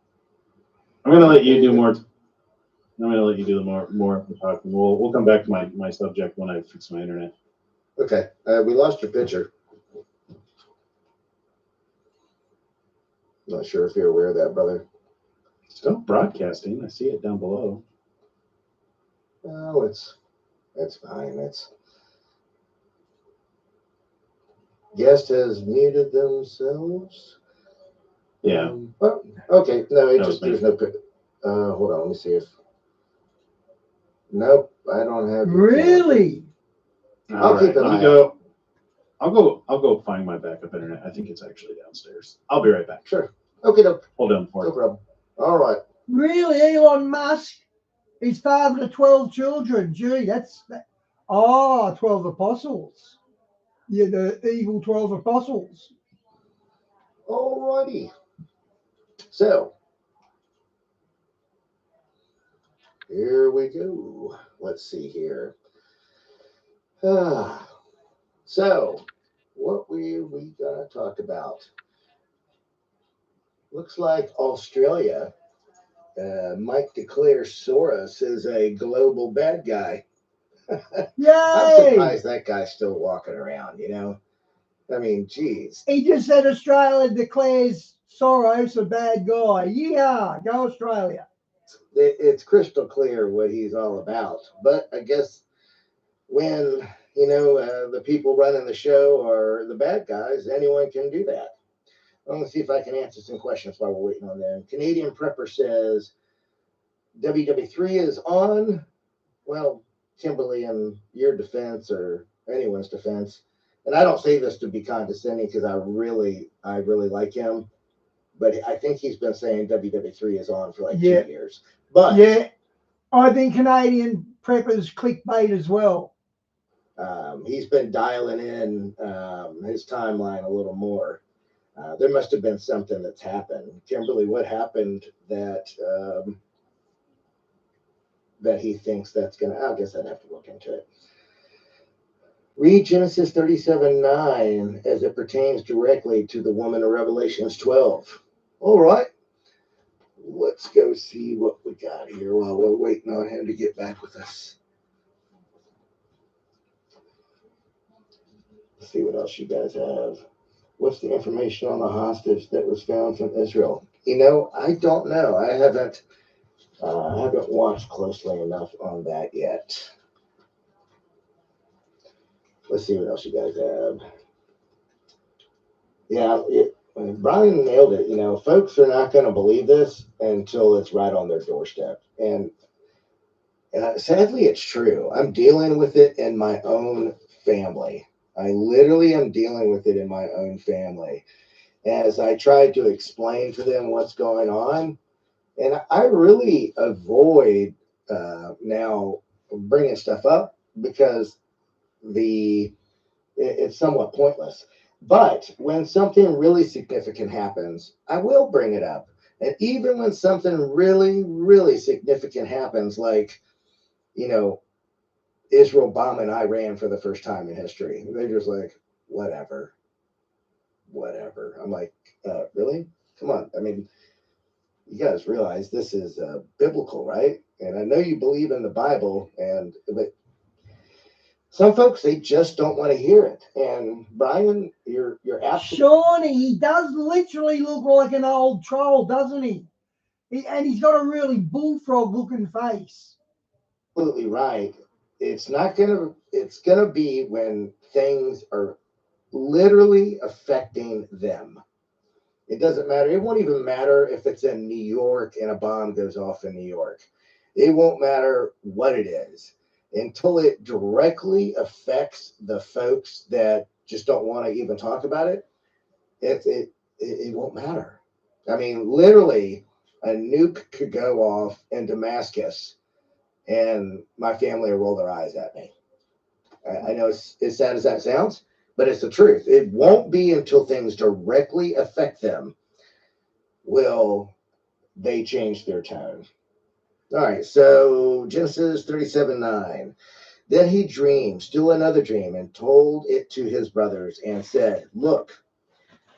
I'm gonna let you do more. I'm gonna let you do more of the talking. We'll come back to my subject when I fix my internet.
Okay. We lost your picture. Not sure if you're aware of that, brother.
Still broadcasting. I see it down below.
Oh, it's fine. Guest has muted themselves.
Yeah.
Oh, okay. No, it
That
just
was
there's no. Hold on. Let me see if. Nope, I don't have.
Really?
I'll keep an
Let me
eye
go. I'll go find my backup internet. I think it's actually downstairs. I'll be right back.
Sure. Okay, no
Hold on for it.
problem. All right.
Really, Elon Musk is father to 12 children. Gee, that's 12 apostles. Yeah, the evil 12 apostles.
All righty. So here we go. Let's see here. So what we gonna talk about? Looks like Australia might declare Soros as a global bad guy.
Yay!
I'm surprised that guy's still walking around, you know? I mean, geez.
He just said Australia declares Soros a bad guy. Yeah, go Australia.
It's crystal clear what he's all about. But I guess when, you know, the people running the show are the bad guys, anyone can do that. I'm going to see if I can answer some questions while we're waiting on them. Canadian Prepper says WW3 is on. Well, Kimberly, in your defense or anyone's defense, and I don't say this to be condescending because I really like him, but I think he's been saying WW3 is on for like 2 years. But
yeah, I think Canadian Preppers clickbait as well.
He's been dialing in his timeline a little more. There must have been something that's happened. Kimberly, what happened that he thinks that's going to, I guess I'd have to look into it. Read Genesis 37:9 as it pertains directly to the woman of Revelations 12. All right. Let's go see what we got here while we're waiting on him to get back with us. Let's see what else you guys have. What's the information on the hostage that was found from Israel? You know, I don't know. I haven't watched closely enough on that yet. Let's see what else you guys have. Yeah, Brian nailed it. You know, folks are not going to believe this until it's right on their doorstep. And sadly, it's true. I'm dealing with it in my own family. I literally am dealing with it in my own family as I try to explain to them what's going on. And I really avoid now bringing stuff up because it's somewhat pointless. But when something really significant happens, I will bring it up. And even when something really, really significant happens, like, you know, Israel bombing Iran for the first time in history, they're just like, whatever, whatever. I'm like, really? Come on. I mean, you guys realize this is biblical, right? And I know you believe in the Bible, but some folks, they just don't want to hear it. And Brian, you're absolutely
Shawnee, he does literally look like an old troll, doesn't he? And he's got a really bullfrog looking face.
right. It's gonna be when things are literally affecting them. It doesn't matter. It won't even matter if it's in New York and a bomb goes off in New York. It won't matter what it is until it directly affects the folks that just don't want to even talk about it. It won't matter. I mean, literally, a nuke could go off in Damascus, and my family will roll their eyes at me. I know it's as sad as that sounds, but it's the truth. It won't be until things directly affect them will they change their tone. All right, so Genesis 37:9. Then he dreamed still another dream and told it to his brothers and said, look,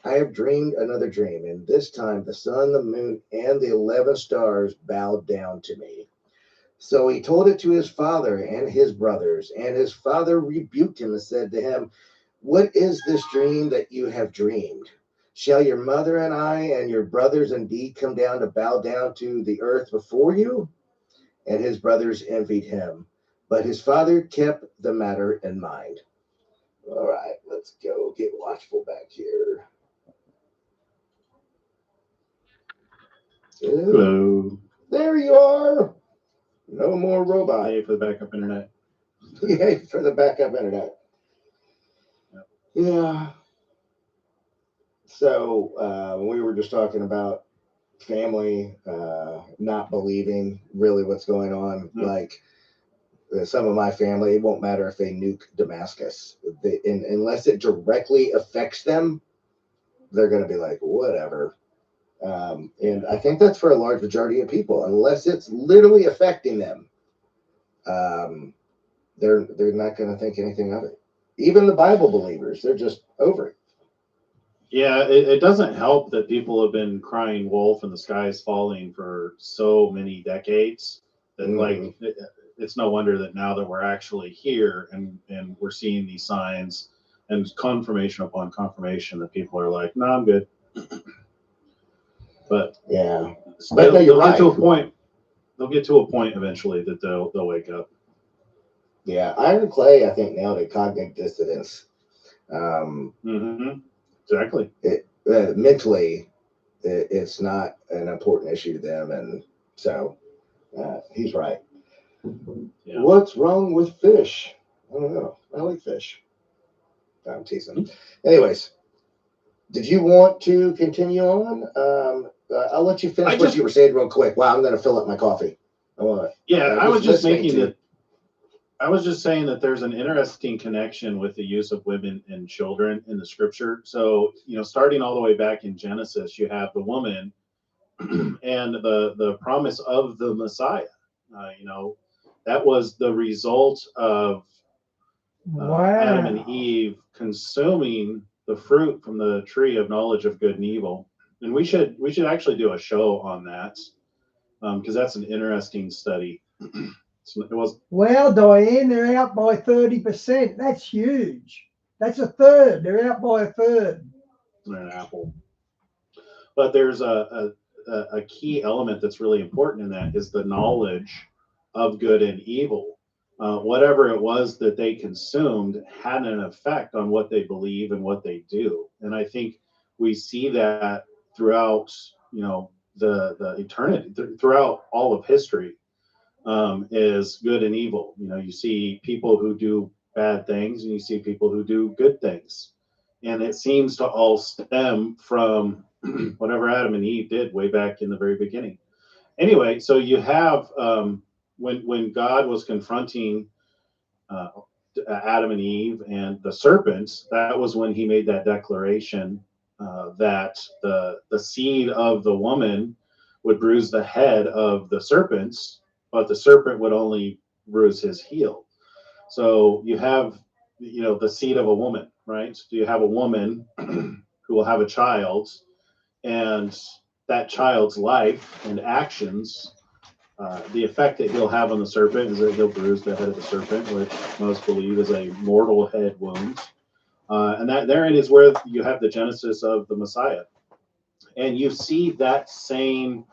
I have dreamed another dream, and this time the sun, the moon, and the 11 stars bowed down to me. So he told it to his father and his brothers, and his father rebuked him and said to him, what is this dream that you have dreamed? Shall your mother and I and your brothers indeed come down to bow down to the earth before you? And his brothers envied him, but his father kept the matter in mind. All right, let's go get Watchful back here.
Hello.
There you are. No more robot.
Hey, for the backup internet.
Yay for the backup internet.
Yep.
Yeah. So we were just talking about family not believing really what's going on.
Mm-hmm.
Like some of my family, it won't matter if they nuke Damascus. Unless it directly affects them, they're going to be like, whatever. And I think that's for a large majority of people. Unless it's literally affecting them, they're not going to think anything of it. Even the Bible believers, they're just over it.
Yeah, it doesn't help that people have been crying wolf and the sky is falling for so many decades that like it's no wonder that now that we're actually here and we're seeing these signs and confirmation upon confirmation that people are like, no, I'm good. But
yeah,
but
no, you're
they'll
right.
get to a point. They'll get to a point eventually that they'll wake up.
Yeah, Iron Clay, I think, nailed it. Cognitive dissonance.
Exactly.
Mentally, it's not an important issue to them, and so he's right. Yeah. What's wrong with fish? I don't know. I like fish. I'm teasing. Anyways, did you want to continue on? I'll let you finish what you were saying real quick. Wow, I'm going to fill up my coffee.
I was just saying that there's an interesting connection with the use of women and children in the scripture. So, starting all the way back in Genesis, you have the woman and the promise of the Messiah. That was the result of Adam and Eve consuming the fruit from the tree of knowledge of good and evil. And we should actually do a show on that because that's an interesting study.
Well, Diane, they're out by 30%. That's huge. That's a third. They're out by a third.
An apple. But there's a key element that's really important in that is the knowledge of good and evil. Whatever it was that they consumed had an effect on what they believe and what they do. And I think we see that throughout, the eternity, throughout all of history. Is good and evil. You see people who do bad things and you see people who do good things. And it seems to all stem from whatever Adam and Eve did way back in the very beginning. Anyway, so you have when God was confronting Adam and Eve and the serpents, that was when he made that declaration that the seed of the woman would bruise the head of the serpents, but the serpent would only bruise his heel. So you have, the seed of a woman, right? So you have a woman who will have a child, and that child's life and actions, the effect that he'll have on the serpent is that he'll bruise the head of the serpent, which most believe is a mortal head wound. And that therein is where you have the genesis of the Messiah. And you see that same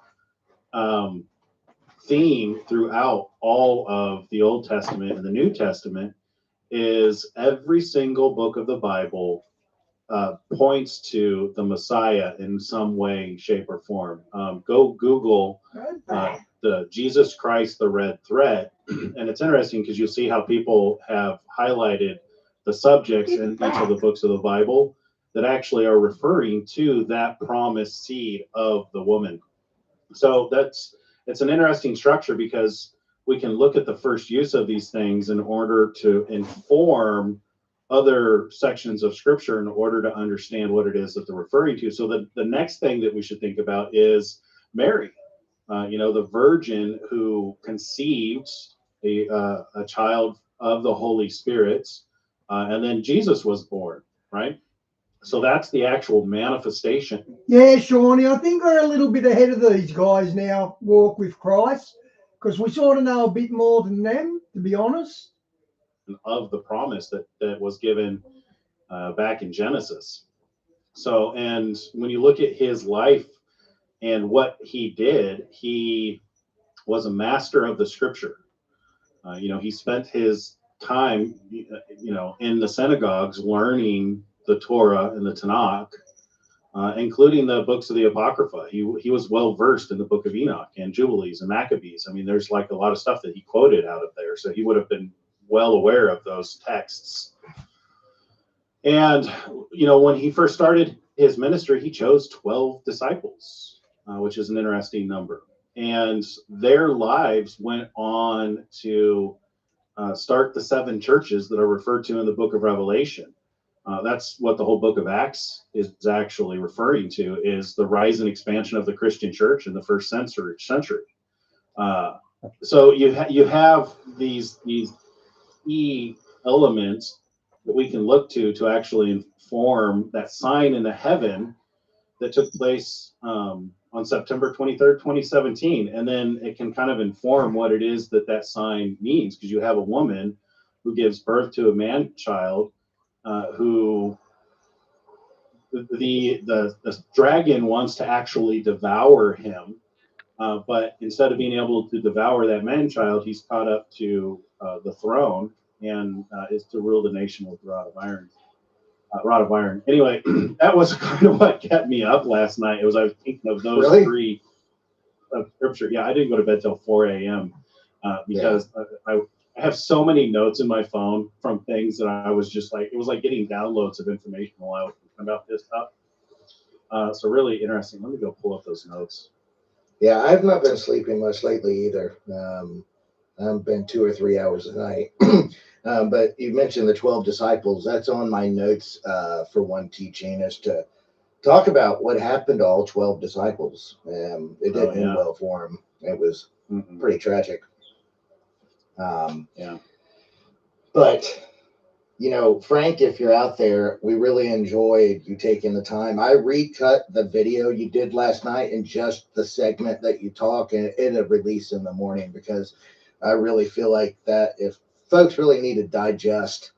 theme throughout all of the Old Testament and the New Testament. Is every single book of the Bible points to the Messiah in some way, shape, or form. Go Google the Jesus Christ, the red thread. And it's interesting because you'll see how people have highlighted the subjects in each of the books of the Bible that actually are referring to that promised seed of the woman. So it's an interesting structure because we can look at the first use of these things in order to inform other sections of scripture in order to understand what it is that they're referring to. So the next thing that we should think about is Mary, the virgin who conceived a child of the Holy Spirit, and then Jesus was born, right? So that's the actual manifestation.
Yeah, Shawnee, I think we're a little bit ahead of these guys now, walk with Christ, because we sort of know a bit more than them, to be honest.
Of the promise that was given back in Genesis. So, and when you look at his life and what he did, he was a master of the scripture. He spent his time, in the synagogues learning the Torah and the Tanakh, including the books of the Apocrypha. He was well versed in the book of Enoch and Jubilees and Maccabees. I mean, there's like a lot of stuff that he quoted out of there. So he would have been well aware of those texts. And, when he first started his ministry, he chose 12 disciples, which is an interesting number. And their lives went on to start the 7 churches that are referred to in the book of Revelation. That's what the whole book of Acts is actually referring to, is the rise and expansion of the Christian church in the first century. So you have these key elements that we can look to actually inform that sign in the heaven that took place on September 23rd, 2017. And then it can kind of inform what it is that sign means, because you have a woman who gives birth to a man child who the dragon wants to actually devour him. But instead of being able to devour that man child, he's caught up to the throne and is to rule the nation with rod of iron. Anyway, that was kind of what kept me up last night. I was thinking of those three of scripture. Yeah, I didn't go to bed till 4 a.m. Because I have so many notes in my phone from things that I was just like, it was like getting downloads of information while I was thinking about this stuff. So really interesting. Let me go pull up those notes.
Yeah, I've not been sleeping much lately either. I've been 2 or 3 hours a night. But you mentioned the 12 disciples. That's on my notes for one teaching, is to talk about what happened to all 12 disciples. It didn't end well for them. It was pretty tragic. But, Frank, if you're out there, we really enjoyed you taking the time. I recut the video you did last night in just the segment that you talk, and it'll release in the morning, because I really feel like that if folks really need to digest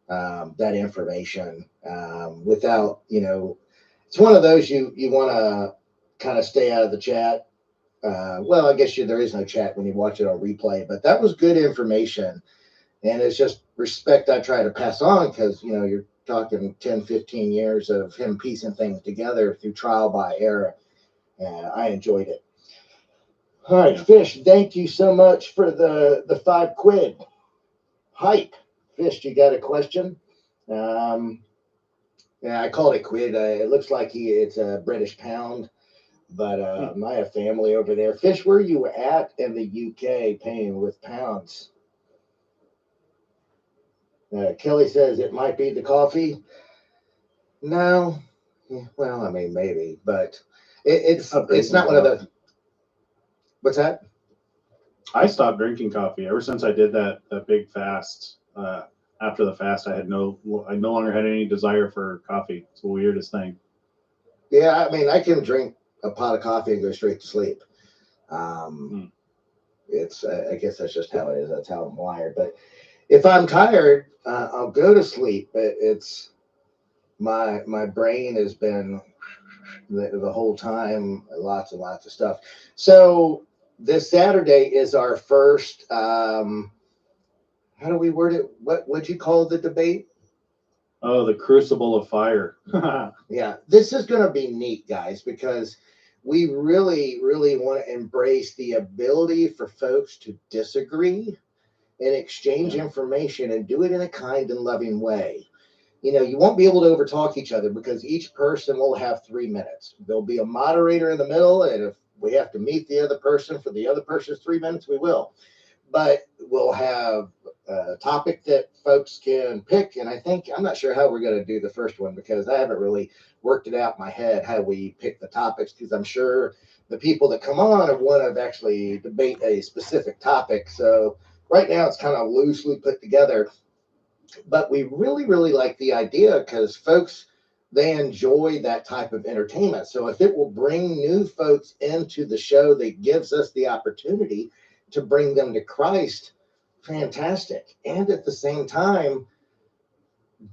that information without, it's one of those you want to kind of stay out of the chat. Well, I guess there is no chat when you watch it on replay, but that was good information. And it's just respect I try to pass on, because, you're talking 10, 15 years of him piecing things together through trial by error. And I enjoyed it. All right, Fish, thank you so much for the $5. Hype. Fish, you got a question? Yeah, I called it quid. It looks like it's a British pound, but I have family over there. Fish, where are you at in the UK paying with pounds? Kelly says it might be the coffee. No, well, I mean maybe, but it's not one of the. What's that?
I stopped drinking coffee ever since I did that big fast. After the fast, I no longer had any desire for coffee. It's the weirdest thing.
Yeah, I mean, I can drink a pot of coffee and go straight to sleep. It's I guess that's just how it is. That's how I'm wired. But if I'm tired, I'll go to sleep. But it's my brain has been the whole time lots and lots of stuff. So this Saturday is our first. How do we word it? What would you call the debate?
Oh, the crucible of fire.
Yeah, this is going to be neat, guys, because we really, really want to embrace the ability for folks to disagree and exchange information and do it in a kind and loving way. You know, you won't be able to overtalk each other because each person will have 3 minutes. There'll be a moderator in the middle, and if we have to meet the other person for the other person's 3 minutes, we will. But we'll have a topic that folks can pick. And I'm not sure how we're going to do the first one because I haven't really worked it out in my head how we pick the topics, because I'm sure the people that come on want to actually debate a specific topic. So right now it's kind of loosely put together. But we really, really like the idea because folks, they enjoy that type of entertainment. So if it will bring new folks into the show that gives us the opportunity to bring them to Christ, fantastic. And at the same time,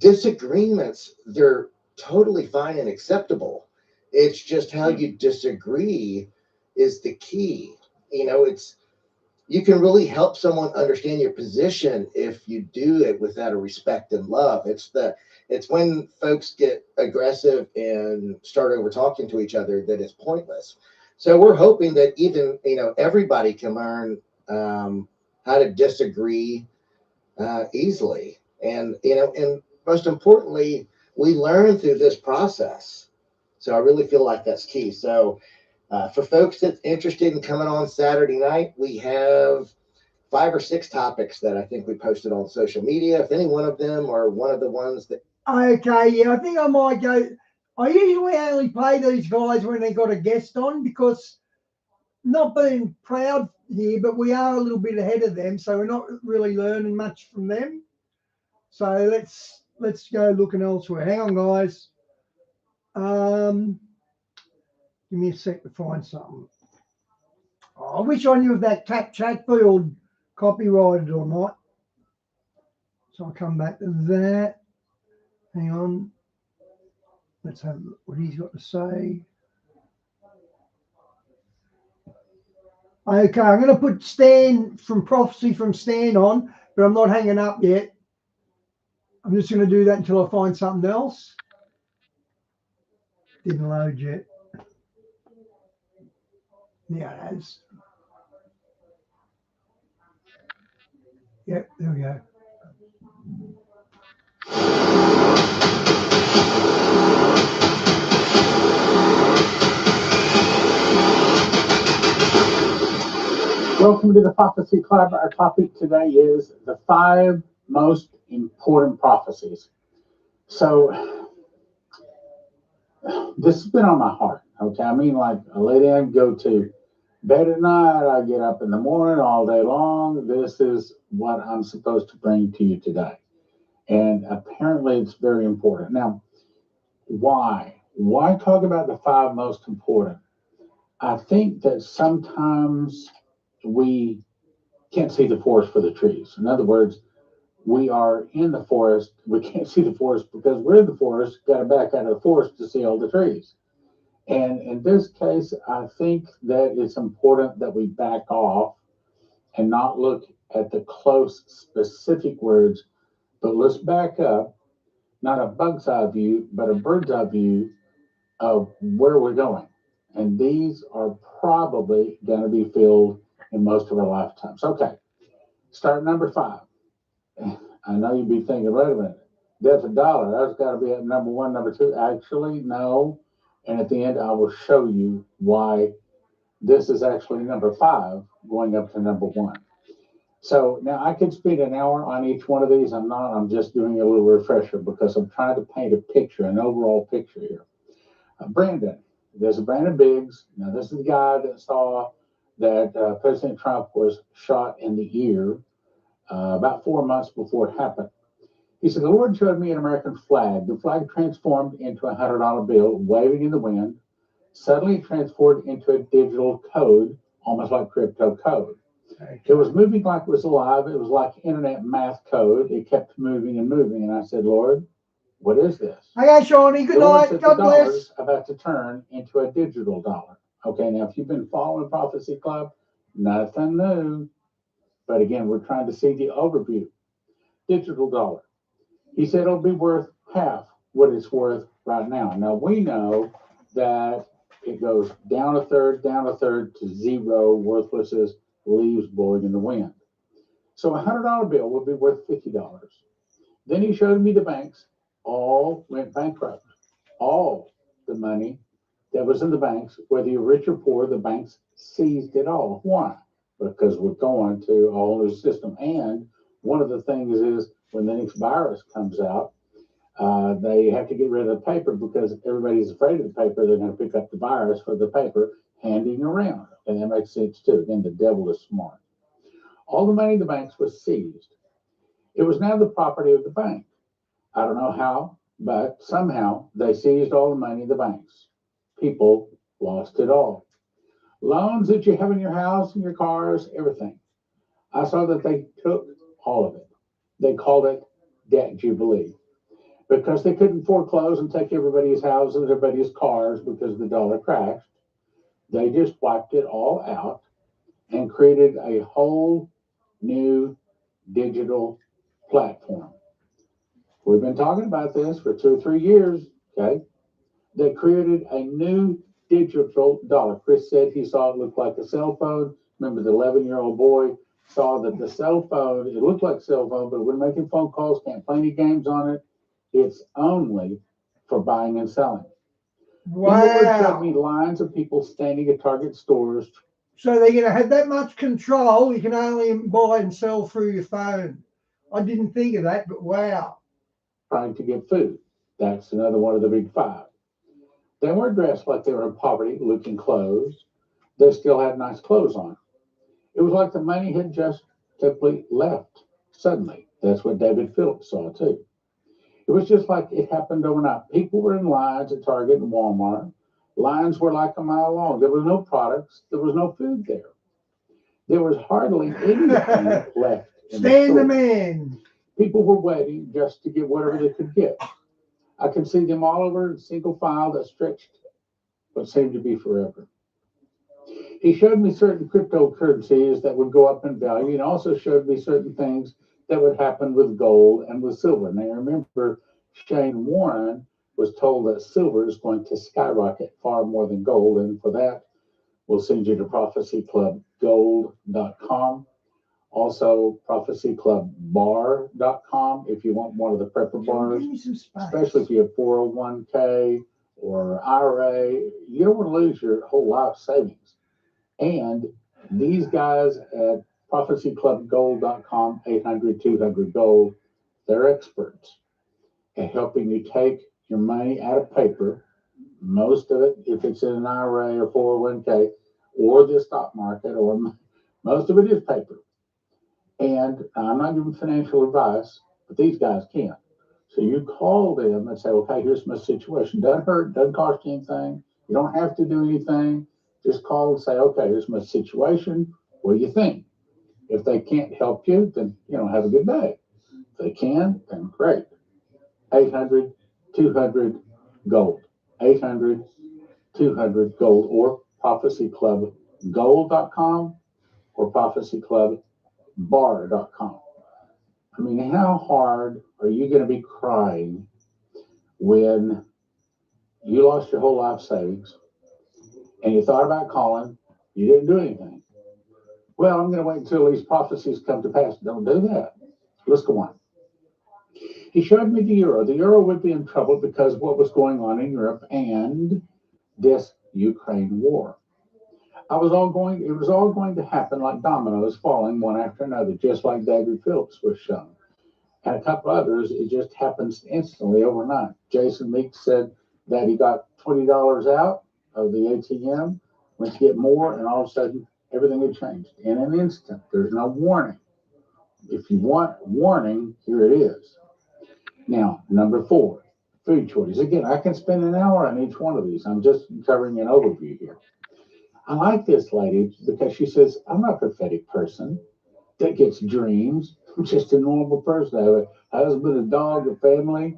disagreements, they're totally fine and acceptable. It's just how you disagree is the key. You know, you can really help someone understand your position if you do it with that respect and love. It's when folks get aggressive and start over talking to each other that it's pointless. So we're hoping that even everybody can learn how to disagree easily, and and most importantly, we learn through this process. So I really feel like that's key. So for folks that's interested in coming on Saturday night, we have 5 or 6 topics that I think we posted on social media. If any one of them are one of the ones that.
Okay, yeah, I think I might go. I usually only play these guys when they got a guest on because, not being proud here, but we are a little bit ahead of them, so we're not really learning much from them. So let's go looking elsewhere. Hang on, guys. Give me a sec to find something. Oh, I wish I knew if that chat field copyrighted or not. So I'll come back to that. Hang on. Let's have a look what he's got to say. Okay, I'm going to put Stan from Prophecy from Stan on, but I'm not hanging up yet. I'm just going to do that until I find something else. Didn't load yet. Yeah, it has. Yep, there we go.
Welcome to the Prophecy Club. Our topic today is the 5 most important prophecies. So this has been on my heart. Okay, I mean, like I lay down, go to bed at night, I get up in the morning, all day long. This is what I'm supposed to bring to you today, and apparently it's very important. Now, why? Why talk about the 5 most important? I think that sometimes we can't see the forest for the trees. In other words, we are in the forest. We can't see the forest because we're in the forest, got to back out of the forest to see all the trees. And in this case, I think that it's important that we back off and not look at the close, specific words, but let's back up, not a bug's eye view, but a bird's eye view of where we're going. And these are probably going to be filled in most of our lifetimes. Okay, start number 5. I know you'd be thinking, wait a minute, that's $1. That's got to be at number 1, number 2. Actually, no. And at the end, I will show you why this is actually number 5 going up to number 1. So now I could spend an hour on each one of these. I'm not, I'm just doing a little refresher because I'm trying to paint a picture, an overall picture here. Brandon, there's a Brandon Biggs. Now, this is the guy that saw that President Trump was shot in the ear about 4 months before it happened. He said, the Lord showed me an American flag. The flag transformed into a $100 bill waving in the wind, suddenly transformed into a digital code, almost like crypto code. It was moving like it was alive. It was like internet math code. It kept moving and moving. And I said, Lord, what is this?
Okay, Shawnee, good
The Lord
night.
said
God
the
bless.
dollar's about to turn into a digital dollar. Okay, now if you've been following Prophecy Club, nothing new. But again, we're trying to see the overview. Digital dollar. He said it'll be worth half what it's worth right now. Now we know that it goes down a third to zero, worthless, leaves blowing in the wind. So a $100 bill would be worth $50. Then he showed me the banks all went bankrupt. All the money that was in the banks, whether you're rich or poor, the banks seized it all. Why? Because we're going to a whole new system. And one of the things is when the next virus comes out, they have to get rid of the paper because everybody's afraid of the paper. They're going to pick up the virus for the paper handing around. And that makes sense too. Again, the devil is smart. All the money in the banks was seized. It was now the property of the bank. I don't know how, but somehow they seized all the money in the banks. People lost it all. Loans that you have in your house, in your cars, everything. I saw that they took all of it. They called it debt jubilee because they couldn't foreclose and take everybody's houses, everybody's cars because the dollar crashed. They just wiped it all out and created a whole new digital platform. We've been talking about this for 2 or 3 years, okay? They created a new digital dollar. Chris said he saw it looked like a cell phone. Remember the 11-year-old boy saw that the cell phone, it looked like a cell phone, but we're making phone calls, can't play any games on it. It's only for buying and selling. Then the Lord showed me
Wow.
lines of people standing at Target stores.
So they're going to have that much control. You can only buy and sell through your phone. I didn't think of that, but wow.
Trying to get food. That's another one of the big five. They weren't dressed like they were in poverty, looking clothes. They still had nice clothes on. It was like the money had just simply left suddenly. That's what David Phillips saw too. It was just like it happened overnight. People were in lines at Target and Walmart. Lines were like a mile long. There was no products. There was no food there. There was hardly anything left in the
Stand the
store.
man.
People were waiting just to get whatever they could get. I could see them all over in single file that stretched what seemed to be forever. He showed me certain cryptocurrencies that would go up in value and also showed me certain things that would happen with gold and with silver. Now, remember, Shane Warren was told that silver is going to skyrocket far more than gold. And for that, we'll send you to prophecyclubgold.com. Also, prophecyclubbar.com if you want one of the prepper bars,
Give me some space.
especially if you have 401k or IRA. You don't want to lose your whole life savings. And these guys at prophecyclubgold.com, 800-200-GOLD, they're experts at helping you take your money out of paper, most of it, if it's in an IRA or 401k or the stock market, or most of it is paper. And I'm not giving financial advice, but these guys can. So you call them and say, okay, here's my situation. Doesn't hurt, doesn't cost you anything. You don't have to do anything. Just call and say, okay, here's my situation. What do you think? If they can't help you, then, have a good day. If they can, then great. 800-200-GOLD. 800-200-GOLD or prophecyclubgold.com or prophecyclubbar.com. I mean, how hard are you going to be crying when you lost your whole life savings and you thought about calling, you didn't do anything? Well, I'm going to wait until these prophecies come to pass. Don't do that. Let's go on. He showed me the euro. The euro would be in trouble because of what was going on in Europe and this Ukraine war. It was all going to happen like dominoes falling one after another, just like David Phillips was shown. And a couple others, it just happens instantly overnight. Jason Meeks said that he got $20 out of the ATM, went to get more, and all of a sudden everything had changed in an instant. There's no warning. If you want warning, here it is. Now, number 4, food shortage. Again, I can spend an hour on each one of these. I'm just covering an overview here. I like this lady because she says, I'm not a prophetic person that gets dreams. I'm just a normal person. I have a husband, a dog, a family.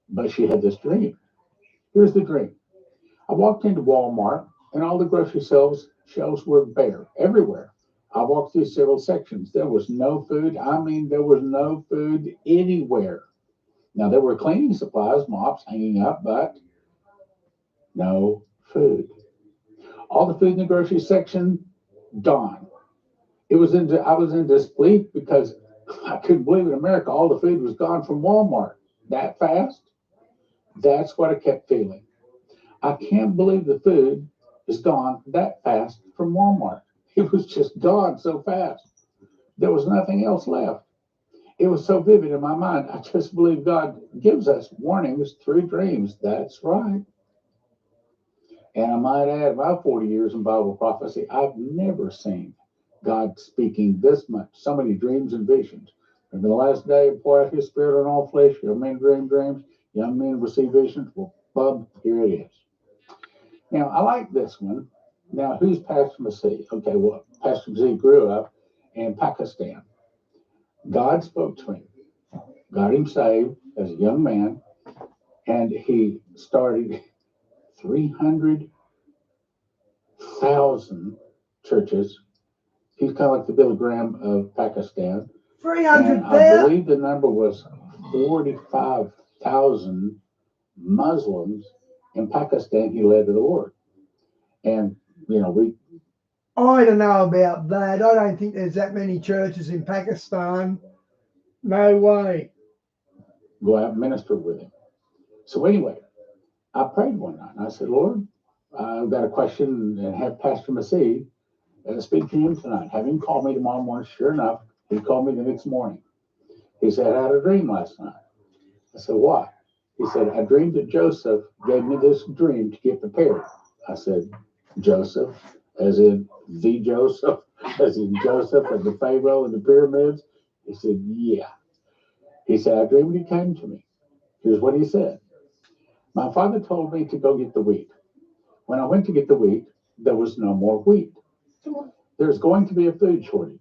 But she had this dream. Here's the dream. I walked into Walmart and all the grocery shelves were bare everywhere. I walked through several sections. There was no food. I mean, there was no food anywhere. Now, there were cleaning supplies, mops hanging up, but no food. All the food in the grocery section, gone. I was in disbelief because I couldn't believe in America all the food was gone from Walmart that fast. That's what I kept feeling. I can't believe the food is gone that fast from Walmart. It was just gone so fast. There was nothing else left. It was so vivid in my mind. I just believe God gives us warnings through dreams. That's right. And I might add, my 40 years in Bible prophecy, I've never seen God speaking this much, so many dreams and visions. And in the last day, pour out his spirit on all flesh. Young men dream dreams, young men receive visions. Well, bub, here it is. Now, I like this one. Now, who's Pastor Masih? Okay, well, Pastor Masih grew up in Pakistan. God spoke to him, got him saved as a young man, and he started 300,000 churches. He's kind of like the Billy Graham of Pakistan.
300,000.
I believe the number was 45,000 Muslims in Pakistan he led to the Lord. And, you know,
I don't know about that. I don't think there's that many churches in Pakistan. No way.
Go out and minister with him. So anyway, I prayed one night and I said, Lord, I've got a question and have Pastor Masih speak to him tonight. Have him call me tomorrow morning. Sure enough, he called me the next morning. He said, I had a dream last night. I said, what? He said, I dreamed that Joseph gave me this dream to get prepared. I said, Joseph, as in the Joseph, as in Joseph and the Pharaoh and the pyramids? He said, yeah. He said, I dreamed he came to me. Here's what he said. My father told me to go get the wheat. When I went to get the wheat, there was no more wheat. There's going to be a food shortage.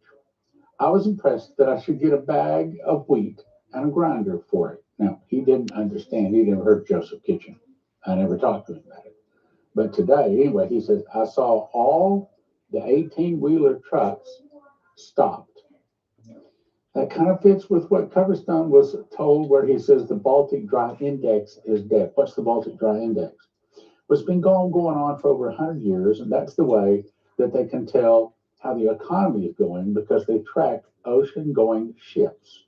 I was impressed that I should get a bag of wheat and a grinder for it. Now, he didn't understand. He never heard Joseph Kitchen. I never talked to him about it. But today, anyway, he says, I saw all the 18-wheeler trucks stopped. That kind of fits with what Coverstone was told, where he says the Baltic Dry Index is dead. What's the Baltic Dry Index? Well, it's been going on for over 100 years, and that's the way that they can tell how the economy is going, because they track ocean-going ships.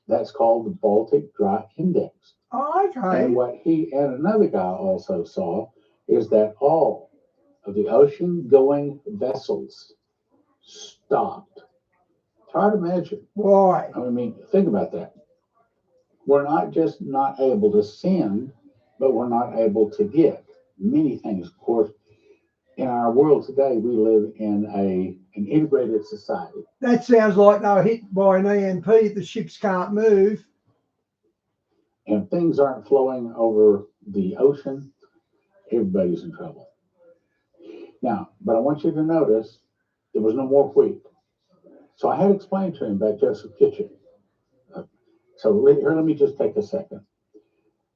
That's called the Baltic Dry Index.
Oh, okay.
And what he and another guy also saw is that all of the ocean-going vessels stopped. Try to imagine.
Why?
I mean, think about that. We're not just not able to send, but we're not able to get many things. Of course, in our world today, we live in an integrated society.
That sounds like they were hit by an EMP. The ships can't move.
And things aren't flowing over the ocean. Everybody's in trouble. Now, but I want you to notice there was no more wheat. So I had explained to him about Joseph Kitchen. Let me just take a second.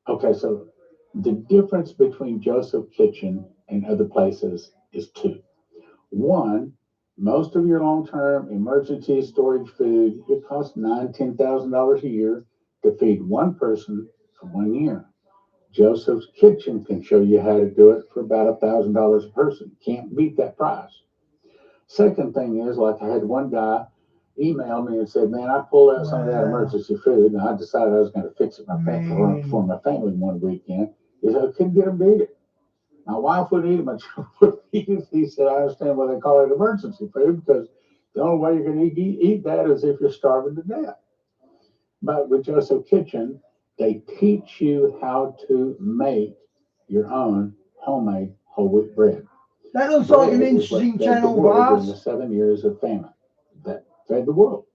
Okay, so the difference between Joseph Kitchen and other places is two. One, most of your long-term emergency storage food, it costs $9,000, $10,000 a year to feed one person for 1 year. Joseph's Kitchen can show you how to do it for about $1,000 a person. Can't beat that price. Second thing is, like I had one guy email me and said, man, I pulled out some of that emergency food and I decided I was going to fix it for my family one weekend. He said, I couldn't get them to eat it. My wife wouldn't eat much food. He said, I understand why they call it emergency food, because the only way you're going to eat that is if you're starving to death. But with Joseph Kitchen, they teach you how to make your own homemade whole wheat bread.
That looks like an
Bread is what
interesting
fed the
channel,
world during
Ross.
the 7 years of famine that fed the world.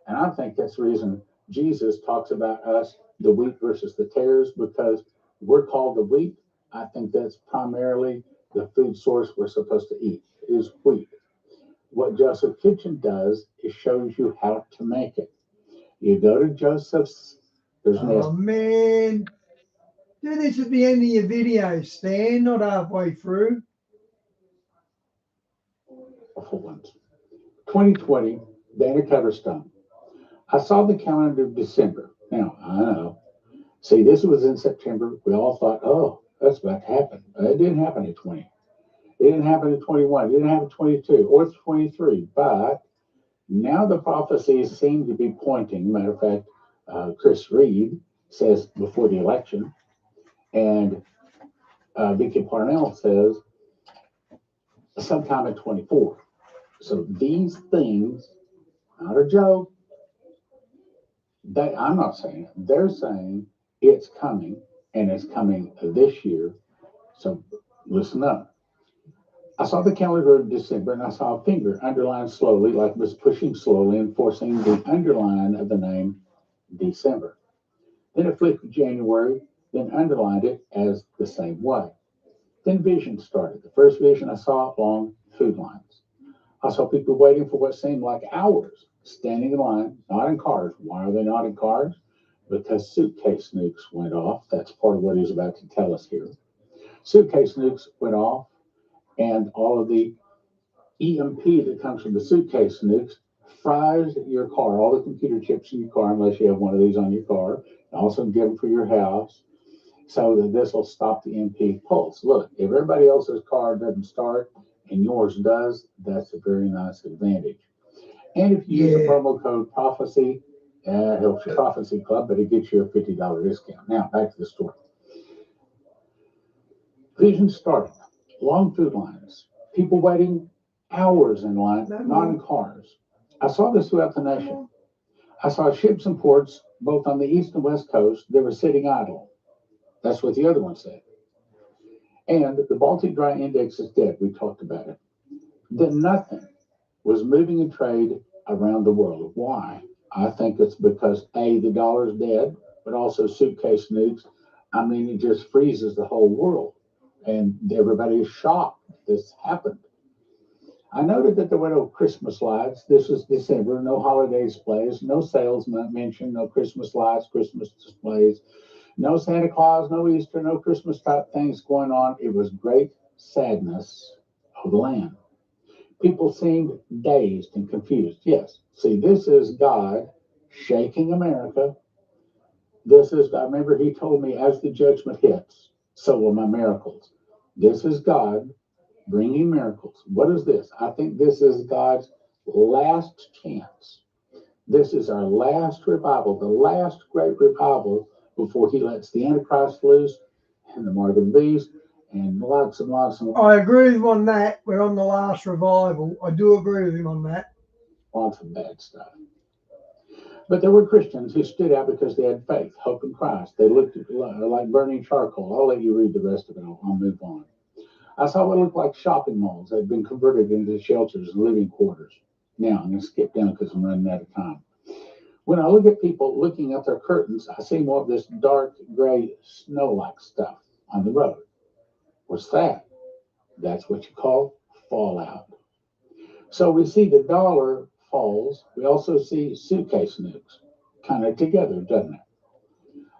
And I think that's the reason Jesus talks about us, the wheat versus the tares, because we're called the wheat. I think that's primarily the food source we're supposed to eat is wheat. What Joseph Kitchen does is shows you how to make it. You go to Joseph's, there's
Oh, man. Do this at the end of your video, Stan, not halfway through.
awful ones. 2020, Dana Coverstone. I saw the calendar of December. Now, I know. See, this was in September. We all thought, oh, that's about to happen. It didn't happen in 20. It didn't happen in 21. It didn't happen in 22 or 23. But now the prophecies seem to be pointing. Matter of fact, Chris Reed says before the election, and Vicky Parnell says sometime in 24. So these things, not a joke. I'm not saying it. They're saying it's coming, and it's coming this year. So listen up. I saw the calendar of December, and I saw a finger underlined slowly, like it was pushing slowly and forcing the underline of the name December. Then it flipped to January, then underlined it as the same way. Then vision started. The first vision I saw along food lines. I saw people waiting for what seemed like hours, standing in line, not in cars. Why are they not in cars? Because suitcase nukes went off. That's part of what he's about to tell us here. Suitcase nukes went off, and all of the EMP that comes from the suitcase nukes fries your car, all the computer chips in your car, unless you have one of these on your car, and also get them for your house, so that this will stop the EMP pulse. Look, if everybody else's car doesn't start and yours does, that's a very nice advantage. And if you use the promo code prophecy, it helps your prophecy club, but it gets you a $50 discount. Now, back to the story. Vision started, long food lines, people waiting hours in line, not in cars. I saw this throughout the nation. I saw ships and ports, both on the east and west coast, they were sitting idle. That's what the other one said. And the Baltic Dry Index is dead. We talked about it. Then nothing was moving in trade around the world. Why? I think it's because A, the dollar's dead, but also suitcase nukes. I mean, it just freezes the whole world. And everybody is shocked this happened. I noted that there were no Christmas lights. This was December, no holiday displays, no sales mentioned, no Christmas lights, Christmas displays, no Santa Claus, no Easter, no Christmas type things going on. It was great sadness of the land. People seemed dazed and confused. Yes, see, this is God shaking America. I remember he told me as the judgment hits, so will my miracles. This is God bringing miracles. What is this? I think this is God's last chance. This is our last revival, the last great revival before he lets the Antichrist loose and the mark of the beast and lots and lots and
I agree with him on that. We're on the last revival. I do agree with him on that.
lots of bad stuff. But there were Christians who stood out because they had faith, hope in Christ. They looked like burning charcoal. I'll let you read the rest of it. I'll move on. I saw what looked like shopping malls that had been converted into shelters and living quarters. Now, I'm going to skip down because I'm running out of time. When I look at people looking at their curtains, I see more of this dark gray snow-like stuff on the road. What's that? That's what you call fallout. So we see the dollar falls. We also see suitcase nukes kind of together, doesn't it?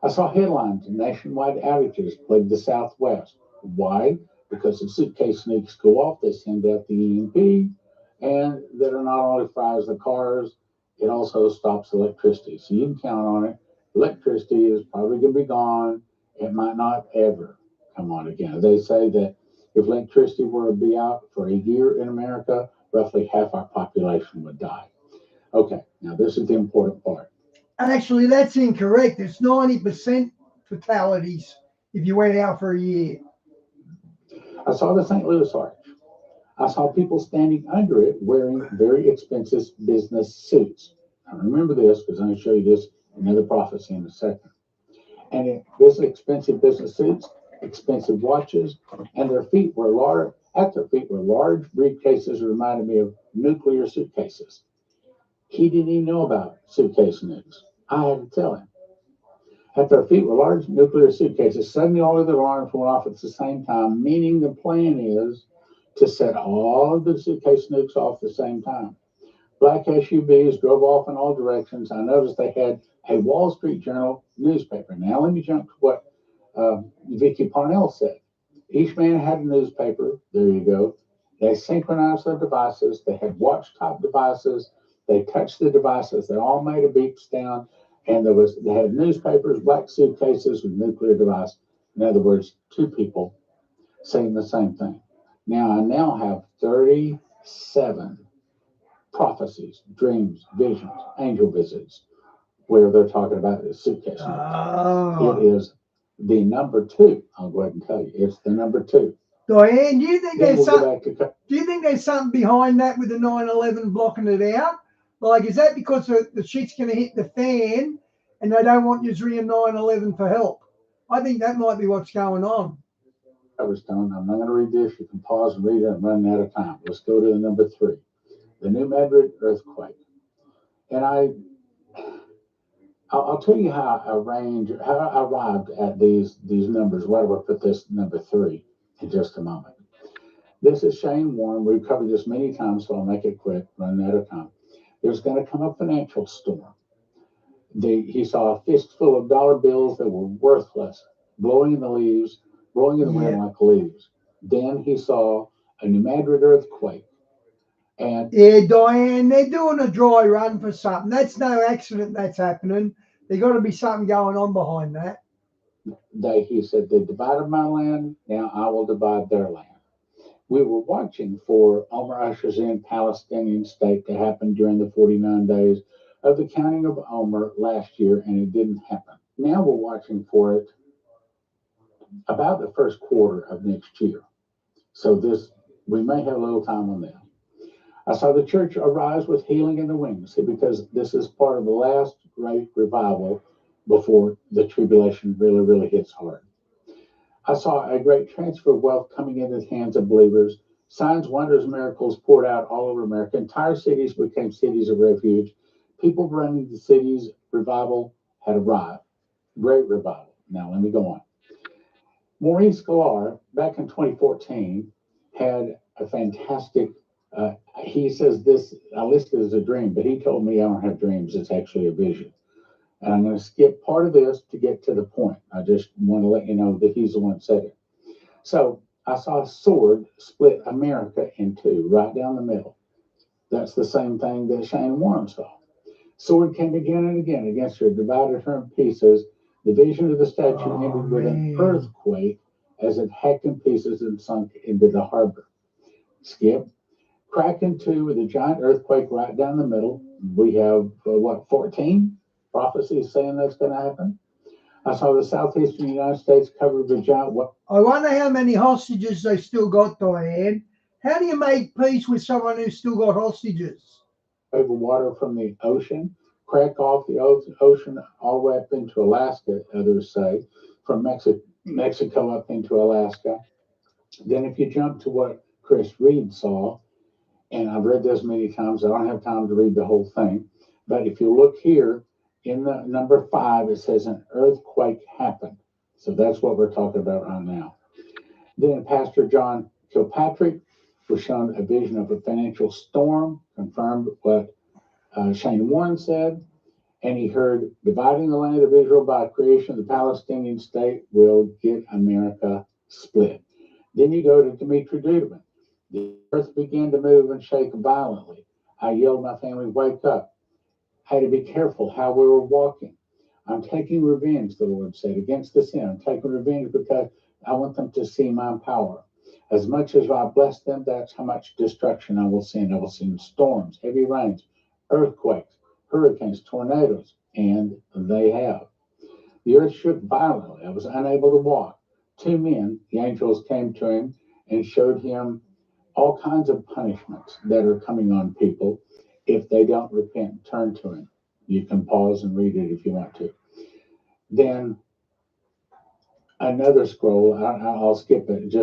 I saw headlines: nationwide outages plague the Southwest. Why? Because if suitcase nukes go off, they send out the EMP, and that not only fries the cars, it also stops electricity. So you can count on it. Electricity is probably going to be gone. It might not ever come on again. They say that if electricity were to be out for a year in America, roughly half our population would die. Okay, now this is the important part.
Actually, that's incorrect. It's 90% fatalities if you went out for a year.
I saw the St. Louis Arch. I saw people standing under it wearing very expensive business suits. I remember this because I'm going to show you this another prophecy in a second. And this expensive business suits, expensive watches, and their feet were large. At their feet were large briefcases that reminded me of nuclear suitcases. He didn't even know about suitcase nukes. I had to tell him. At their feet were large nuclear suitcases. Suddenly, all of their alarms went off at the same time, meaning the plan is to set all of the suitcase nukes off at the same time. Black SUVs drove off in all directions. I noticed they had a Wall Street Journal newspaper. Now, let me jump to what Vicky Parnell said. Each man had a newspaper. There you go. They synchronized their devices. They had watch type devices. They touched the devices. They all made a beep sound. And they had newspapers, black suitcases with nuclear device. In other words, two people saying the same thing. Now I now have 37 prophecies, dreams, visions, angel visits, where they're talking about the suitcase.
Oh.
It is the number two. I'll go ahead and tell you, it's the number two.
Diane, do you think
Then
there's
we'll
something? Do you think there's something behind that with the 9/11 blocking it out? Like, is that because the shit's going to hit the fan and they don't want you to ring 9/11 for help? I think that might be what's going on.
Stone. I'm not going to read this. You can pause and read it and run out of time. Let's go to the number three, the New Madrid earthquake. And I'll tell you how I arrived at these numbers. Why do I put this number three in just a moment? This is Shane Warren. We've covered this many times, so I'll make it quick, run out of time. There's going to come a financial storm. He saw a fistful of dollar bills that were worthless, blowing in the leaves, blowing in the wind like leaves. Then he saw a New Madrid earthquake. And
yeah, Diane, they're doing a dry run for something. That's no accident that's happening. There's got to be something going on behind that.
He said, they divided my land, now I will divide their land. We were watching for Omar Usher's in Palestinian state to happen during the 49 days of the counting of Omar last year, and it didn't happen. Now we're watching for it about the first quarter of next year. So we may have a little time on that. I saw the church arise with healing in the wings, because this is part of the last great revival before the tribulation really, really hits hard. I saw a great transfer of wealth coming into the hands of believers. Signs, wonders, miracles poured out all over America. Entire cities became cities of refuge. People running the cities. Revival had arrived. Great revival. Now, let me go on. Maureen Sklar, back in 2014, had a fantastic, he says this, I listed as a dream, but he told me I don't have dreams. It's actually a vision. And I'm going to skip part of this to get to the point. I just want to let you know that he's the one that said it. So I saw a sword split America in two, right down the middle. That's the same thing that Shane Warren saw. Sword came again and again against her, divided her in pieces. The vision of the statue ended with an earthquake as it hacked in pieces and sunk into the harbor. Skip. Crack in two with a giant earthquake right down the middle. We have, 14 prophecies saying that's going to happen. I saw the southeastern United States covered with giant.
I wonder how many hostages they still got, Diane. How do you make peace with someone who's still got hostages?
Over water from the ocean, crack off the ocean all the way up into Alaska, others say, from Mexico up into Alaska. Then if you jump to what Chris Reed saw, and I've read this many times, I don't have time to read the whole thing, but if you look here in the number 5, it says an earthquake happened. So that's what we're talking about right now. Then Pastor John Kilpatrick was shown a vision of a financial storm, confirmed what Shane Warren said, and he heard dividing the land of Israel by creation of the Palestinian state will get America split. Then you go to Dimitri Duduman. The earth began to move and shake violently. I yelled my family, wake up. I had to be careful how we were walking. I'm taking revenge, the Lord said, against the sin. I'm taking revenge because I want them to see my power. As much as I bless them, that's how much destruction I will send. I will send storms, heavy rains, earthquakes, hurricanes, tornadoes, and they have. The earth shook violently. I was unable to walk. 2 men, the angels, came to him and showed him all kinds of punishments that are coming on people if they don't repent and turn to him. You can pause and read it if you want to. Then another scroll, I'll skip it,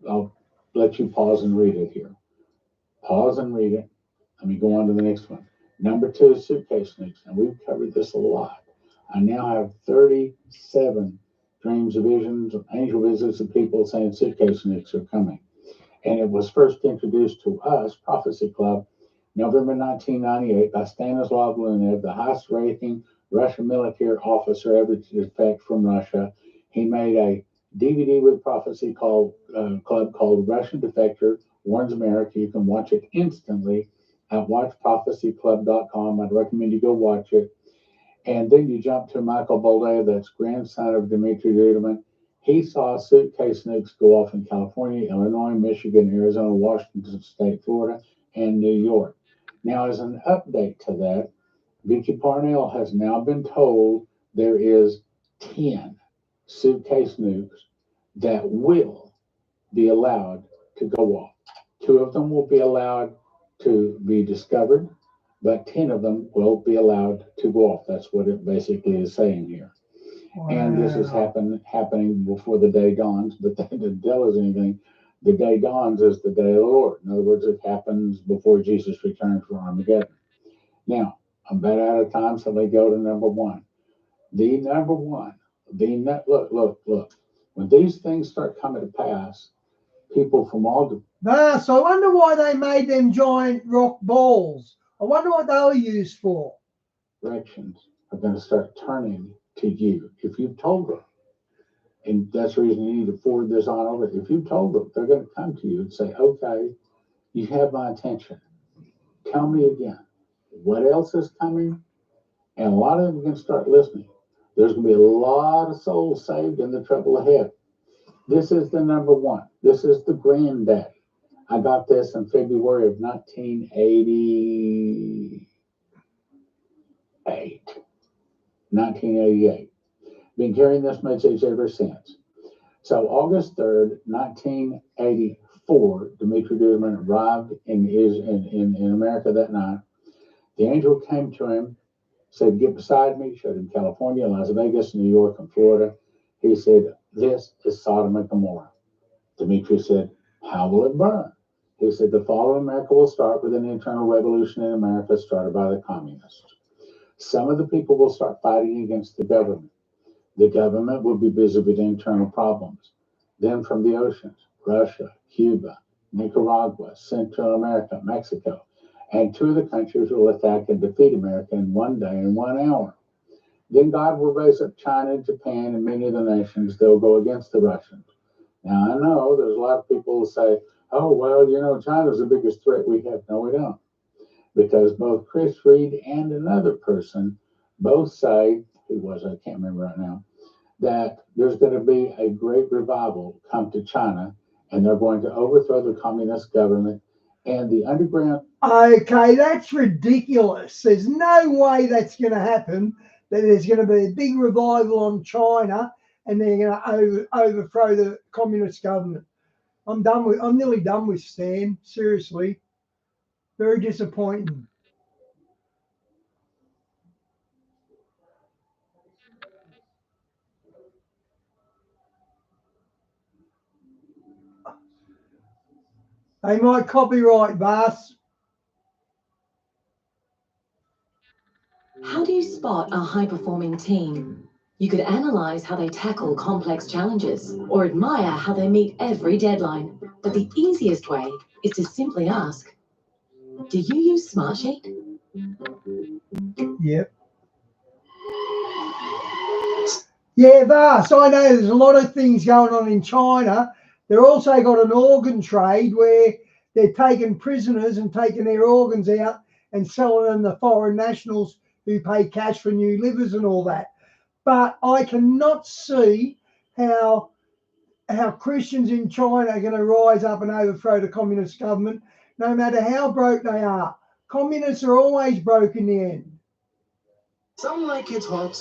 I'll let you pause and read it here. Pause and read it. Let me go on to the next one. Number 2 is suitcase nukes, and we've covered this a lot. I now have 37 dreams, visions, angel visits of people saying suitcase nukes are coming. And it was first introduced to us, Prophecy Club, November 1998 by Stanislav Lunev, the highest ranking Russian military officer ever to defect from Russia. He made a DVD with Prophecy Club called Russian Defector Warns America. You can watch it instantly at watchprophecyclub.com. I'd recommend you go watch it. And then you jump to Michael Bolea, that's grandson of Dmitry Duduman. He saw suitcase nukes go off in California, Illinois, Michigan, Arizona, Washington State, Florida, and New York. Now, as an update to that, Vicky Parnell has now been told there is 10 suitcase nukes that will be allowed to go off. 2 of them will be allowed to be discovered, but 10 of them will be allowed to go off. That's what it basically is saying here. Wow. And this is happening before the day dawns, but that doesn't tell us anything. The day dawns is the day of the Lord. In other words, it happens before Jesus returns for Armageddon. Now, I'm about out of time, so let me go to number 1. The number 1, look. When these things start coming to pass, people from all the...
So I wonder why they made them giant rock balls. I wonder what they were used for.
Directions are going to start turning to you. If you've told them, and that's the reason you need to forward this on over, if you've told them, they're going to come to you and say, okay, you have my attention. Tell me again, what else is coming? And a lot of them are going to start listening. There's going to be a lot of souls saved in the trouble ahead. This is the number 1. This is the granddaddy. I got this in February of 1988. Been hearing this message ever since. So August 3rd, 1984, Dmitry Duduman arrived in America that night. The angel came to him, said, get beside me, showed him California, Las Vegas, New York, and Florida. He said, this is Sodom and Gomorrah. Dmitry said, how will it burn? He said, the fall of America will start with an internal revolution in America started by the communists. Some of the people will start fighting against the government. The government will be busy with internal problems. Then from the oceans, Russia, Cuba, Nicaragua, Central America, Mexico, and 2 of the countries will attack and defeat America in 1 day and 1 hour. Then God will raise up China, Japan, and many of the nations. They'll go against the Russians. Now, I know there's a lot of people who say, oh, well, China's the biggest threat we have. No, we don't. Because both Chris Reed and another person both say, who was I can't remember right now, that there's going to be a great revival come to China, and they're going to overthrow the communist government and the underground.
Okay, that's ridiculous. There's no way that's going to happen, that there's going to be a big revival on China and they're going to overthrow the communist government. I'm nearly done with Stan, seriously. Very disappointing. They might copyright Vass.
How do you spot a high-performing team? You could analyze how they tackle complex challenges or admire how they meet every deadline. But the easiest way is to simply ask, do you use Smartsheet?
Yep. Yeah, Vass, I know there's a lot of things going on in China. They've also got an organ trade where they're taking prisoners and taking their organs out and selling them to foreign nationals who pay cash for new livers and all that. But I cannot see how Christians in China are going to rise up and overthrow the communist government, no matter how broke they are. Communists are always broke in the end.
Some like it hot,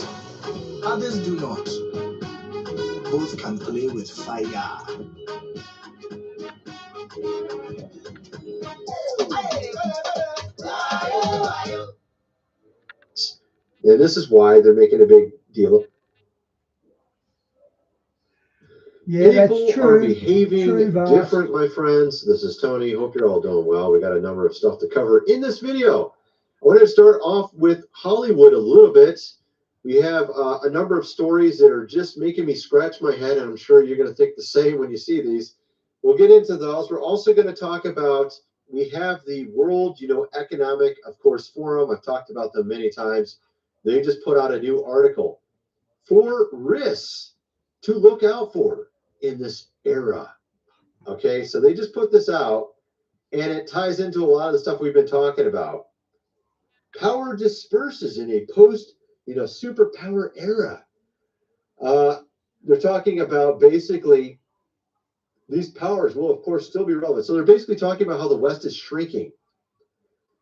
others do not. Both can play with fire.
And this is why they're making a big deal.
Yeah, that's
People
true.
are behaving
True, Voss.
different, my friends. This is Tony. Hope you're all doing well. We got a number of stuff to cover in this video. I wanted to start off with Hollywood a little bit. We have a number of stories that are just making me scratch my head, and I'm sure you're going to think the same when you see these. We'll get into those. We're also going to talk about, we have the World, Economic, of course, Forum. I've talked about them many times. They just put out a new article for risks to look out for in this era. Okay, so they just put this out, and it ties into a lot of the stuff we've been talking about. Power disperses in a post, superpower era. They're talking about basically these powers will, of course, still be relevant. So they're basically talking about how the West is shrinking.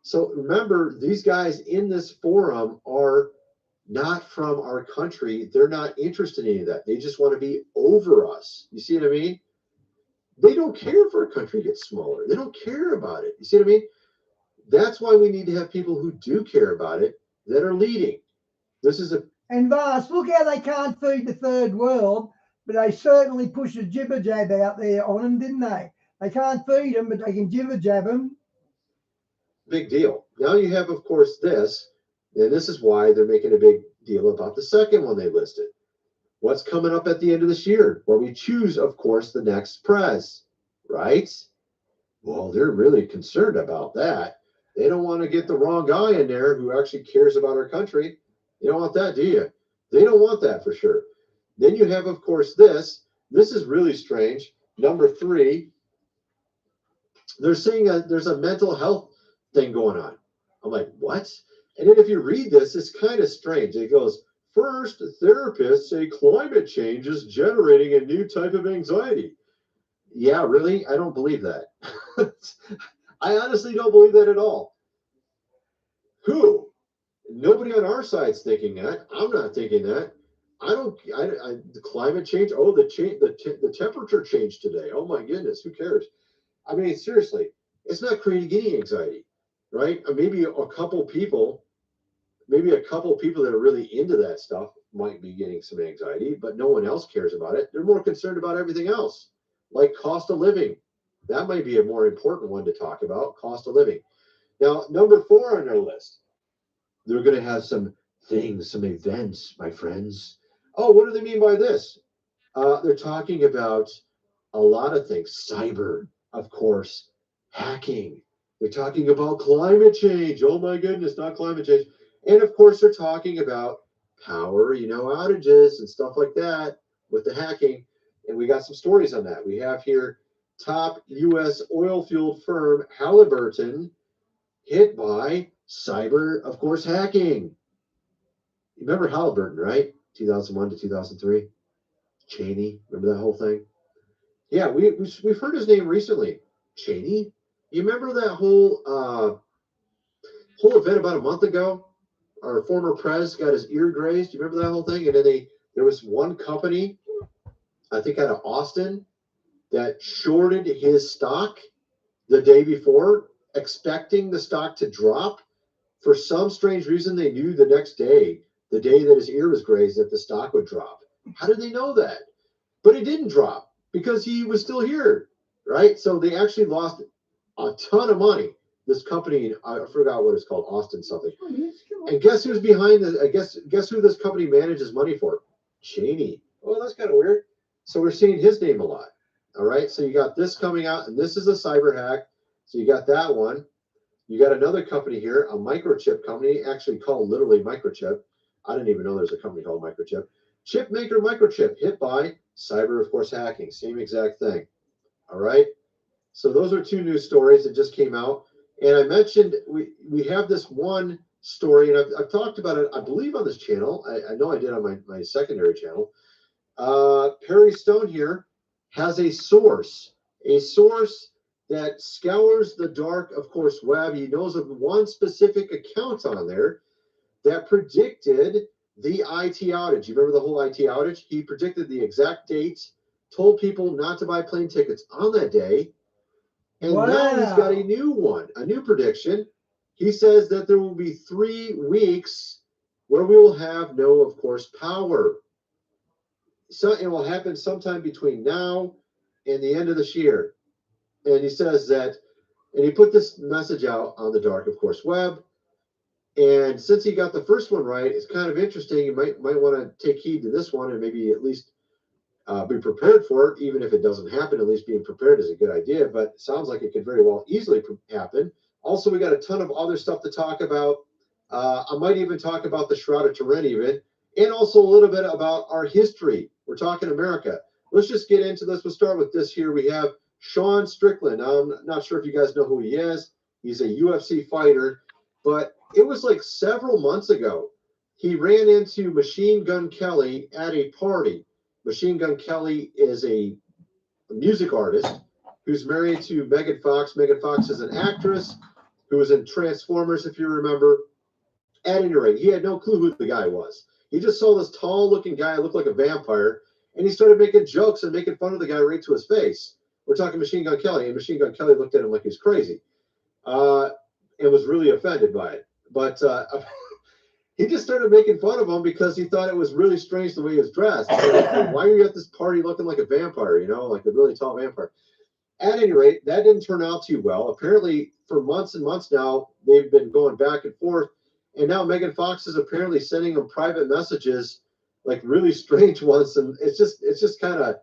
So remember, these guys in this forum are not from our country. They're not interested in any of that. They just want to be over us. You see what I mean? They don't care if our country gets smaller. They don't care about it. You see what I mean? That's why we need to have people who do care about it that are leading. This is a...
And Voss, look how they can't feed the third world, but they certainly pushed a jibber jab out there on them, didn't they? They can't feed them, but they can jibber jab them.
Big deal. Now you have, of course, this, and this is why they're making a big deal about the second one they listed. What's coming up at the end of this year? Well, we choose, of course, the next prez, right? Well, they're really concerned about that. They don't want to get the wrong guy in there who actually cares about our country. You don't want that, do you? They don't want that for sure. Then you have, of course, this. This is really strange. Number 3, they're saying there's a mental health thing going on. I'm like, what? And then if you read this, it's kind of strange. It goes, first, therapists say climate change is generating a new type of anxiety. Yeah, really? I don't believe that. I honestly don't believe that at all. Who? Nobody on our side's thinking that. I'm not thinking that. The climate change. Oh, the temperature changed today. Oh my goodness, who cares? I mean, seriously, it's not creating any anxiety, right? Maybe a couple people that are really into that stuff might be getting some anxiety, but no one else cares about it. They're more concerned about everything else, like cost of living. That might be a more important one to talk about, cost of living. Now, number 4 on their list, they're going to have some things, some events, my friends. Oh, what do they mean by this? They're talking about a lot of things. Cyber, of course, hacking. They're talking about climate change. Oh my goodness, not climate change. And of course, they're talking about power, outages and stuff like that with the hacking. And we got some stories on that. We have here top U.S. oil field firm Halliburton hit by cyber, of course, hacking. You remember Halliburton, right? 2001 to 2003. Cheney, remember that whole thing? Yeah, we've heard his name recently. Cheney? You remember that whole event about a month ago? Our former prez got his ear grazed. You remember that whole thing? And then there was one company, I think out of Austin, that shorted his stock the day before, expecting the stock to drop. For some strange reason, they knew the next day, the day that his ear was grazed, that the stock would drop. How did they know that? But it didn't drop because he was still here, right? So they actually lost a ton of money. This company, I forgot what it's called, Austin something. And guess who's behind this? Guess who this company manages money for? Cheney. Oh, that's kind of weird. So we're seeing his name a lot. All right. So you got this coming out, and this is a cyber hack. So you got that one. You got another company here, a microchip company, actually called literally Microchip. I didn't even know there's a company called Microchip. Chip maker Microchip hit by cyber, of course, hacking. Same exact thing. All right. So those are 2 news stories that just came out. And I mentioned we have this one story, and I've talked about it, I believe, on this channel. I know I did on my secondary channel. Perry Stone here has a source that scours the dark, of course, web. He knows of one specific account on there that predicted the IT outage. You remember the whole IT outage? He predicted the exact dates, told people not to buy plane tickets on that day. And now he's got a new one, a new prediction. he says that there will be 3 weeks where we will have no, of course, power. So it will happen sometime between now and the end of this year. And he says that, and he put this message out on the dark, of course, web. And since he got the first one right, it's kind of interesting. You might want to take heed to this one and maybe at least be prepared for it, even if it doesn't happen. At least being prepared is a good idea, but it sounds like it could very well easily happen. Also, we got a ton of other stuff to talk about. I might even talk about the Shroud of Turin even, and also a little bit about our history. We're talking America. Let's just get into this. We'll start with this here. We have Sean Strickland. I'm not sure if you guys know who he is. He's a UFC fighter, but it was like several months ago. He ran into Machine Gun Kelly at a party. Machine Gun Kelly is a music artist who's married to Megan Fox. Megan Fox is an actress who was in Transformers, if you remember. At any rate, he had no clue who the guy was. He just saw this tall-looking guy look like a vampire, and he started making jokes and making fun of the guy right to his face. We're talking Machine Gun Kelly, and Machine Gun Kelly looked at him like he was crazy and was really offended by it. But he just started making fun of him because he thought it was really strange the way he was dressed. Like, why are you at this party looking like a vampire, you know, like a really tall vampire? At any rate, that didn't turn out too well. Apparently, for months and months now, they've been going back and forth. And now Megan Fox is apparently sending him private messages, like really strange ones. And it's just kind of,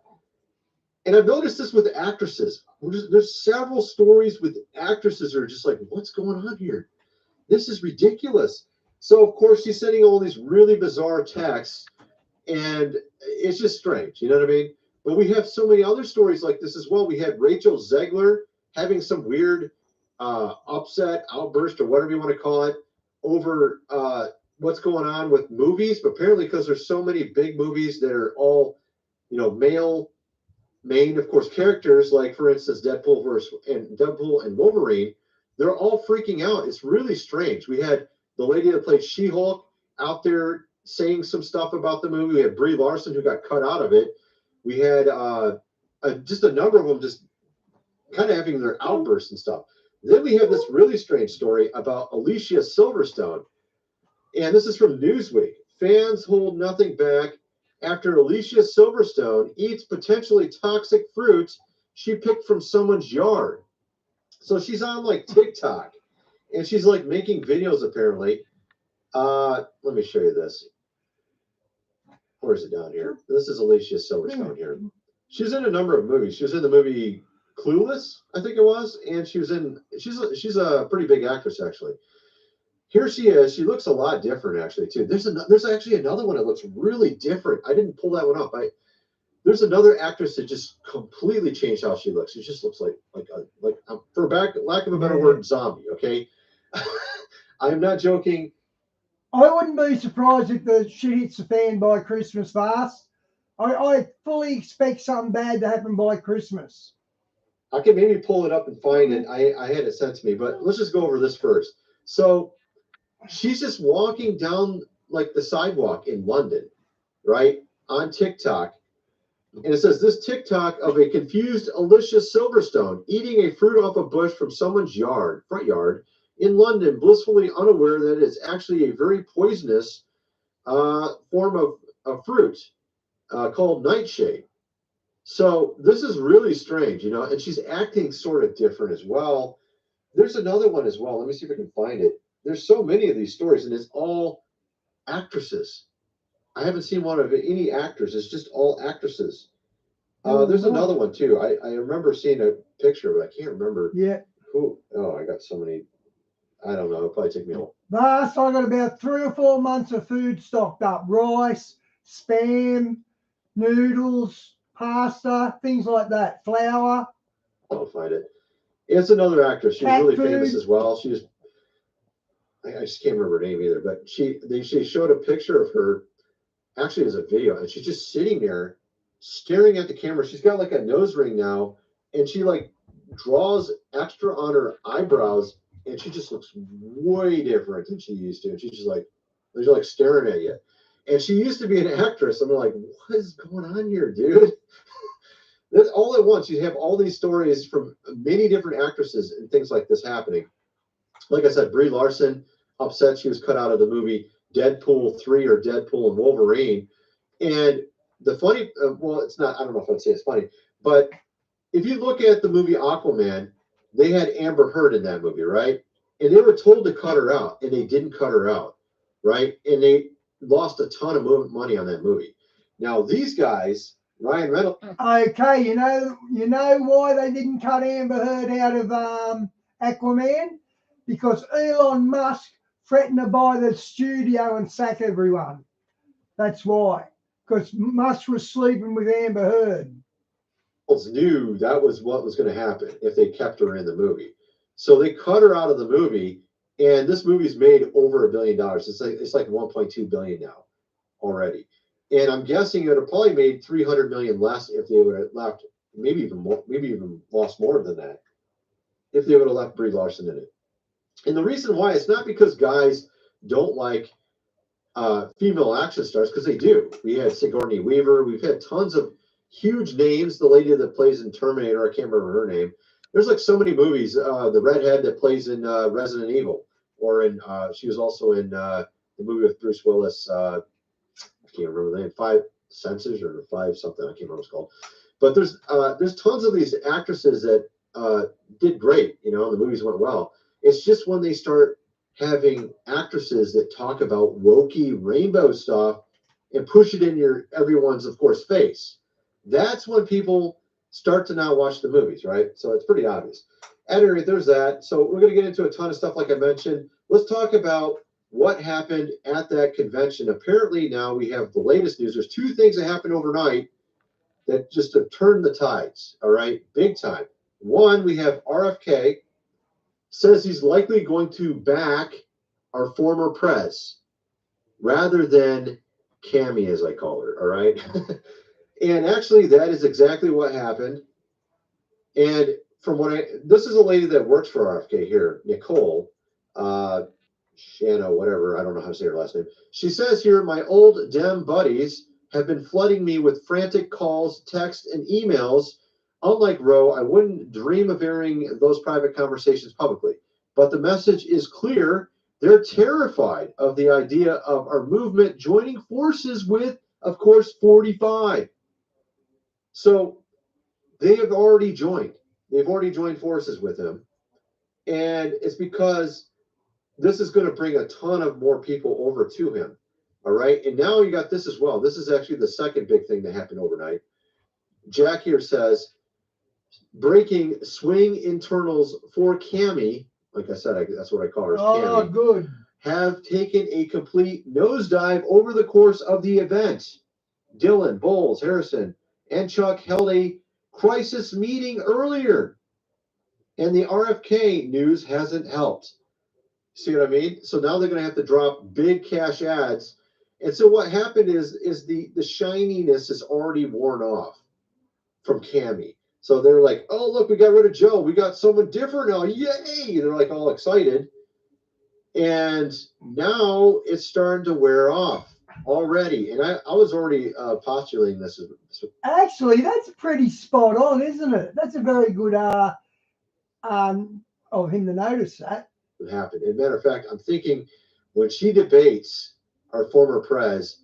and I've noticed this with actresses. There's several stories with actresses that are just like, what's going on here? This is ridiculous. So, of course, she's sending all these really bizarre texts, and it's just strange. You know what I mean? But we have so many other stories like this as well. We had Rachel Zegler having some weird upset outburst, or whatever you want to call it, over what's going on with movies. But apparently, because there's so many big movies that are all, you know, male main, of course, characters, like, for instance, Deadpool and Wolverine, they're all freaking out. It's really strange. We had the lady that played She-Hulk out there saying some stuff about the movie. We had Brie Larson, who got cut out of it. We had just a number of them just kind of having their outbursts and stuff. Then we have this really strange story about Alicia Silverstone. And this is from Newsweek. Fans hold nothing back after Alicia Silverstone eats potentially toxic fruit she picked from someone's yard. So she's on like TikTok, and she's like making videos apparently. Let me show you this. Where is it down here? This is Alicia Silverstone here. She's in a number of movies. She was in the movie Clueless, I think it was, and she's a pretty big actress actually. Here she is. She looks a lot different actually too. There's actually another one that looks really different. I didn't pull that one up. There's another actress that just completely changed how she looks. She just looks like for lack of a better word, zombie. Okay, I'm not joking.
I wouldn't be surprised if the shit hits the fan by Christmas fast. I fully expect something bad to happen by Christmas.
I can maybe pull it up and find it. I had it sent to me, but let's just go over this first. So she's just walking down like the sidewalk in London, right, on TikTok. And it says, this TikTok of a confused Alicia Silverstone eating a fruit off a bush from someone's front yard in London, blissfully unaware that it's actually a very poisonous form of fruit called nightshade. So this is really strange, you know, and she's acting sort of different as well. There's another one as well. Let me see if I can find it. There's so many of these stories, and it's all actresses. I haven't seen one of any actors. It's just all actresses. There's another one too. I remember seeing a picture, but I can't remember.
Yeah.
Who? Oh, I got so many. I don't know. It'll probably take me a while.
Last, I got about 3 or 4 months of food stocked up: rice, spam, noodles, pasta, things like that, flour.
I'll find it. It's another actress. She's really famous as well. I just can't remember her name either, but she showed a picture of her. Actually, as a video, and she's just sitting there staring at the camera. She's got like a nose ring now, and she like draws extra on her eyebrows, and she just looks way different than she used to. And she's just like, they're like staring at you. And she used to be an actress. I'm like, what is going on here, dude? That's all at once. You have all these stories from many different actresses and things like this happening. like I said, Brie Larson upset she was cut out of the movie Deadpool 3 or Deadpool and Wolverine. And the funny, well, it's not, I don't know if I'd say it's funny, but if you look at the movie Aquaman, they had Amber Heard in that movie, right? And they were told to cut her out, and they didn't cut her out, right? And they lost a ton of money on that movie. Now, these guys, Ryan Reynolds.
Okay, you know why they didn't cut Amber Heard out of Aquaman? Because Elon Musk threatened to buy the studio and sack everyone. That's why. Because Musk was sleeping with Amber Heard.
Knew that was what was going to happen if they kept her in the movie. So they cut her out of the movie, and this movie's made over $1 billion. It's like 1.2 billion now already. And I'm guessing it would have probably made 300 million less if they would have left, maybe even more, maybe even lost more than that if they would have left Brie Larson in it. And the reason why, it's not because guys don't like female action stars, because they do. We had Sigourney Weaver. We've had tons of huge names. The lady that plays in Terminator, I can't remember her name. There's like so many movies. The redhead that plays in Resident Evil, or in she was also in the movie with Bruce Willis. I can't remember the name. Five Senses or Five something. I can't remember what it's called. But there's tons of these actresses that did great. You know, the movies went well. It's just when they start having actresses that talk about wokey rainbow stuff and push it in everyone's, of course, face. That's when people start to now watch the movies, right? So it's pretty obvious. At any rate, there's that. So we're going to get into a ton of stuff, like I mentioned. Let's talk about what happened at that convention. Apparently now we have the latest news. There's two things that happened overnight that just have turned the tides, all right? Big time. One, we have RFK says he's likely going to back our former prez rather than Cammie, as I call her, all right? And actually, that is exactly what happened. And from this is a lady that works for RFK here, Nicole, Shanna, whatever, I don't know how to say her last name. She says here, my old Dem buddies have been flooding me with frantic calls, texts, and emails. Unlike Roe, I wouldn't dream of airing those private conversations publicly. But the message is clear. They're terrified of the idea of our movement joining forces with, of course, 45. So they have already joined. They've already joined forces with him. And it's because this is going to bring a ton of more people over to him. All right. And now you got this as well. This is actually the second big thing that happened overnight. Jack here says, breaking swing internals for Cammie, like I said, that's what I call her.
Oh,
Cammie,
good.
have taken a complete nosedive over the course of the event. Dylan, Bowles, Harrison, and Chuck held a crisis meeting earlier, and the RFK news hasn't helped. See what I mean? So now they're going to have to drop big cash ads. And so what happened is the shininess is already worn off from Cammie. So they're like, oh, look, we got rid of Joe. We got someone different now. Yay! They're like all excited. And now it's starting to wear off already. And I was already postulating this.
Actually, that's pretty spot on, isn't it? That's a very good of him to notice that.
It happened. As a matter of fact, I'm thinking when she debates our former prez,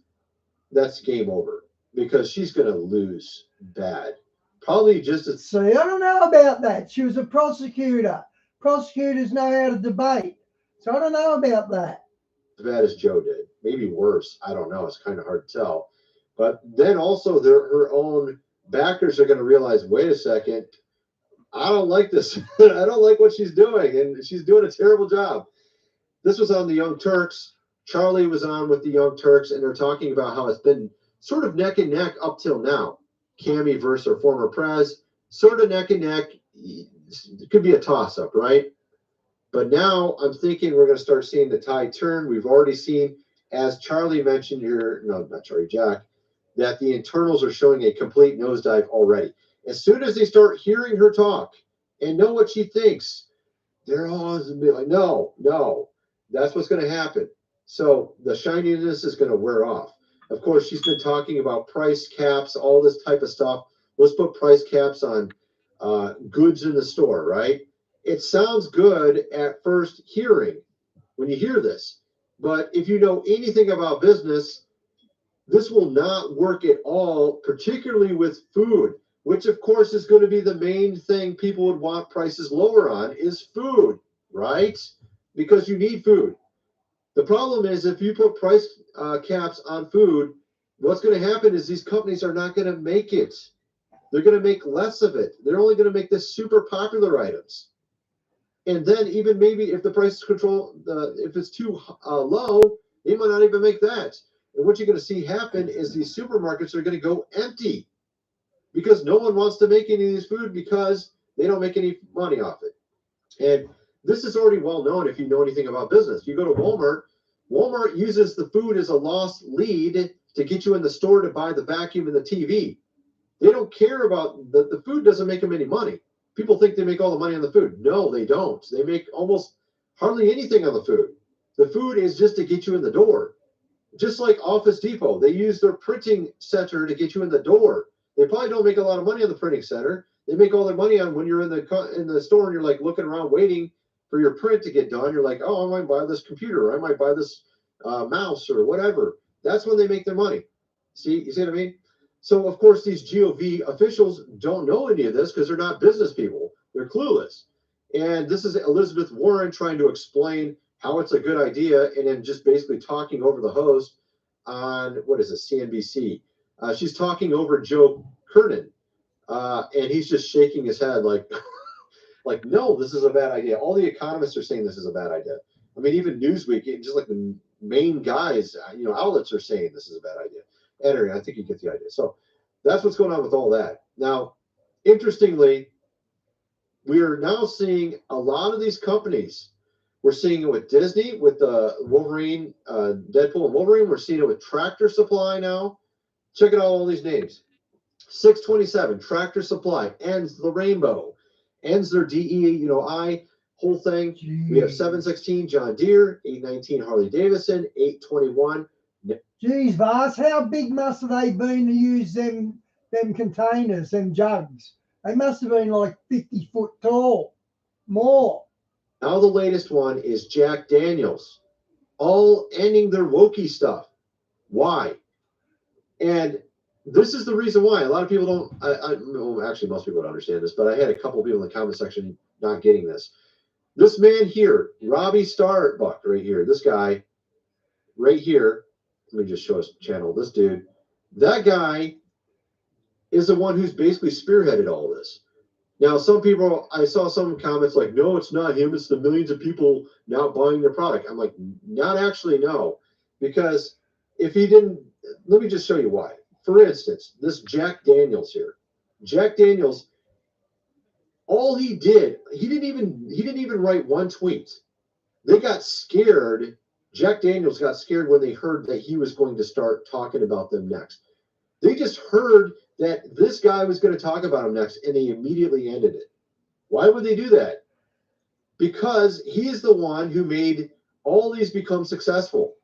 that's game over because she's going to lose bad. Probably just as.
See, I don't know about that. She was a prosecutor. Prosecutors know how to debate. So I don't know about that.
As bad as Joe did. Maybe worse. I don't know. It's kind of hard to tell. But then also her own backers are going to realize, wait a second, I don't like this. I don't like what she's doing. And she's doing a terrible job. This was on the Young Turks. Charlie was on with the Young Turks, and they're talking about how it's been sort of neck and neck up till now. Cammie versus her former prez, sort of neck and neck. It could be a toss-up, right? But now I'm thinking we're going to start seeing the tide turn. We've already seen, as Charlie mentioned here, no, not Charlie, Jack, that the internals are showing a complete nosedive already. As soon as they start hearing her talk and know what she thinks, they're all like, no, that's what's going to happen. So the shininess is going to wear off. Of course, she's been talking about price caps, all this type of stuff. Let's put price caps on goods in the store, right? it sounds good at first hearing when you hear this. But if you know anything about business, this will not work at all, particularly with food, which of course is going to be the main thing people would want prices lower on is food, right? Because you need food. The problem is if you put price caps on food, what's going to happen is these companies are not going to make it. They're going to make less of it. They're only going to make the super popular items. And then even maybe if the price control, if it's too low, they might not even make that. And what you're going to see happen is these supermarkets are going to go empty because no one wants to make any of these food because they don't make any money off it. And this is already well known if you know anything about business. You go to Walmart, Walmart uses the food as a lost lead to get you in the store to buy the vacuum and the TV. They don't care about the food doesn't make them any money. People think they make all the money on the food. No, they don't. They make almost hardly anything on the food. The food is just to get you in the door. Just like Office Depot, they use their printing center to get you in the door. They probably don't make a lot of money on the printing center. They make all their money on when you're in the store and you're like looking around waiting for your print to get done. You're like, oh, I might buy this computer, or I might buy this mouse or whatever. That's when they make their money. You see what I mean? So of course these GOV officials don't know any of this because they're not business people. They're clueless. And this is Elizabeth Warren trying to explain how it's a good idea, and then just basically talking over the host on, what is it, CNBC. She's talking over Joe Kernan, and he's just shaking his head like, like, no, this is a bad idea. All the economists are saying this is a bad idea. I mean, even Newsweek, just like the main guys, outlets are saying this is a bad idea. Anyway, I think you get the idea. So that's what's going on with all that. Now, interestingly, we are now seeing a lot of these companies. We're seeing it with Disney, with Wolverine, Deadpool and Wolverine. We're seeing it with Tractor Supply now. Check it out, all these names. 627, Tractor Supply, ends the rainbow, ends their DEI whole thing.
Jeez.
We have 716, John Deere, 819, Harley Davidson, 821.
Geez, Vars, how big must have they been to use them containers, them jugs? They must have been like 50 foot tall, more.
Now the latest one is Jack Daniels, all ending their wokey stuff. Why? And this is the reason why. A lot of people don't, actually most people don't understand this, but I had a couple people in the comment section not getting this. This man here, Robbie Starbuck right here, this guy right here, let me just show his channel, this dude, that guy is the one who's basically spearheaded all this. Now, some people, I saw some comments like, no, it's not him. It's the millions of people now buying their product. I'm like, not actually, no. Because if he didn't, let me just show you why. For instance, this Jack Daniels here. Jack Daniels, all he did, he didn't even write one tweet. They got scared. Jack Daniels got scared when they heard that he was going to start talking about them next. They just heard that this guy was going to talk about him next, and they immediately ended it. Why would they do that? Because he is the one who made all these become successful.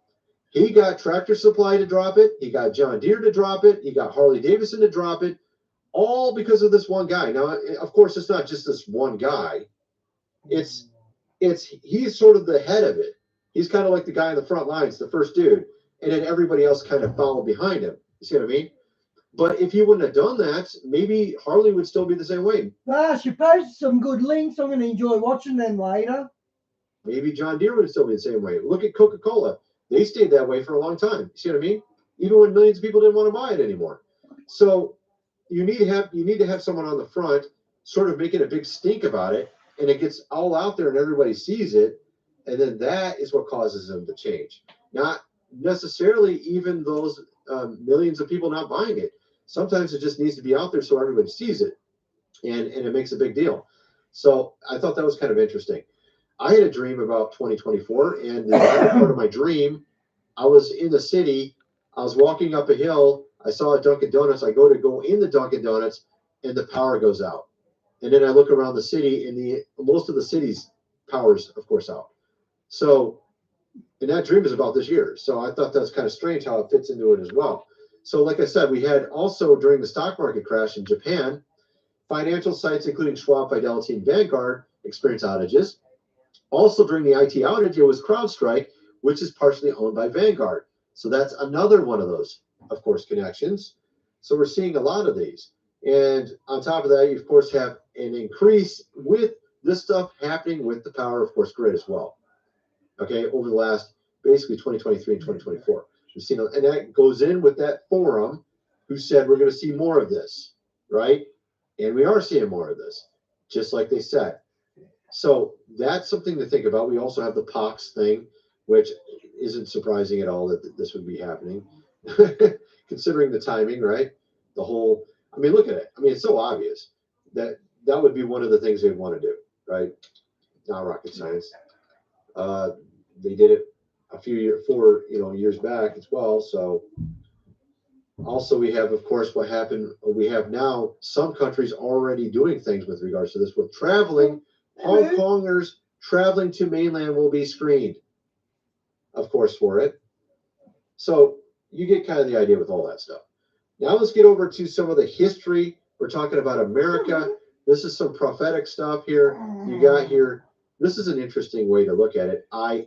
He got Tractor Supply to drop it. He got John Deere to drop it. He got Harley Davidson to drop it, all because of this one guy. Now, of course, it's not just this one guy. He's sort of the head of it. He's kind of like the guy in the front lines, the first dude, and then everybody else kind of followed behind him. You see what I mean? But if he wouldn't have done that, maybe Harley would still be the same way.
Gosh, you posted some good links. I'm going to enjoy watching them later.
Maybe John Deere would still be the same way. Look at Coca-Cola. They stayed that way for a long time. You see what I mean? Even when millions of people didn't want to buy it anymore. So you need to have someone on the front sort of making a big stink about it, and it gets all out there and everybody sees it, and then that is what causes them to change. Not necessarily even those millions of people not buying it. Sometimes it just needs to be out there so everybody sees it, and it makes a big deal. So I thought that was kind of interesting. I had a dream about 2024, and the other part of my dream, I was in the city. I was walking up a hill. I saw a Dunkin' Donuts. I go in the Dunkin' Donuts, and the power goes out. And then I look around the city, and most of the city's power's, of course, out. So, and that dream is about this year. So I thought that's kind of strange how it fits into it as well. So like I said, we had also during the stock market crash in Japan, financial sites including Schwab, Fidelity, and Vanguard experience outages. Also, during the IT outage, it was CrowdStrike, which is partially owned by Vanguard. So that's another one of those, of course, connections. So we're seeing a lot of these. And on top of that, you, of course, have an increase with this stuff happening with the power, of course, grid as well. Okay, over the last basically 2023 and 2024. We've seen, and that goes in with that forum who said we're going to see more of this, right? And we are seeing more of this, just like they said. So that's something to think about. We also have the POX thing, which isn't surprising at all that this would be happening, considering the timing, right? The whole, I mean, look at it. I mean, it's so obvious that that would be one of the things they'd want to do, right? Not rocket science. They did it a few years back as well. So also we have, of course, what happened. We have now some countries already doing things with regards to this with traveling. Hong Kongers traveling to mainland will be screened, of course, for it. So you get kind of the idea with all that stuff. Now let's get over to some of the history. We're talking about America. This is some prophetic stuff here. You got here. This is an interesting way to look at it. I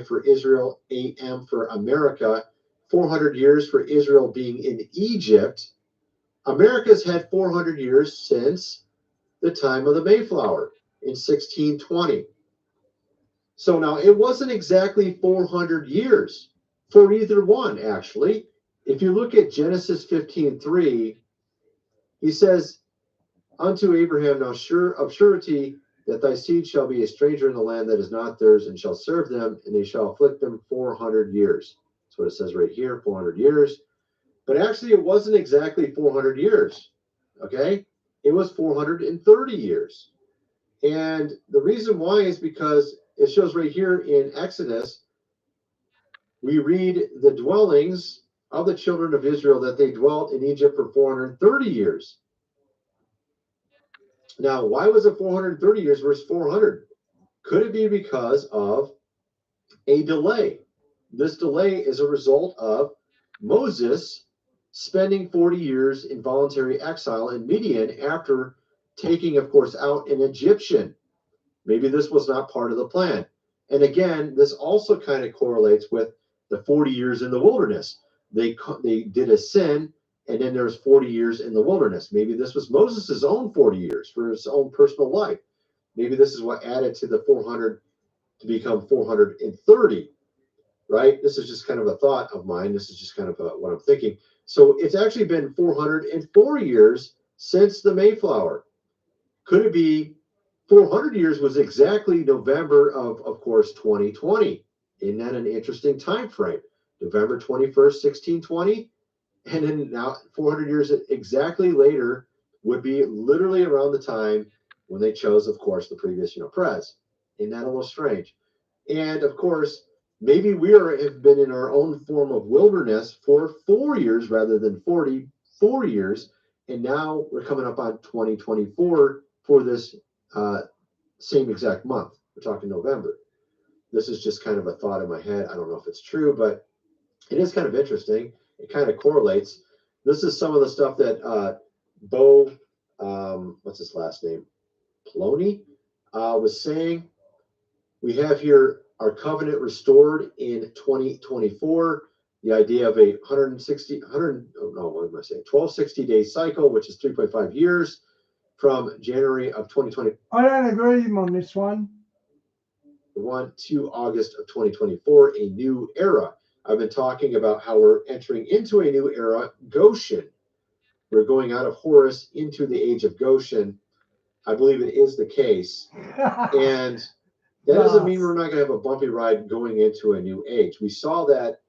for Israel, AM for America. 400 years for Israel being in Egypt. America's had 400 years since the time of the Mayflower in 1620. So now it wasn't exactly 400 years for either one, actually. If you look at Genesis 15:3, he says, unto Abraham, now sure of surety that thy seed shall be a stranger in the land that is not theirs, and shall serve them, and they shall afflict them 400 years. That's what it says right here, 400 years. But actually, it wasn't exactly 400 years, okay? It was 430 years. And the reason why is because it shows right here in Exodus, we read the dwellings of the children of Israel that they dwelt in Egypt for 430 years. Now, why was it 430 years versus 400? Could it be because of a delay? This delay is a result of Moses spending 40 years in voluntary exile in Midian after taking, of course, out an Egyptian. Maybe this was not part of the plan. And again, this also kind of correlates with the 40 years in the wilderness. They did a sin, and then there's 40 years in the wilderness. Maybe this was Moses' own 40 years for his own personal life. Maybe this is what added to the 400 to become 430, right? This is just kind of a thought of mine. This is just kind of what I'm thinking. So it's actually been 404 years since the Mayflower. Could it be 400 years was exactly November of course, 2020? Isn't that an interesting time frame? November 21st, 1620, and then now 400 years exactly later would be literally around the time when they chose, of course, the previous, prez. Isn't that a little strange? And of course, maybe we have been in our own form of wilderness for 4 years rather than 44 years, and now we're coming up on 2024 for this same exact month. We're talking November. This is just kind of a thought in my head. I don't know if it's true, but it is kind of interesting. It kind of correlates. This is some of the stuff that Bo, what's his last name? Ploney was saying. We have here our covenant restored in 2024. The idea of a 1260-day cycle, which is 3.5 years from January of 2020.
I don't agree with him on this one.
To August of 2024, a new era. I've been talking about how we're entering into a new era, Goshen. We're going out of Horus into the age of Goshen. I believe it is the case. And that doesn't mean we're not going to have a bumpy ride going into a new age. We saw that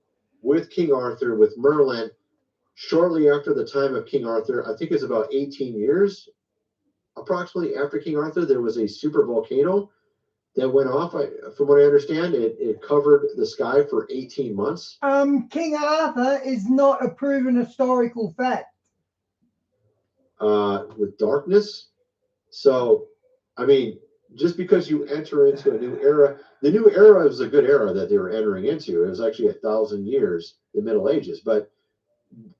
with King Arthur, with Merlin, shortly after the time of King Arthur. I think it's about 18 years, approximately after King Arthur, there was a super volcano that went off. From what I understand, it covered the sky for 18 months.
King Arthur is not a proven historical fact.
With darkness. So, I mean, just because you enter into a new era, the new era was a good era that they were entering into. It was actually 1,000 years, the Middle Ages. But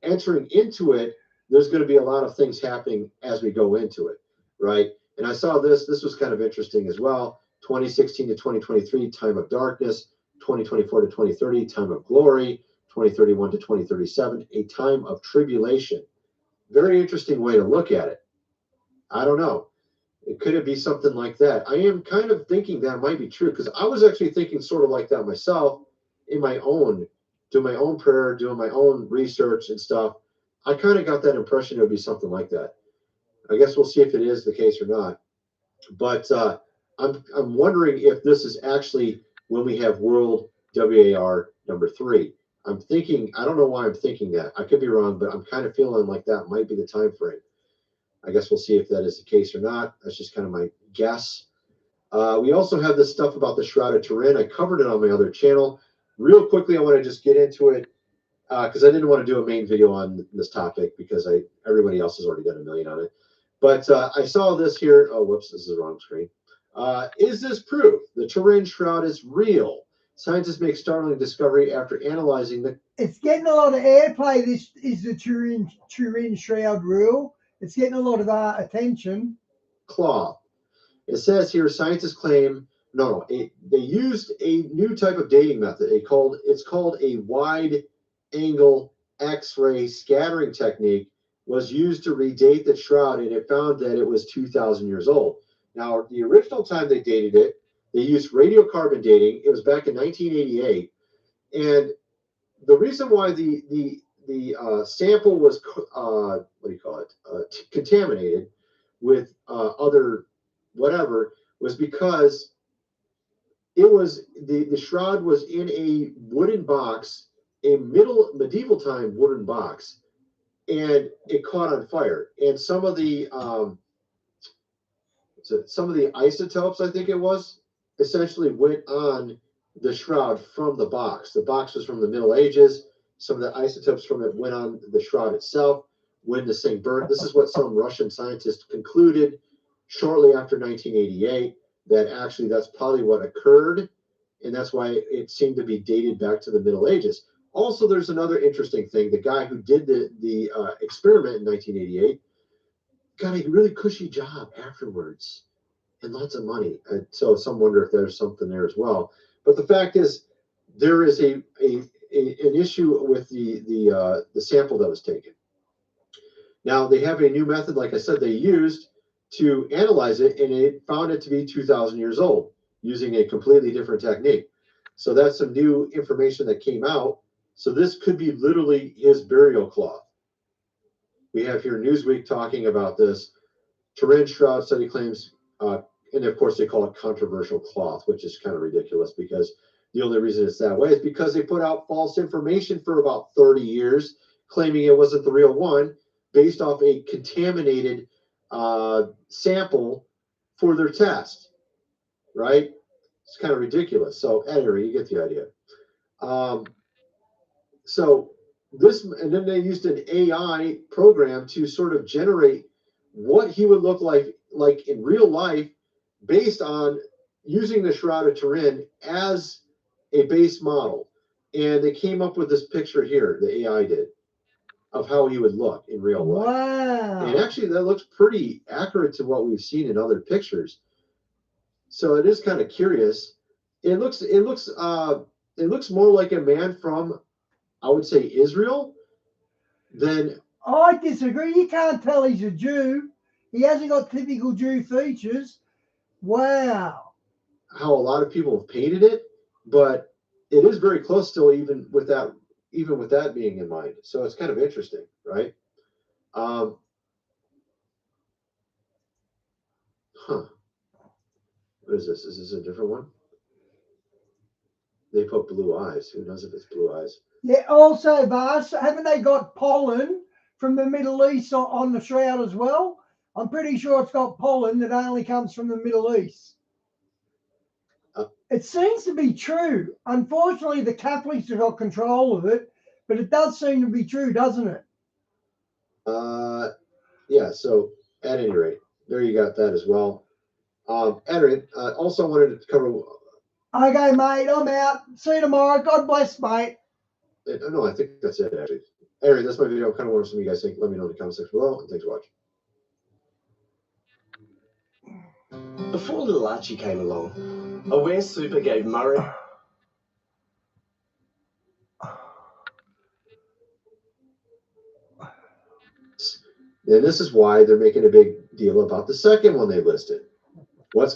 entering into it, there's going to be a lot of things happening as we go into it, right? And I saw this. This was kind of interesting as well. 2016 to 2023, time of darkness. 2024 to 2030, time of glory. 2031 to 2037, a time of tribulation. Very interesting way to look at it. I don't know. Could it be something like that? I am kind of thinking that might be true, because I was actually thinking sort of like that myself in my own, doing my own prayer, doing my own research and stuff. I kind of got that impression it would be something like that. I guess we'll see if it is the case or not. But I'm wondering if this is actually when we have World WAR number 3. I'm thinking, I don't know why I'm thinking that. I could be wrong, but I'm kind of feeling like that might be the time frame. I guess we'll see if that is the case or not. That's just kind of my guess. We also have this stuff about the Shroud of Turin. I covered it on my other channel. Real quickly, I want to just get into it because I didn't want to do a main video on this topic because everybody else has already done a million on it. But I saw this here. Oh, whoops, this is the wrong screen. Is this proof the Turin Shroud is real? Scientists make startling discovery after analyzing the...
It's getting a lot of airplay. This is the Turin Shroud real. It's getting a lot of attention.
Cloth. It says here, scientists claim, they used a new type of dating method. It's called a wide angle X-ray scattering technique, was used to redate the shroud, and it found that it was 2,000 years old. Now, the original time they dated it, they used radiocarbon dating. It was back in 1988, and the reason why the sample was contaminated with other whatever was because it was the shroud was in a wooden box, a medieval time wooden box, and it caught on fire. And some of the isotopes, I think it was, essentially went on the shroud from the box. The box was from the Middle Ages. Some of the isotopes from it went on the shroud itself. When this thing burnt, this is what some Russian scientists concluded shortly after 1988, that actually that's probably what occurred, and that's why it seemed to be dated back to the Middle Ages. Also, there's another interesting thing. The guy who did the experiment in 1988 got a really cushy job afterwards and lots of money. And so some wonder if there's something there as well. But the fact is, there is an issue with the sample that was taken. Now, they have a new method, like I said, they used to analyze it, and it found it to be 2,000 years old using a completely different technique. So that's some new information that came out. So this could be literally his burial cloth. We have here Newsweek talking about this. Turin Shroud study claims, and of course they call it controversial cloth, which is kind of ridiculous because the only reason it's that way is because they put out false information for about 30 years, claiming it wasn't the real one, based off a contaminated sample for their test, right? It's kind of ridiculous. So anyway, you get the idea. So this, and then they used an AI program to sort of generate what he would look like in real life, based on using the Shroud of Turin as a base model. And they came up with this picture here, the AI did, of how he would look in real life.
Wow.
And actually that looks pretty accurate to what we've seen in other pictures. So it is kind of curious. It looks more like a man from, I would say, Israel than...
I disagree. You can't tell he's a Jew. He hasn't got typical Jew features. Wow.
How a lot of people have painted it, but it is very close still, even with that being in mind. So it's kind of interesting, right? What is this? Is this a different one? They put blue eyes. Who knows if it's blue eyes?
Yeah, also, Vas, haven't they got pollen from the Middle East on the shroud as well? I'm pretty sure it's got pollen that only comes from the Middle East. It seems to be true. Unfortunately, the Catholics have got control of it, but it does seem to be true, doesn't it?
Yeah, so at any rate, there you got that as well. Adrian, also wanted to cover...
Okay, mate, I'm out. See you tomorrow. God bless, mate.
No, I think that's it, actually. Anyway, that's my video. I kind of want to see what you guys think. Let me know in the comment section below, and thanks for watching.
Before little Archie came along, Aware Super gave Murray.
And this is why they're making a big deal about the second one they listed. What's